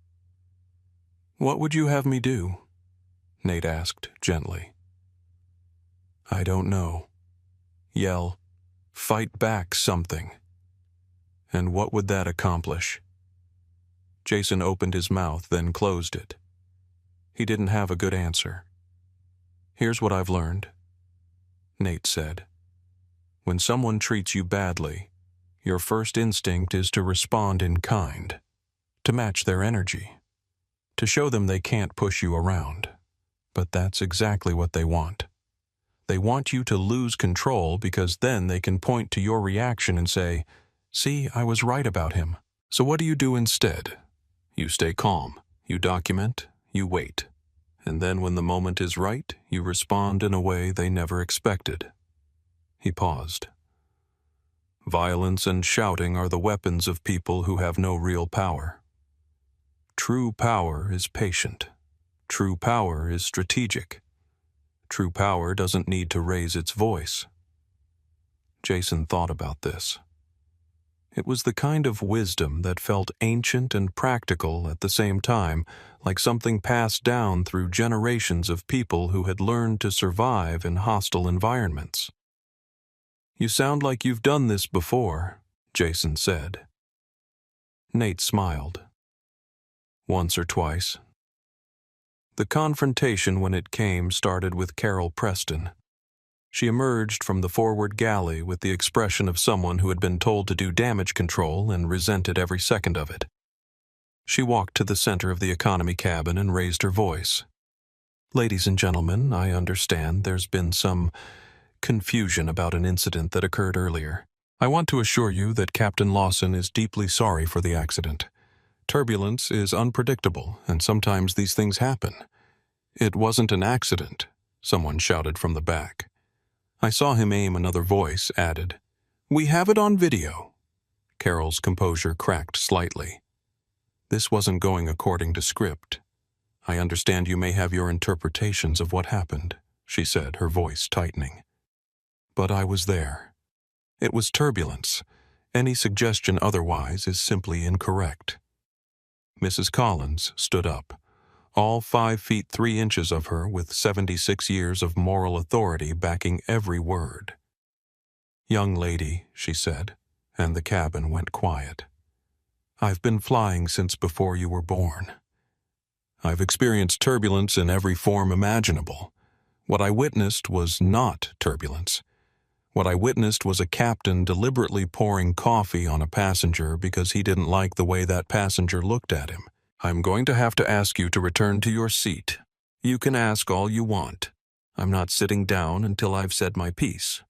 What would you have me do? Nate asked gently. I don't know. Yell, Fight back something. And what would that accomplish? Jason opened his mouth, then closed it. He didn't have a good answer. Here's what I've learned, Nate said. When someone treats you badly, your first instinct is to respond in kind, to match their energy, to show them they can't push you around. But that's exactly what they want. They want you to lose control because then they can point to your reaction and say, "See, I was right about him." So what do you do instead? You stay calm, you document, you wait. And then when the moment is right, you respond in a way they never expected. He paused. Violence and shouting are the weapons of people who have no real power. True power is patient. True power is strategic. True power doesn't need to raise its voice. Jason thought about this. It was the kind of wisdom that felt ancient and practical at the same time, like something passed down through generations of people who had learned to survive in hostile environments. "You sound like you've done this before," Jason said. Nate smiled. "Once or twice." The confrontation, when it came, started with Carol Preston. She emerged from the forward galley with the expression of someone who had been told to do damage control and resented every second of it. She walked to the center of the economy cabin and raised her voice. "Ladies and gentlemen, I understand there's been some confusion about an incident that occurred earlier. I want to assure you that Captain Lawson is deeply sorry for the accident. Turbulence is unpredictable, and sometimes these things happen." "It wasn't an accident," someone shouted from the back. I saw him aim. Another voice added, "We have it on video." Carol's composure cracked slightly. "This wasn't going according to script. I understand you may have your interpretations of what happened," she said, her voice tightening. "But I was there. It was turbulence. Any suggestion otherwise is simply incorrect." Mrs. Collins stood up, all 5 feet 3 inches of her, with 76 years of moral authority backing every word. "Young lady," she said, and the cabin went quiet. "I've been flying since before you were born. I've experienced turbulence in every form imaginable. What I witnessed was not turbulence. What I witnessed was a captain deliberately pouring coffee on a passenger because he didn't like the way that passenger looked at him. I'm going to have to ask you to return to your seat. You can ask all you want. I'm not sitting down until I've said my piece."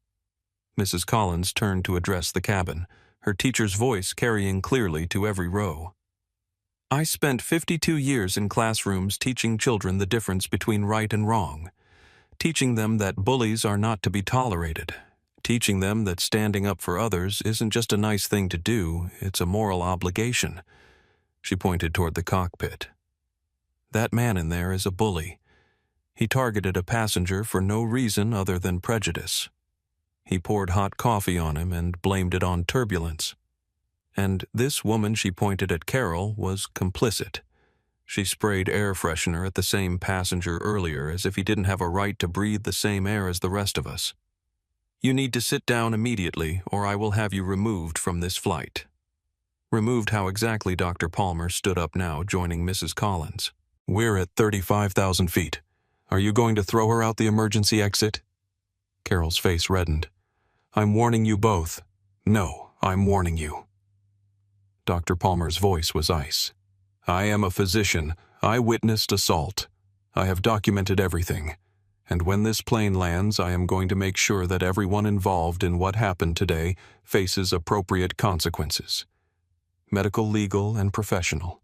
Mrs. Collins turned to address the cabin, her teacher's voice carrying clearly to every row. "I spent 52 years in classrooms teaching children the difference between right and wrong, teaching them that bullies are not to be tolerated, teaching them that standing up for others isn't just a nice thing to do, it's a moral obligation." She pointed toward the cockpit. "That man in there is a bully. He targeted a passenger for no reason other than prejudice. He poured hot coffee on him and blamed it on turbulence. And this woman," she pointed at Carol, "was complicit. She sprayed air freshener at the same passenger earlier as if he didn't have a right to breathe the same air as the rest of us. You need to sit down immediately, or I will have you removed from this flight." Removed how exactly? Dr. Palmer stood up now, joining Mrs. Collins. "We're at 35,000 feet. Are you going to throw her out the emergency exit?" Carol's face reddened. "I'm warning you both. No, I'm warning you." Dr. Palmer's voice was ice. "I am a physician. I witnessed assault. I have documented everything. And when this plane lands, I am going to make sure that everyone involved in what happened today faces appropriate consequences. Medical, legal, and professional.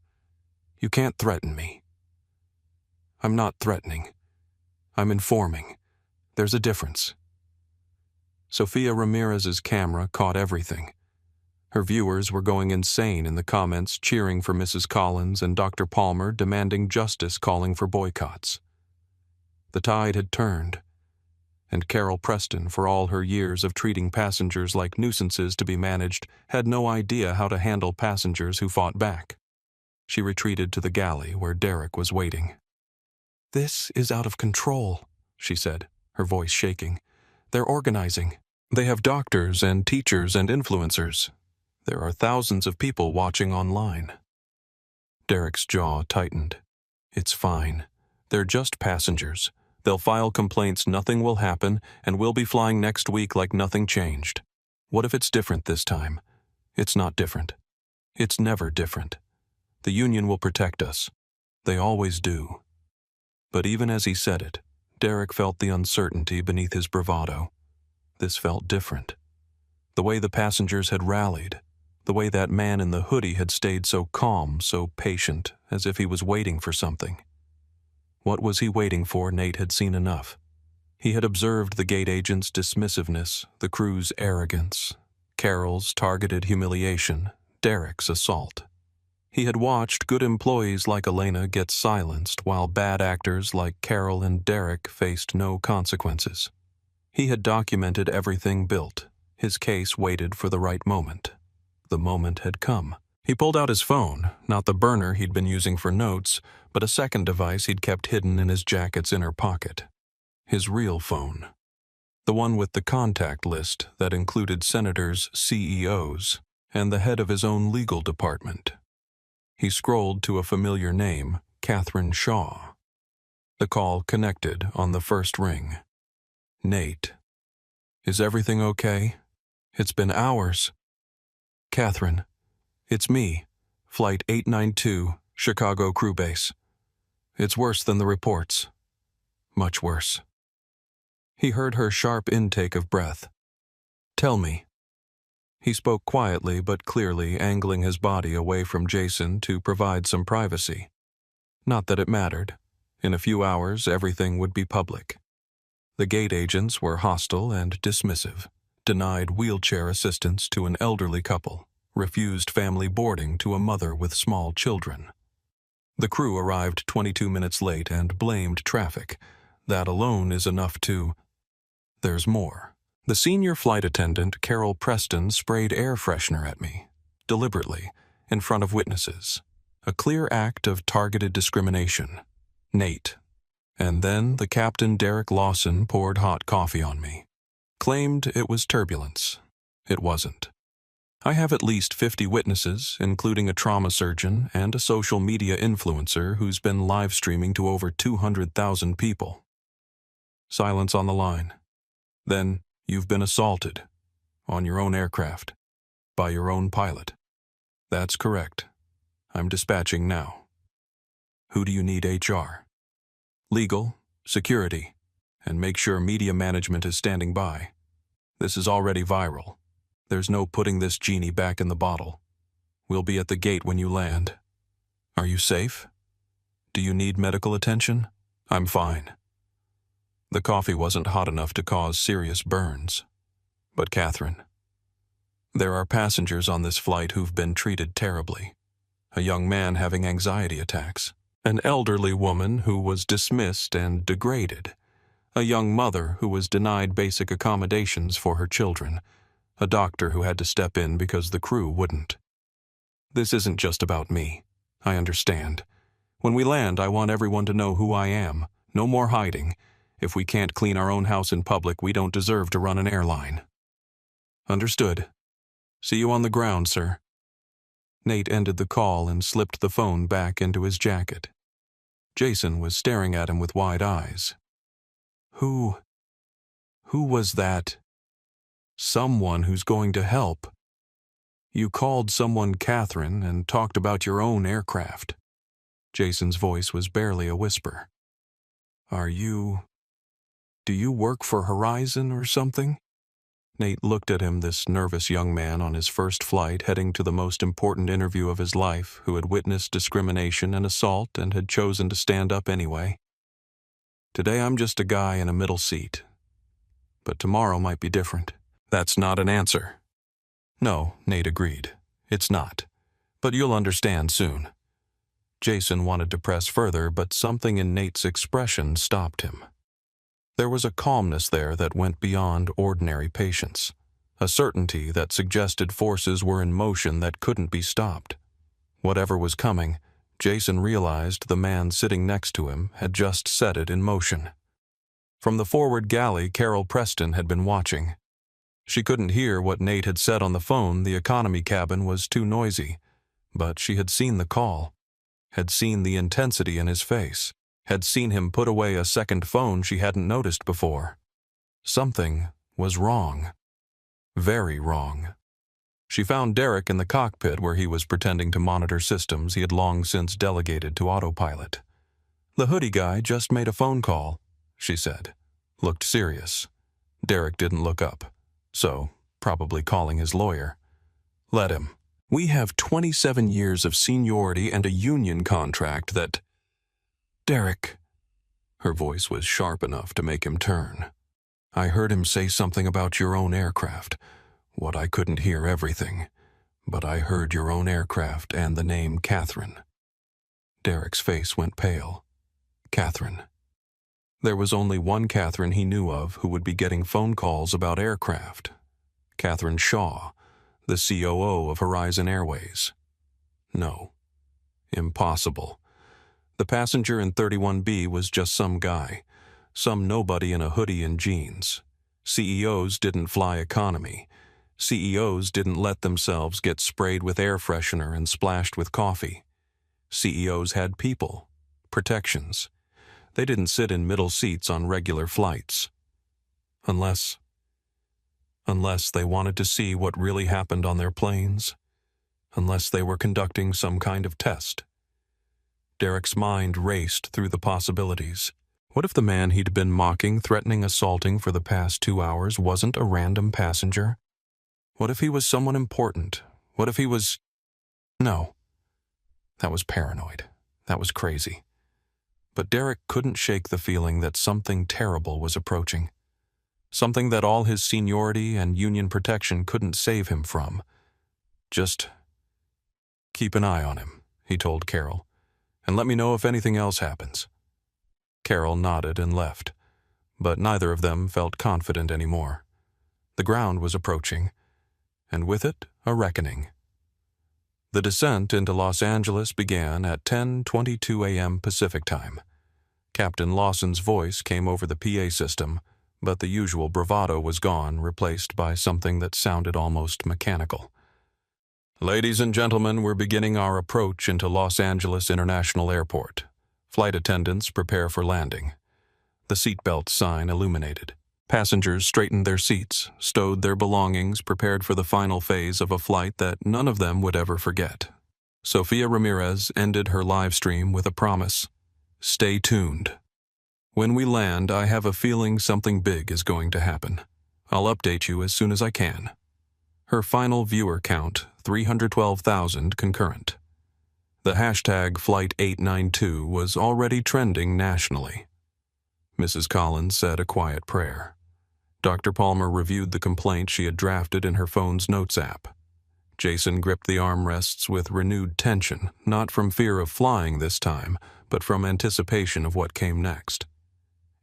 You can't threaten me." "I'm not threatening. I'm informing. There's a difference." Sophia Ramirez's camera caught everything. Her viewers were going insane in the comments, cheering for Mrs. Collins, and Dr. Palmer demanding justice, calling for boycotts. The tide had turned, and Carol Preston, for all her years of treating passengers like nuisances to be managed, had no idea how to handle passengers who fought back. She retreated to the galley where Derek was waiting. "This is out of control," she said, her voice shaking. "They're organizing. They have doctors and teachers and influencers. There are thousands of people watching online. Derek's jaw tightened. It's fine. They're just passengers. They'll file complaints, nothing will happen, and we'll be flying next week like nothing changed. What if it's different this time? It's not different. It's never different. The union will protect us. They always do. But even as he said it, Derek felt the uncertainty beneath his bravado. This felt different. The way the passengers had rallied, the way that man in the hoodie had stayed so calm, so patient, as if he was waiting for something. What was he waiting for? Nate had seen enough. He had observed the gate agent's dismissiveness, the crew's arrogance, Carol's targeted humiliation, Derek's assault. He had watched good employees like Elena get silenced while bad actors like Carol and Derek faced no consequences. He had documented everything built. His case waited for the right moment. The moment had come. He pulled out his phone, not the burner he'd been using for notes, but a second device he'd kept hidden in his jacket's inner pocket. His real phone. The one with the contact list that included senators, CEOs, and the head of his own legal department. He scrolled to a familiar name, Catherine Shaw. The call connected on the first ring. Nate. Is everything okay? It's been hours. Catherine. It's me, Flight 892, Chicago Crew Base. It's worse than the reports. Much worse. He heard her sharp intake of breath. Tell me. He spoke quietly but clearly, angling his body away from Jason to provide some privacy. Not that it mattered. In a few hours, everything would be public. The gate agents were hostile and dismissive, denied wheelchair assistance to an elderly couple, refused family boarding to a mother with small children. The crew arrived 22 minutes late and blamed traffic. That alone is enough to... There's more. The senior flight attendant, Carol Preston, sprayed air freshener at me, deliberately, in front of witnesses. A clear act of targeted discrimination. Nate. And then the captain, Derek Lawson, poured hot coffee on me. Claimed it was turbulence. It wasn't. I have at least 50 witnesses, including a trauma surgeon and a social media influencer who's been live streaming to over 200,000 people. Silence on the line. Then, you've been assaulted. On your own aircraft. By your own pilot. That's correct. I'm dispatching now. Who do you need HR? Legal, security, and make sure media management is standing by. This is already viral. There's no putting this genie back in the bottle. We'll be at the gate when you land. Are you safe? Do you need medical attention? I'm fine. The coffee wasn't hot enough to cause serious burns. But Catherine, there are passengers on this flight who've been treated terribly. A young man having anxiety attacks. An elderly woman who was dismissed and degraded. A young mother who was denied basic accommodations for her children. A doctor who had to step in because the crew wouldn't. This isn't just about me. I understand. When we land, I want everyone to know who I am. No more hiding. If we can't clean our own house in public, we don't deserve to run an airline. Understood. See you on the ground, sir. Nate ended the call and slipped the phone back into his jacket. Jason was staring at him with wide eyes. Who was that? Someone who's going to help. You called someone Catherine and talked about your own aircraft. Jason's voice was barely a whisper. Do you work for Horizon or something? Nate looked at him, this nervous young man on his first flight heading to the most important interview of his life, who had witnessed discrimination and assault and had chosen to stand up anyway. Today I'm just a guy in a middle seat. But tomorrow might be different. That's not an answer. No, Nate agreed. It's not. But you'll understand soon. Jason wanted to press further, but something in Nate's expression stopped him. There was a calmness there that went beyond ordinary patience, a certainty that suggested forces were in motion that couldn't be stopped. Whatever was coming, Jason realized the man sitting next to him had just set it in motion. From the forward galley, Carol Preston had been watching. She couldn't hear what Nate had said on the phone. The economy cabin was too noisy. But she had seen the call, had seen the intensity in his face, had seen him put away a second phone she hadn't noticed before. Something was wrong. Very wrong. She found Derek in the cockpit where he was pretending to monitor systems he had long since delegated to autopilot. "The hoodie guy just made a phone call," she said. Looked serious. Derek didn't look up, so probably calling his lawyer. "Let him. We have 27 years of seniority and a union contract that—" "Derek." Her voice was sharp enough to make him turn. "I heard him say something about your own aircraft. What, I couldn't hear everything, but I heard your own aircraft and the name Catherine." Derek's face went pale. Catherine. There was only one Catherine he knew of who would be getting phone calls about aircraft. Catherine Shaw, the COO of Horizon Airways. No. Impossible. The passenger in 31B was just some guy, some nobody in a hoodie and jeans. CEOs didn't fly economy. CEOs didn't let themselves get sprayed with air freshener and splashed with coffee. CEOs had people, protections. They didn't sit in middle seats on regular flights. Unless they wanted to see what really happened on their planes. Unless they were conducting some kind of test. Derek's mind raced through the possibilities. What if the man he'd been mocking, threatening, assaulting for the past 2 hours wasn't a random passenger? What if he was someone important? What if he was... No. That was paranoid. That was crazy. But Derek couldn't shake the feeling that something terrible was approaching. Something that all his seniority and union protection couldn't save him from. "Just keep an eye on him," he told Carol, "and let me know if anything else happens." Carol nodded and left, but neither of them felt confident anymore. The ground was approaching, and with it, a reckoning. The descent into Los Angeles began at 10:22 a.m. Pacific Time. Captain Lawson's voice came over the PA system, but the usual bravado was gone, replaced by something that sounded almost mechanical. "Ladies and gentlemen, we're beginning our approach into Los Angeles International Airport. Flight attendants prepare for landing." The seatbelt sign illuminated. Passengers straightened their seats, stowed their belongings, prepared for the final phase of a flight that none of them would ever forget. Sofia Ramirez ended her live stream with a promise. "Stay tuned. When we land, I have a feeling something big is going to happen. I'll update you as soon as I can." Her final viewer count, 312,000 concurrent. The hashtag Flight 892 was already trending nationally. Mrs. Collins said a quiet prayer. Dr. Palmer reviewed the complaint she had drafted in her phone's notes app. Jason gripped the armrests with renewed tension, not from fear of flying this time, but from anticipation of what came next.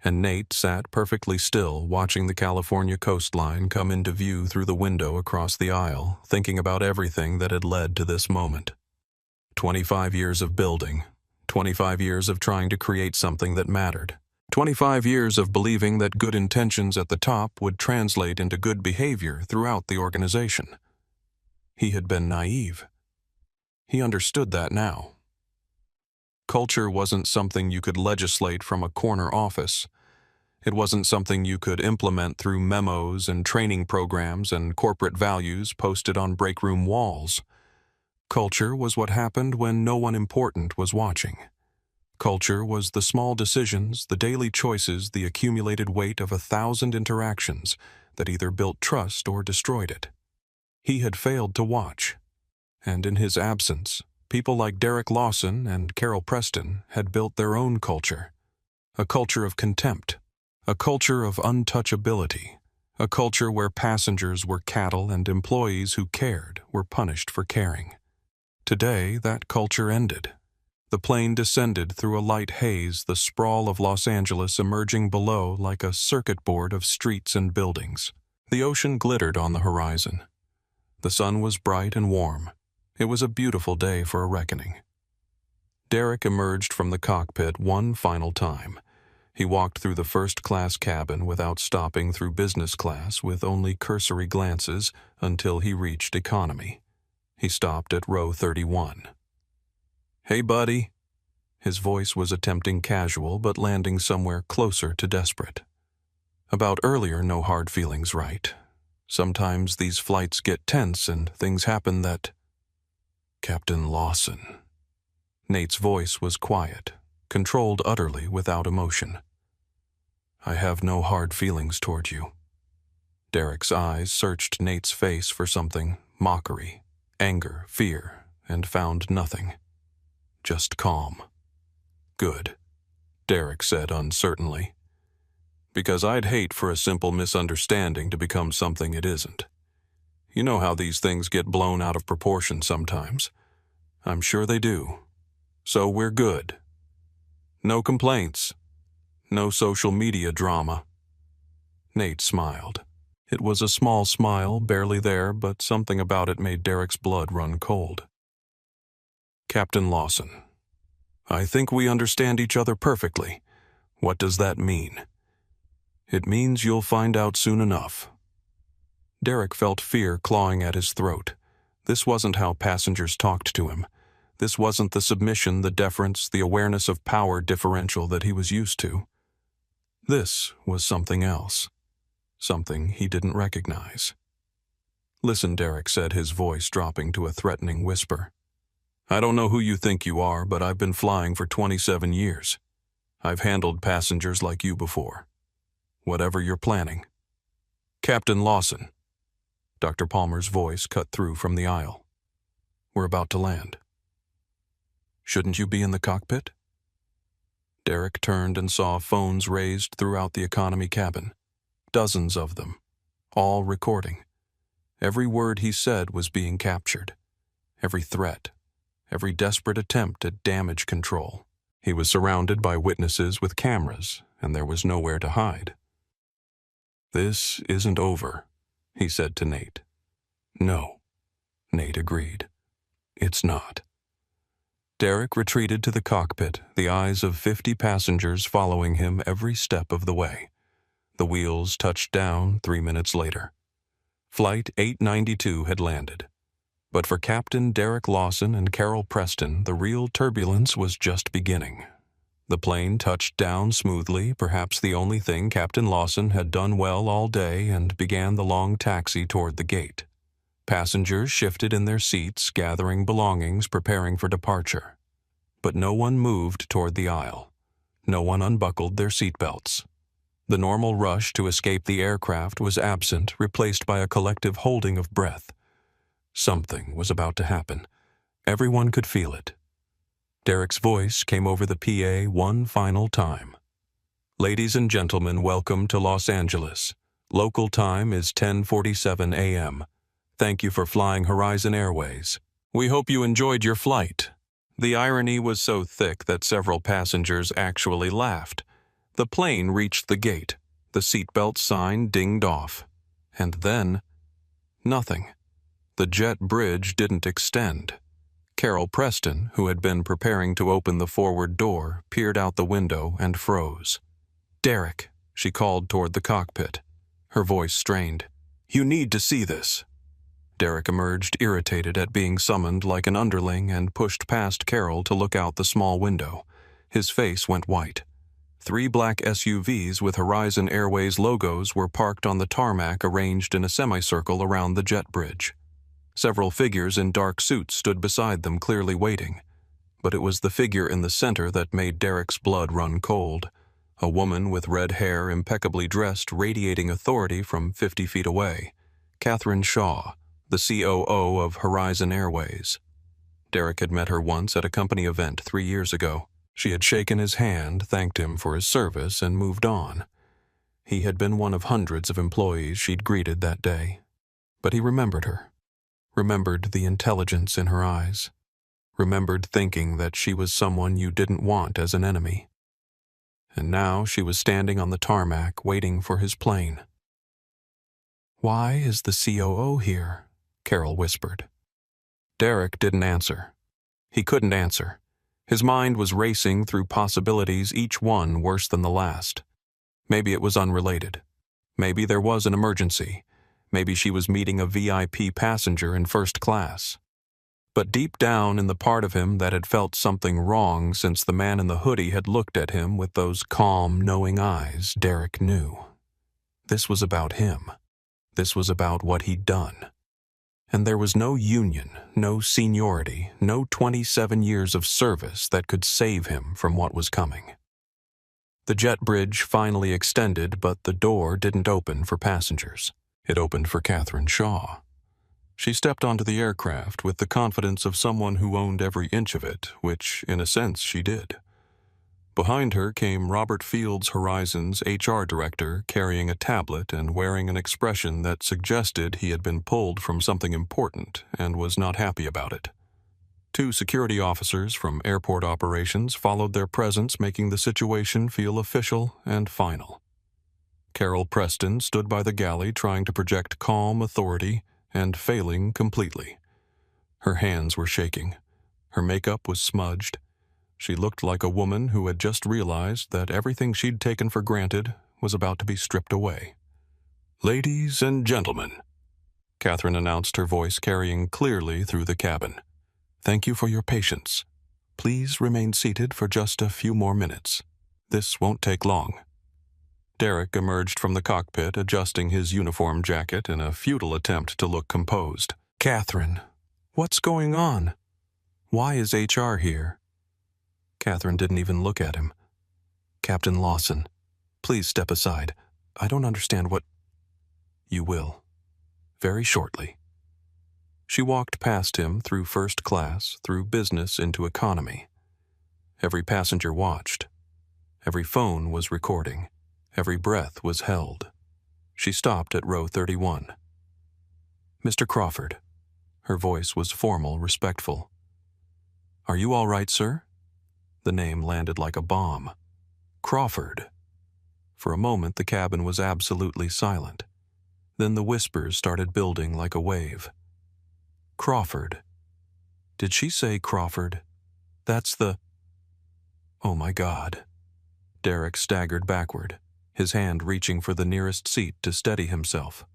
And Nate sat perfectly still, watching the California coastline come into view through the window across the aisle, thinking about everything that had led to this moment. 25 years of building, 25 years of trying to create something that mattered. 25 years of believing that good intentions at the top would translate into good behavior throughout the organization. He had been naive. He understood that now. Culture wasn't something you could legislate from a corner office. It wasn't something you could implement through memos and training programs and corporate values posted on break room walls. Culture was what happened when no one important was watching. Culture was the small decisions, the daily choices, the accumulated weight of 1,000 interactions that either built trust or destroyed it. He had failed to watch, and in his absence, people like Derek Lawson and Carol Preston had built their own culture. A culture of contempt, a culture of untouchability, a culture where passengers were cattle and employees who cared were punished for caring. Today, that culture ended. The plane descended through a light haze, the sprawl of Los Angeles emerging below like a circuit board of streets and buildings. The ocean glittered on the horizon. The sun was bright and warm. It was a beautiful day for a reckoning. Derek emerged from the cockpit one final time, He walked through the first-class cabin without stopping through business class with only cursory glances until he reached economy. He stopped at row 31. "Hey, buddy." His voice was attempting casual but landing somewhere closer to desperate. "About earlier, no hard feelings, right? Sometimes these flights get tense and things happen that—" "Captain Lawson." Nate's voice was quiet, controlled utterly without emotion. "I have no hard feelings toward you." Derek's eyes searched Nate's face for something: mockery, anger, fear, and found nothing. Just calm. "Good," Derek said uncertainly. "Because I'd hate for a simple misunderstanding to become something it isn't. You know how these things get blown out of proportion sometimes. I'm sure they do. So we're good. No complaints. No social media drama." Nate smiled. It was a small smile, barely there, but something about it made Derek's blood run cold. "Captain Lawson, I think we understand each other perfectly. What does that mean?" "It means you'll find out soon enough." Derek felt fear clawing at his throat. This wasn't how passengers talked to him. This wasn't the submission, the deference, the awareness of power differential that he was used to. This was something else. Something he didn't recognize. "Listen," Derek said, his voice dropping to a threatening whisper. "I don't know who you think you are, but I've been flying for 27 years. I've handled passengers like you before. Whatever you're planning." "Captain Lawson." Dr. Palmer's voice cut through from the aisle. "We're about to land." "Shouldn't you be in the cockpit?" Derek turned and saw phones raised throughout the economy cabin. Dozens of them, all recording. Every word he said was being captured. Every threat, every desperate attempt at damage control. He was surrounded by witnesses with cameras, and there was nowhere to hide. "This isn't over," he said to Nate. "No," Nate agreed. "It's not." Derek retreated to the cockpit, the eyes of 50 passengers following him every step of the way. The wheels touched down 3 minutes later. Flight 892 had landed. But for Captain Derek Lawson and Carol Preston, the real turbulence was just beginning. The plane touched down smoothly, perhaps the only thing Captain Lawson had done well all day, and began the long taxi toward the gate. Passengers shifted in their seats, gathering belongings, preparing for departure. But no one moved toward the aisle. No one unbuckled their seatbelts. The normal rush to escape the aircraft was absent, replaced by a collective holding of breath. Something was about to happen. Everyone could feel it. Derek's voice came over the PA one final time. "Ladies and gentlemen, welcome to Los Angeles. Local time is 10:47 a.m. Thank you for flying Horizon Airways. We hope you enjoyed your flight." The irony was so thick that several passengers actually laughed. The plane reached the gate. The seatbelt sign dinged off. And then, nothing. The jet bridge didn't extend. Carol Preston, who had been preparing to open the forward door, peered out the window and froze. "Derek," she called toward the cockpit. Her voice strained. "You need to see this." Derek emerged, irritated at being summoned like an underling, and pushed past Carol to look out the small window. His face went white. 3 black SUVs with Horizon Airways logos were parked on the tarmac, arranged in a semicircle around the jet bridge. Several figures in dark suits stood beside them, clearly waiting. But it was the figure in the center that made Derek's blood run cold. A woman with red hair, impeccably dressed, radiating authority from 50 feet away. Catherine Shaw, the COO of Horizon Airways. Derek had met her once at a company event 3 years ago. She had shaken his hand, thanked him for his service, and moved on. He had been one of hundreds of employees she'd greeted that day. But he remembered her. Remembered the intelligence in her eyes. Remembered thinking that she was someone you didn't want as an enemy. And now she was standing on the tarmac, waiting for his plane. "Why is the COO here?" Carol whispered. Derek didn't answer. He couldn't answer. His mind was racing through possibilities, each one worse than the last. Maybe it was unrelated. Maybe there was an emergency. Maybe she was meeting a VIP passenger in first class. But deep down in the part of him that had felt something wrong since the man in the hoodie had looked at him with those calm, knowing eyes, Derek knew. This was about him. This was about what he'd done. And there was no union, no seniority, no 27 years of service that could save him from what was coming. The jet bridge finally extended, but the door didn't open for passengers. It opened for Catherine Shaw. She stepped onto the aircraft with the confidence of someone who owned every inch of it, which, in a sense, she did. Behind her came Robert Fields Horizon's HR director, carrying a tablet and wearing an expression that suggested he had been pulled from something important and was not happy about it. 2 security officers from airport operations followed their presence, making the situation feel official and final. Carol Preston stood by the galley trying to project calm authority and failing completely. Her hands were shaking. Her makeup was smudged. She looked like a woman who had just realized that everything she'd taken for granted was about to be stripped away. "Ladies and gentlemen," Catherine announced, her voice carrying clearly through the cabin. "Thank you for your patience. Please remain seated for just a few more minutes. This won't take long." Derek emerged from the cockpit, adjusting his uniform jacket in a futile attempt to look composed. "Catherine, what's going on? Why is HR here?" Catherine didn't even look at him. "Captain Lawson, please step aside. I don't understand what—" "You will. Very shortly." She walked past him through first class, through business into economy. Every passenger watched. Every phone was recording. Every breath was held. She stopped at row 31. "Mr. Crawford." Her voice was formal, respectful. "Are you all right, sir?" The name landed like a bomb. Crawford. For a moment, the cabin was absolutely silent. Then the whispers started building like a wave. "Crawford. Did she say Crawford? That's the—" "Oh my God." Derek staggered backward, his hand reaching for the nearest seat to steady himself.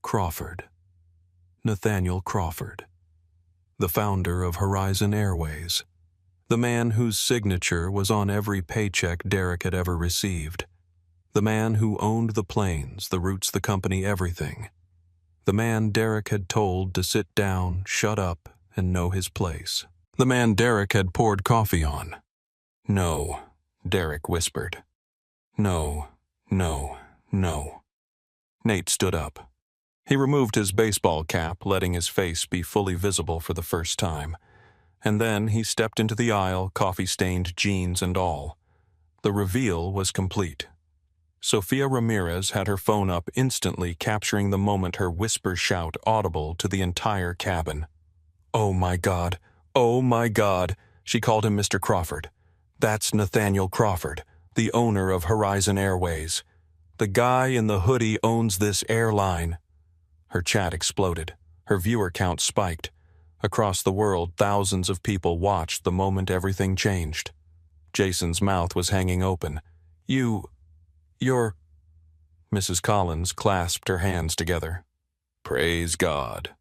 Crawford. Nathaniel Crawford. The founder of Horizon Airways. The man whose signature was on every paycheck Derek had ever received. The man who owned the planes, the routes, the company, everything. The man Derek had told to sit down, shut up, and know his place. The man Derek had poured coffee on. "No," Derek whispered. "No, no, no." Nate stood up. He removed his baseball cap, letting his face be fully visible for the first time. And then he stepped into the aisle, coffee-stained jeans and all. The reveal was complete. Sophia Ramirez had her phone up, instantly capturing the moment, her whisper shout audible to the entire cabin. "Oh my God! Oh my God!" She called him Mr. Crawford. "That's Nathaniel Crawford, the owner of Horizon Airways. The guy in the hoodie owns this airline." Her chat exploded. Her viewer count spiked. Across the world, thousands of people watched the moment everything changed. Jason's mouth was hanging open. You're... Mrs. Collins clasped her hands together. "Praise God."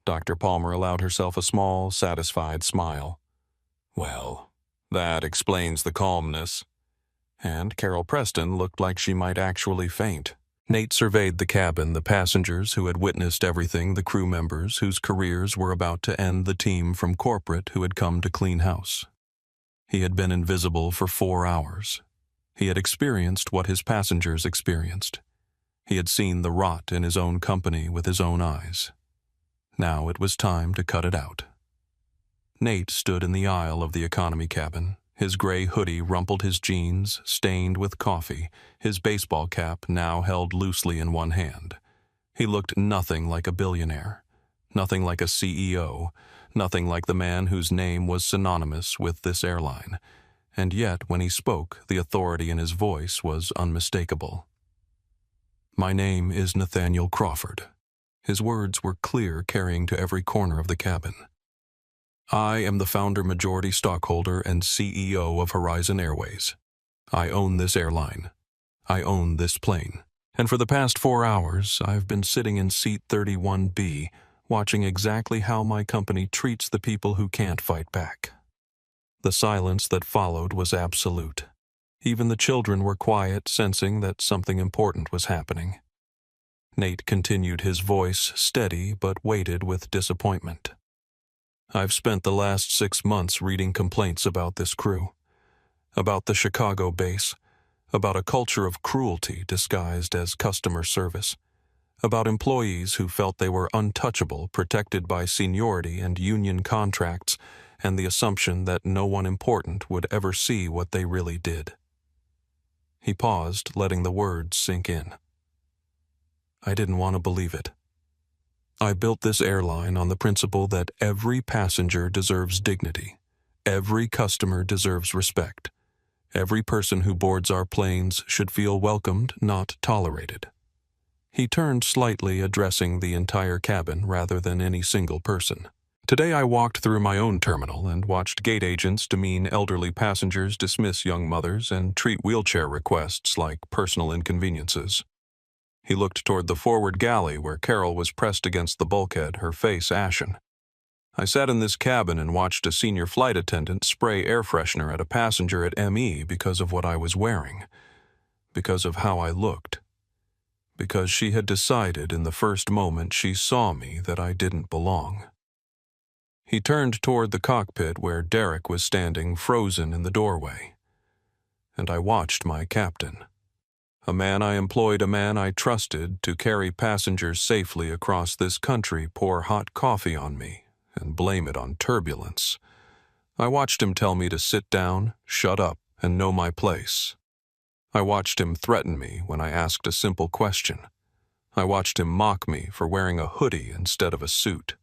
Dr. Palmer allowed herself a small, satisfied smile. "Well, that explains the calmness." And Carol Preston looked like she might actually faint. Nate surveyed the cabin, the passengers who had witnessed everything, the crew members whose careers were about to end, the team from corporate who had come to clean house. He had been invisible for 4 hours. He had experienced what his passengers experienced. He had seen the rot in his own company with his own eyes. Now it was time to cut it out. Nate stood in the aisle of the economy cabin. His gray hoodie rumpled his jeans, stained with coffee, his baseball cap now held loosely in one hand. He looked nothing like a billionaire, nothing like a CEO, nothing like the man whose name was synonymous with this airline. And yet, when he spoke, the authority in his voice was unmistakable. "My name is Nathaniel Crawford." His words were clear, carrying to every corner of the cabin. I am the founder-majority stockholder and CEO of Horizon Airways. I own this airline. I own this plane. And for the past 4 hours, I've been sitting in seat 31B, watching exactly how my company treats the people who can't fight back. The silence that followed was absolute. Even the children were quiet, sensing that something important was happening. Nate continued, his voice steady but weighted with disappointment. I've spent the last 6 months reading complaints about this crew, about the Chicago base, about a culture of cruelty disguised as customer service, about employees who felt they were untouchable, protected by seniority and union contracts, and the assumption that no one important would ever see what they really did. He paused, letting the words sink in. I didn't want to believe it. I built this airline on the principle that every passenger deserves dignity, every customer deserves respect, every person who boards our planes should feel welcomed, not tolerated. He turned slightly, addressing the entire cabin rather than any single person. Today I walked through my own terminal and watched gate agents demean elderly passengers, dismiss young mothers, and treat wheelchair requests like personal inconveniences. He looked toward the forward galley where Carol was pressed against the bulkhead, her face ashen. I sat in this cabin and watched a senior flight attendant spray air freshener at a passenger at ME because of what I was wearing, because of how I looked, because she had decided in the first moment she saw me that I didn't belong. He turned toward the cockpit where Derek was standing frozen in the doorway, and I watched my captain. A man I employed, a man I trusted to carry passengers safely across this country, pour hot coffee on me and blame it on turbulence. I watched him tell me to sit down, shut up, and know my place. I watched him threaten me when I asked a simple question. I watched him mock me for wearing a hoodie instead of a suit.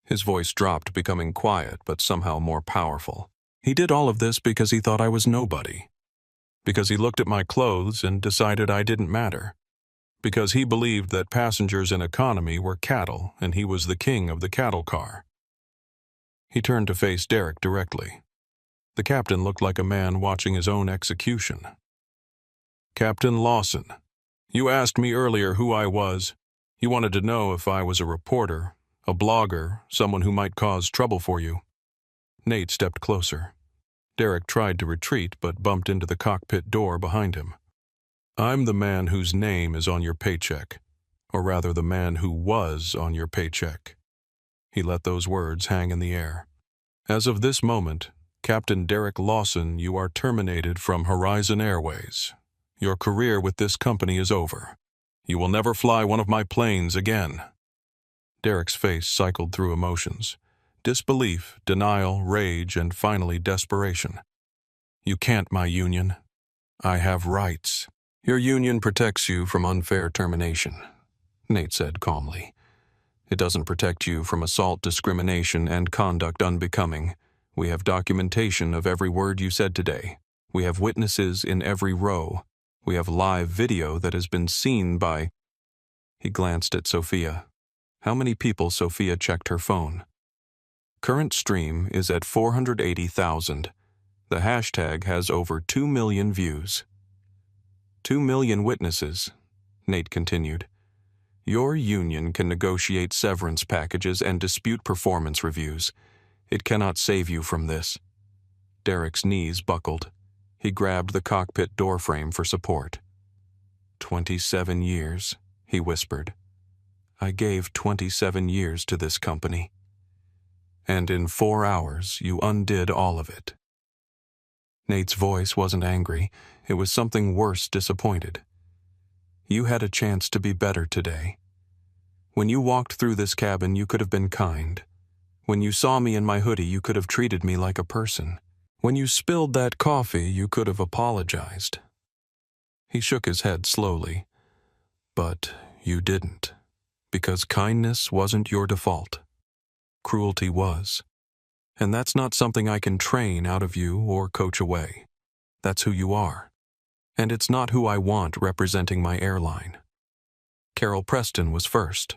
His voice dropped, becoming quiet but somehow more powerful. He did all of this because he thought I was nobody. Because he looked at my clothes and decided I didn't matter. Because he believed that passengers in economy were cattle and he was the king of the cattle car. He turned to face Derek directly. The captain looked like a man watching his own execution. Captain Lawson, you asked me earlier who I was. You wanted to know if I was a reporter, a blogger, someone who might cause trouble for you. Nate stepped closer. Derek tried to retreat but bumped into the cockpit door behind him. I'm the man whose name is on your paycheck, or rather the man who was on your paycheck. He let those words hang in the air. As of this moment, Captain Derek Lawson, you are terminated from Horizon Airways. Your career with this company is over. You will never fly one of my planes again. Derek's face cycled through emotions. Disbelief, denial, rage, and finally desperation. You can't, my union. I have rights. Your union protects you from unfair termination, Nate said calmly. It doesn't protect you from assault, discrimination, and conduct unbecoming. We have documentation of every word you said today. We have witnesses in every row. We have live video that has been seen by... He glanced at Sophia. How many people Sophia checked her phone? Current stream is at 480,000. The hashtag has over 2 million views. 2 million witnesses, Nate continued. Your union can negotiate severance packages and dispute performance reviews. It cannot save you from this. Derek's knees buckled. He grabbed the cockpit doorframe for support. 27 years, he whispered. I gave 27 years to this company. And in 4 hours, you undid all of it. Nate's voice wasn't angry. It was something worse, disappointed. You had a chance to be better today. When you walked through this cabin, you could have been kind. When you saw me in my hoodie, you could have treated me like a person. When you spilled that coffee, you could have apologized. He shook his head slowly. But you didn't, because kindness wasn't your default. Cruelty was. And that's not something I can train out of you or coach away. That's who you are. And it's not who I want representing my airline. Carol Preston was first.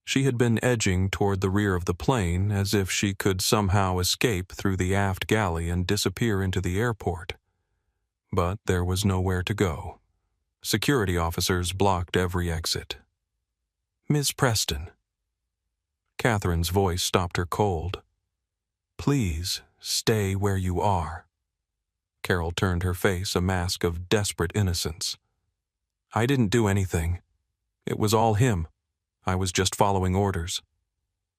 She had been edging toward the rear of the plane as if she could somehow escape through the aft galley and disappear into the airport. But there was nowhere to go. Security officers blocked every exit. "Ms. Preston." Catherine's voice stopped her cold. "Please stay where you are." Carol turned her face a mask of desperate innocence. "I didn't do anything. It was all him. I was just following orders.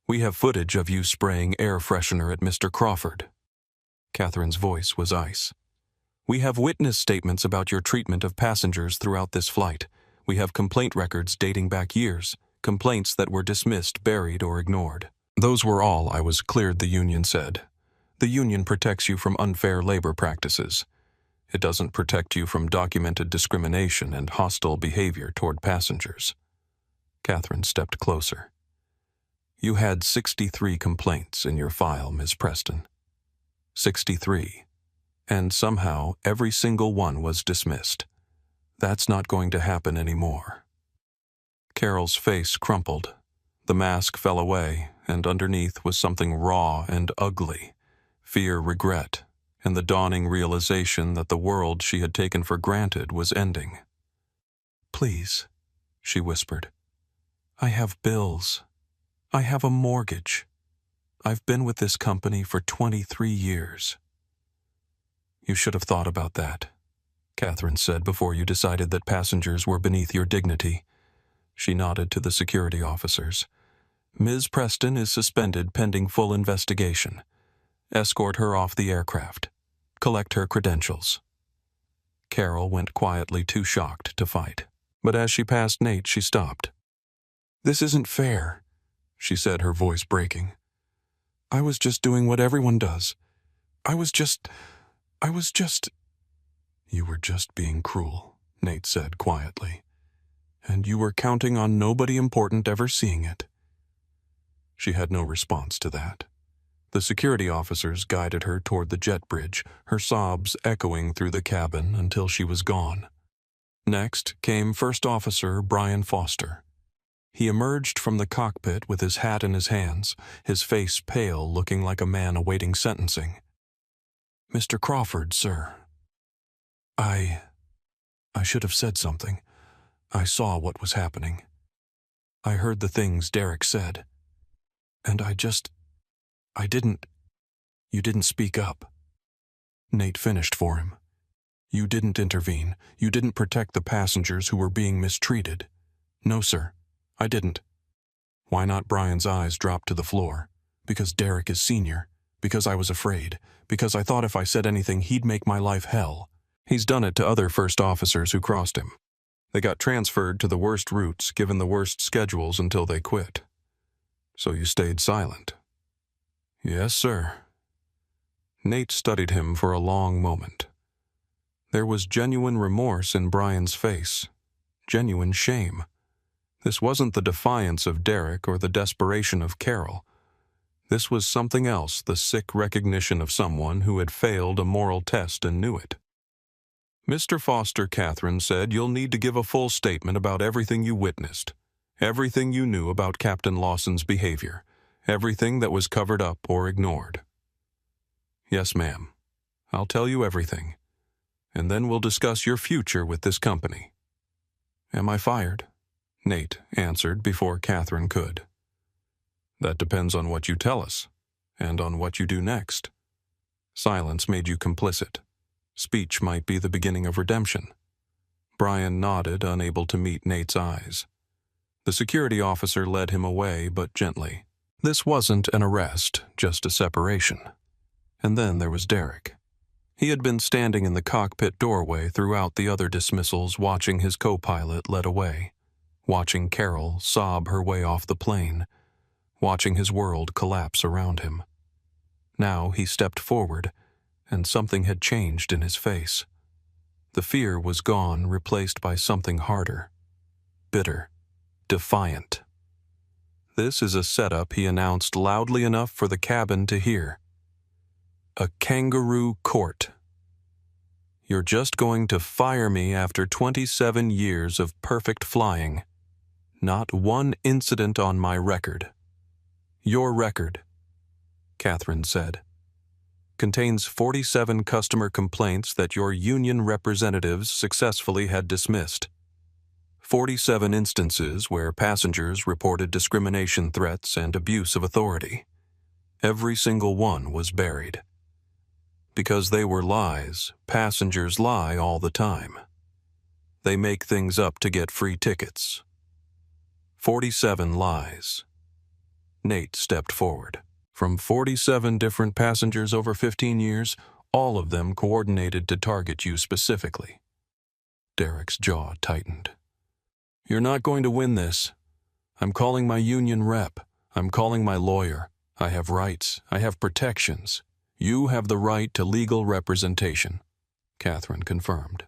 We have footage of you spraying air freshener at Mr. Crawford." Catherine's voice was ice. "We have witness statements about your treatment of passengers throughout this flight. We have complaint records dating back years, complaints that were dismissed, buried, or ignored." "Those were all I was cleared," the union said. "The union protects you from unfair labor practices. It doesn't protect you from documented discrimination and hostile behavior toward passengers." Catherine stepped closer. "You had 63 complaints in your file, Ms. Preston. 63. And somehow every single one was dismissed. That's not going to happen anymore." Carol's face crumpled. The mask fell away, and underneath was something raw and ugly. Fear, regret, and the dawning realization that the world she had taken for granted was ending. "Please," she whispered. "I have bills. I have a mortgage. I've been with this company for 23 years. "You should have thought about that," Catherine said, "before you decided that passengers were beneath your dignity." She nodded to the security officers. "Ms. Preston is suspended pending full investigation. Escort her off the aircraft. Collect her credentials." Carol went quietly, too shocked to fight. But as she passed Nate, she stopped. "This isn't fair," she said, her voice breaking. "I was just doing what everyone does. I was just... "You were just being cruel," Nate said quietly. "And you were counting on nobody important ever seeing it." She had no response to that. The security officers guided her toward the jet bridge, her sobs echoing through the cabin until she was gone. Next came First Officer Brian Foster. He emerged from the cockpit with his hat in his hands, his face pale, looking like a man awaiting sentencing. "Mr. Crawford, sir. I should have said something. I saw what was happening. I heard the things Derek said. And you didn't speak up." Nate finished for him. "You didn't intervene. You didn't protect the passengers who were being mistreated." "No, sir, I didn't." Why not? Brian's eyes dropped to the floor. "Because Derek is senior. Because I was afraid. Because I thought if I said anything, he'd make my life hell. He's done it to other first officers who crossed him. They got transferred to the worst routes, given the worst schedules until they quit. So you stayed silent." "Yes, sir." Nate studied him for a long moment. There was genuine remorse in Brian's face, genuine shame. This wasn't the defiance of Derek or the desperation of Carol. This was something else, the sick recognition of someone who had failed a moral test and knew it. "Mr. Foster," Catherine said, "you'll need to give a full statement about everything you witnessed, everything you knew about Captain Lawson's behavior, everything that was covered up or ignored." "Yes, ma'am. I'll tell you everything. And then we'll discuss your future with this company." "Am I fired?" Nate answered before Catherine could. "That depends on what you tell us, and on what you do next. Silence made you complicit. Speech might be the beginning of redemption." Brian nodded, unable to meet Nate's eyes. The security officer led him away, but gently. This wasn't an arrest, just a separation. And then there was Derek. He had been standing in the cockpit doorway throughout the other dismissals, watching his co-pilot led away, watching Carol sob her way off the plane, watching his world collapse around him. Now he stepped forward, and something had changed in his face. The fear was gone, replaced by something harder, bitter, defiant. "This is a setup," he announced loudly enough for the cabin to hear. "A kangaroo court. You're just going to fire me after 27 years of perfect flying. Not one incident on my record. Your record, Catherine said, contains 47 customer complaints that your union representatives successfully had dismissed. 47 instances where passengers reported discrimination threats and abuse of authority. Every single one was buried. Because they were lies, passengers lie all the time. They make things up to get free tickets. 47 lies. Nate stepped forward. From 47 different passengers over 15 years, all of them coordinated to target you specifically. Derek's jaw tightened. You're not going to win this. I'm calling my union rep. I'm calling my lawyer. I have rights. I have protections. You have the right to legal representation, Catherine confirmed.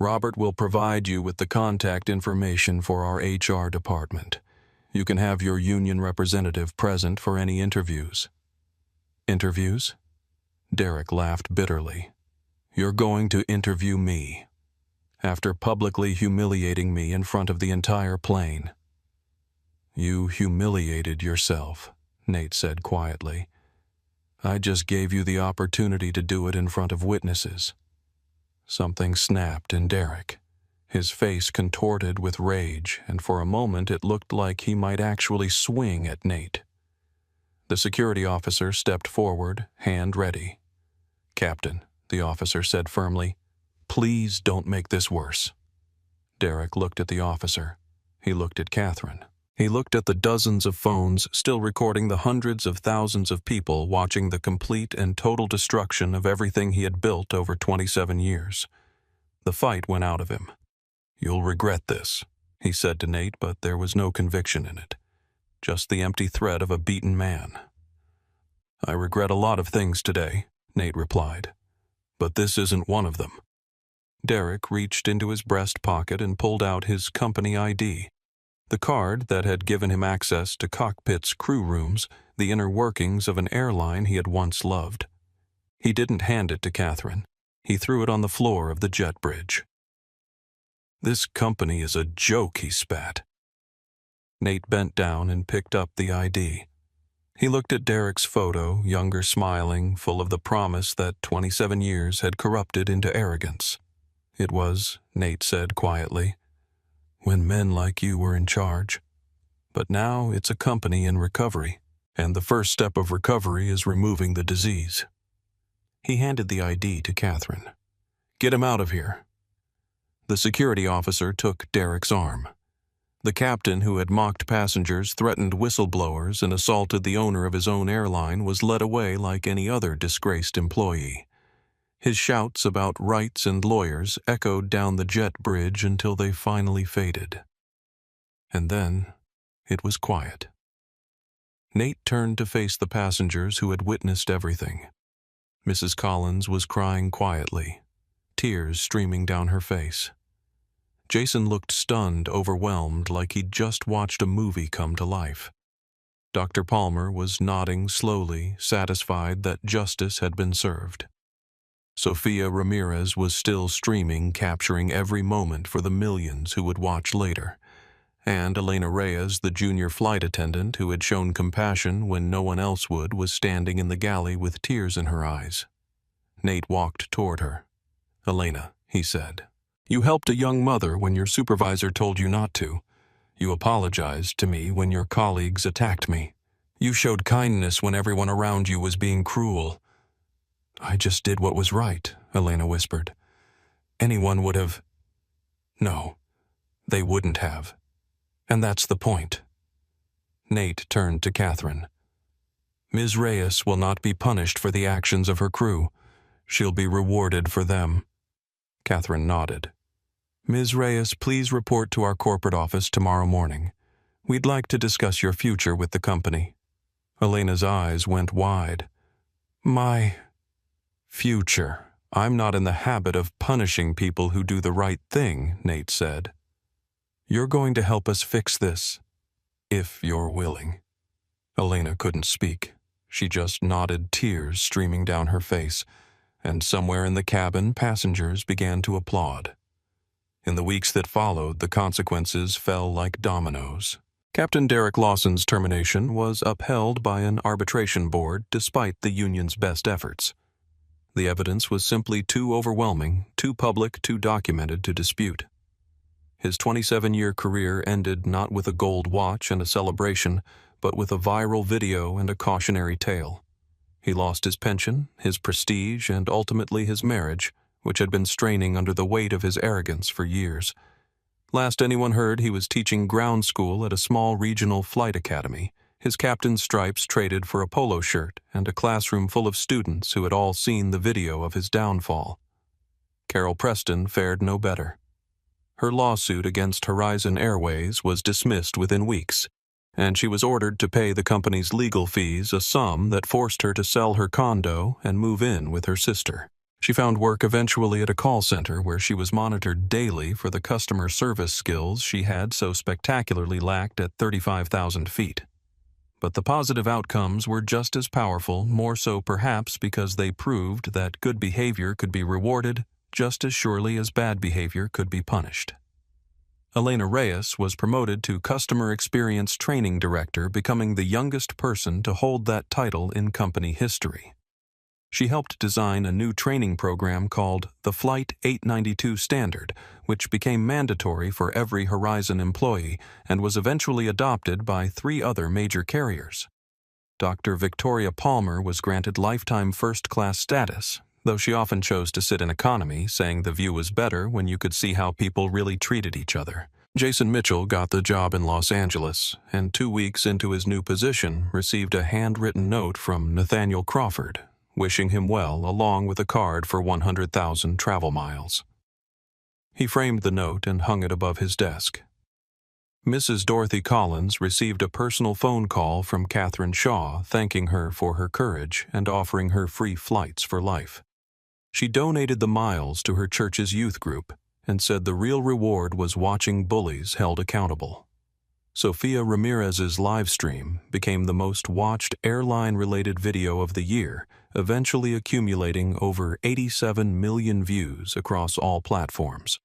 Robert will provide you with the contact information for our HR department. You can have your union representative present for any interviews. Interviews? Derek laughed bitterly. You're going to interview me. After publicly humiliating me in front of the entire plane. You humiliated yourself, Nate said quietly. I just gave you the opportunity to do it in front of witnesses. Something snapped in Derek. His face contorted with rage, and for a moment it looked like he might actually swing at Nate. The security officer stepped forward, hand ready. Captain, the officer said firmly, please don't make this worse. Derek looked at the officer. He looked at Catherine. He looked at the dozens of phones still recording the hundreds of thousands of people watching the complete and total destruction of everything he had built over 27 years. The fight went out of him. You'll regret this, he said to Nate, but there was no conviction in it. Just the empty threat of a beaten man. I regret a lot of things today, Nate replied, but this isn't one of them. Derek reached into his breast pocket and pulled out his company ID. The card that had given him access to cockpit's crew rooms, the inner workings of an airline he had once loved. He didn't hand it to Catherine. He threw it on the floor of the jet bridge. This company is a joke, he spat. Nate bent down and picked up the ID. He looked at Derek's photo, younger smiling, full of the promise that 27 years had corrupted into arrogance. It was, Nate said quietly, when men like you were in charge. But now it's a company in recovery, and the first step of recovery is removing the disease. He handed the ID to Catherine. Get him out of here. The security officer took Derek's arm. The captain who had mocked passengers, threatened whistleblowers, and assaulted the owner of his own airline was led away like any other disgraced employee. His shouts about rights and lawyers echoed down the jet bridge until they finally faded. And then it was quiet. Nate turned to face the passengers who had witnessed everything. Mrs. Collins was crying quietly, tears streaming down her face. Jason looked stunned, overwhelmed, like he'd just watched a movie come to life. Dr. Palmer was nodding slowly, satisfied that justice had been served. Sophia Ramirez was still streaming, capturing every moment for the millions who would watch later. And Elena Reyes, the junior flight attendant who had shown compassion when no one else would, was standing in the galley with tears in her eyes. Nate walked toward her. Elena, he said, you helped a young mother when your supervisor told you not to. You apologized to me when your colleagues attacked me. You showed kindness when everyone around you was being cruel. I just did what was right, Elena whispered. Anyone would have... No, they wouldn't have. And that's the point. Nate turned to Catherine. Ms. Reyes will not be punished for the actions of her crew. She'll be rewarded for them. Catherine nodded. Ms. Reyes, please report to our corporate office tomorrow morning. We'd like to discuss your future with the company. Elena's eyes went wide. My future. I'm not in the habit of punishing people who do the right thing, Nate said. You're going to help us fix this, if you're willing. Elena couldn't speak. She just nodded, tears streaming down her face, and somewhere in the cabin, passengers began to applaud. In the weeks that followed, the consequences fell like dominoes. Captain Derek Lawson's termination was upheld by an arbitration board despite the union's best efforts. The evidence was simply too overwhelming, too public, too documented to dispute. His 27-year career ended not with a gold watch and a celebration, but with a viral video and a cautionary tale. He lost his pension, his prestige, and ultimately his marriage, which had been straining under the weight of his arrogance for years. Last anyone heard, he was teaching ground school at a small regional flight academy, his captain's stripes traded for a polo shirt and a classroom full of students who had all seen the video of his downfall. Carol Preston fared no better. Her lawsuit against Horizon Airways was dismissed within weeks, and she was ordered to pay the company's legal fees, a sum that forced her to sell her condo and move in with her sister. She found work eventually at a call center where she was monitored daily for the customer service skills she had so spectacularly lacked at 35,000 feet. But the positive outcomes were just as powerful, more so perhaps because they proved that good behavior could be rewarded just as surely as bad behavior could be punished. Elena Reyes was promoted to Customer Experience Training Director, becoming the youngest person to hold that title in company history. She helped design a new training program called the Flight 892 Standard, which became mandatory for every Horizon employee and was eventually adopted by 3 other major carriers. Dr. Victoria Palmer was granted lifetime first-class status, though she often chose to sit in economy, saying the view was better when you could see how people really treated each other. Jason Mitchell got the job in Los Angeles, and 2 weeks into his new position received a handwritten note from Nathaniel Crawford, wishing him well along with a card for 100,000 travel miles. He framed the note and hung it above his desk. Mrs. Dorothy Collins received a personal phone call from Catherine Shaw thanking her for her courage and offering her free flights for life. She donated the miles to her church's youth group and said the real reward was watching bullies held accountable. Sofia Ramirez's live stream became the most watched airline-related video of the year, eventually accumulating over 87 million views across all platforms.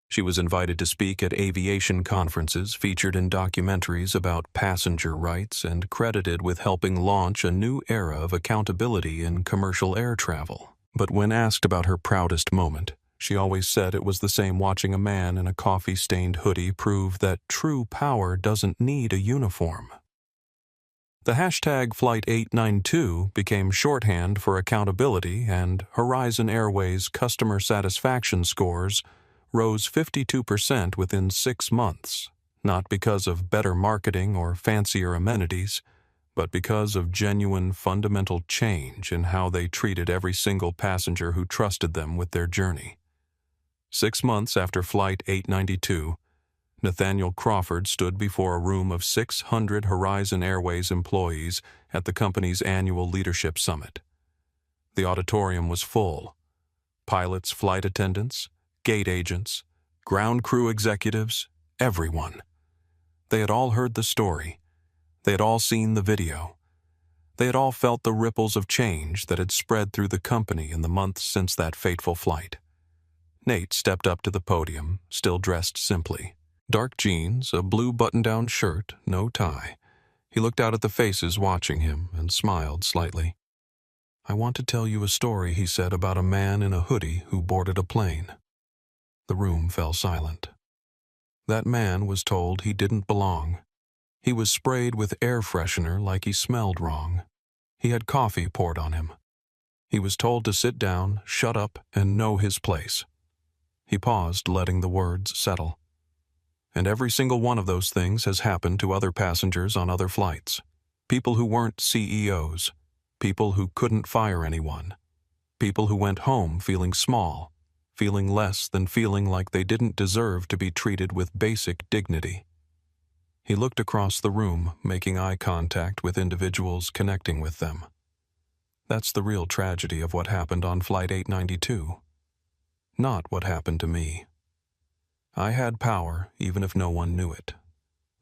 She was invited to speak at aviation conferences, featured in documentaries about passenger rights, and credited with helping launch a new era of accountability in commercial air travel. But when asked about her proudest moment, she always said it was the same watching a man in a coffee-stained hoodie prove that true power doesn't need a uniform. The hashtag Flight 892 became shorthand for accountability, and Horizon Airways' customer satisfaction scores rose 52% within 6 months, not because of better marketing or fancier amenities, but because of genuine fundamental change in how they treated every single passenger who trusted them with their journey. 6 months after Flight 892, Nathaniel Crawford stood before a room of 600 Horizon Airways employees at the company's annual leadership summit. The auditorium was full. Pilots, flight attendants, gate agents, ground crew executives, everyone. They had all heard the story. They had all seen the video. They had all felt the ripples of change that had spread through the company in the months since that fateful flight. Nate stepped up to the podium, still dressed simply. Dark jeans, a blue button-down shirt, no tie. He looked out at the faces watching him and smiled slightly. "I want to tell you a story," he said, "about a man in a hoodie who boarded a plane." The room fell silent. That man was told he didn't belong. He was sprayed with air freshener like he smelled wrong. He had coffee poured on him. He was told to sit down, shut up, and know his place. He paused, letting the words settle. And every single one of those things has happened to other passengers on other flights. People who weren't CEOs. People who couldn't fire anyone. People who went home feeling small, feeling less than feeling like they didn't deserve to be treated with basic dignity. He looked across the room, making eye contact with individuals, connecting with them. That's the real tragedy of what happened on Flight 892. Not what happened to me. I had power, even if no one knew it.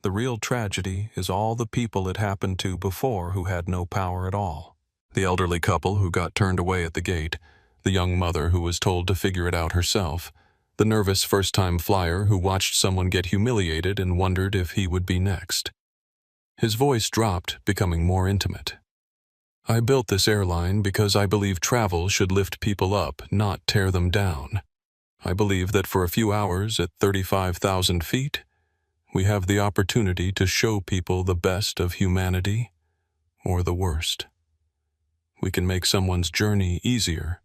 The real tragedy is all the people it happened to before who had no power at all. The elderly couple who got turned away at the gate, the young mother who was told to figure it out herself, The nervous first-time flyer who watched someone get humiliated and wondered if he would be next. His voice dropped, becoming more intimate. I built this airline because I believe travel should lift people up, not tear them down. I believe that for a few hours at 35,000 feet, we have the opportunity to show people the best of humanity or the worst. We can make someone's journey easier,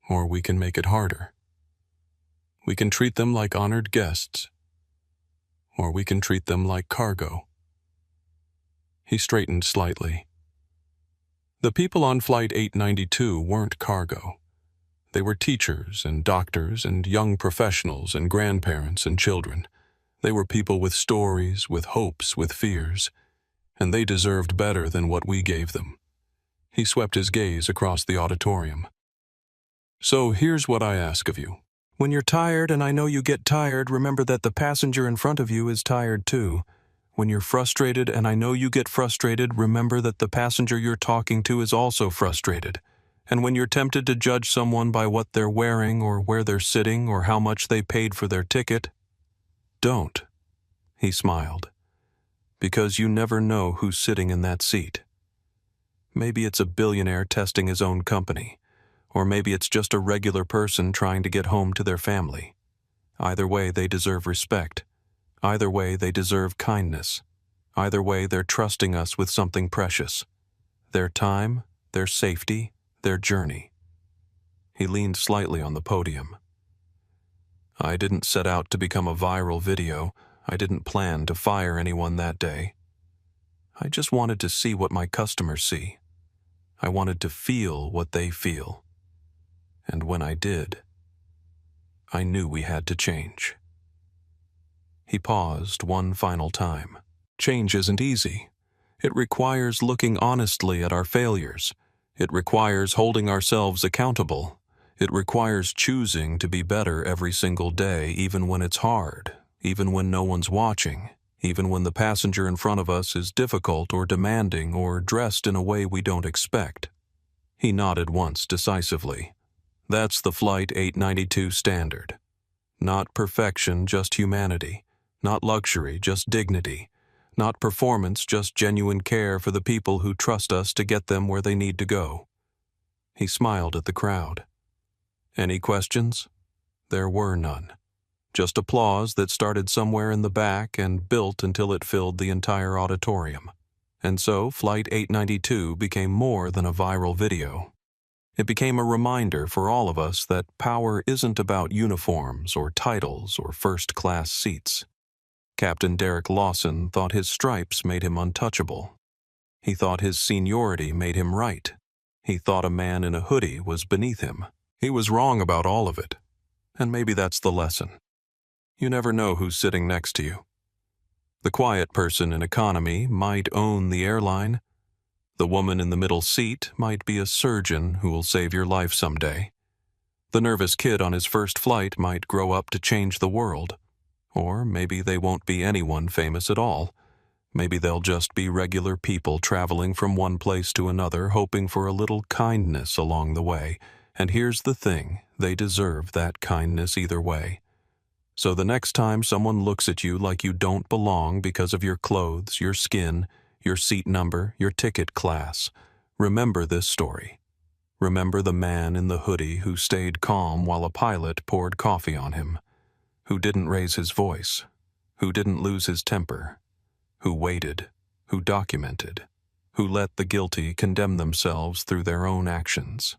or we can make it harder. We can treat them like honored guests, or we can treat them like cargo. He straightened slightly. The people on Flight 892 weren't cargo. They were teachers and doctors and young professionals and grandparents and children. They were people with stories, with hopes, with fears, and they deserved better than what we gave them. He swept his gaze across the auditorium. So here's what I ask of you. When you're tired, and I know you get tired, remember that the passenger in front of you is tired too. When you're frustrated, and I know you get frustrated, remember that the passenger you're talking to is also frustrated. And when you're tempted to judge someone by what they're wearing or where they're sitting or how much they paid for their ticket, don't. He smiled. Because you never know who's sitting in that seat. Maybe it's a billionaire testing his own company, or maybe it's just a regular person trying to get home to their family. Either way, they deserve respect. Either way, they deserve kindness. Either way, they're trusting us with something precious. Their time, their safety, their journey. He leaned slightly on the podium. I didn't set out to become a viral video. I didn't plan to fire anyone that day. I just wanted to see what my customers see. I wanted to feel what they feel. And when I did, I knew we had to change. He paused one final time. Change isn't easy. It requires looking honestly at our failures. It requires holding ourselves accountable. It requires choosing to be better every single day, even when it's hard, even when no one's watching, even when the passenger in front of us is difficult or demanding or dressed in a way we don't expect. He nodded once decisively. That's the Flight 892 standard. Not perfection, just humanity. Not luxury, just dignity. Not performance, just genuine care for the people who trust us to get them where they need to go. He smiled at the crowd. Any questions? There were none. Just applause that started somewhere in the back and built until it filled the entire auditorium. And so, Flight 892 became more than a viral video. It became a reminder for all of us that power isn't about uniforms or titles or first-class seats. Captain Derek Lawson thought his stripes made him untouchable. He thought his seniority made him right. He thought a man in a hoodie was beneath him. He was wrong about all of it. And maybe that's the lesson. You never know who's sitting next to you. The quiet person in economy might own the airline. The woman in the middle seat might be a surgeon who will save your life someday. The nervous kid on his first flight might grow up to change the world. Or maybe they won't be anyone famous at all. Maybe they'll just be regular people traveling from one place to another, hoping for a little kindness along the way. And here's the thing, they deserve that kindness either way. So the next time someone looks at you like you don't belong because of your clothes, your skin, your seat number, your ticket class, remember this story. Remember the man in the hoodie who stayed calm while a pilot poured coffee on him, who didn't raise his voice, who didn't lose his temper, who waited, who documented, who let the guilty condemn themselves through their own actions,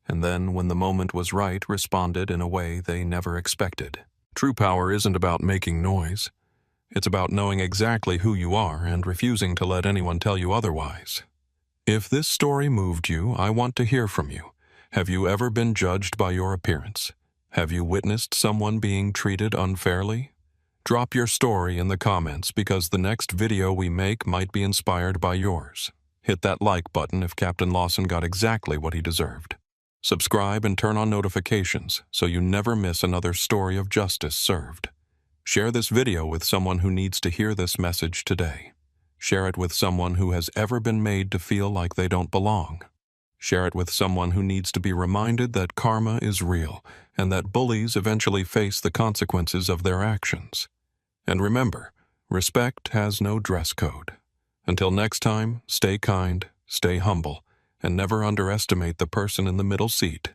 and then, when the moment was right, responded in a way they never expected. True power isn't about making noise. It's about knowing exactly who you are and refusing to let anyone tell you otherwise. If this story moved you, I want to hear from you. Have you ever been judged by your appearance? Have you witnessed someone being treated unfairly? Drop your story in the comments because the next video we make might be inspired by yours. Hit that like button if Captain Lawson got exactly what he deserved. Subscribe and turn on notifications so you never miss another story of justice served. Share this video with someone who needs to hear this message today. Share it with someone who has ever been made to feel like they don't belong. Share it with someone who needs to be reminded that karma is real and that bullies eventually face the consequences of their actions. And remember, respect has no dress code. Until next time, stay kind, stay humble, and never underestimate the person in the middle seat.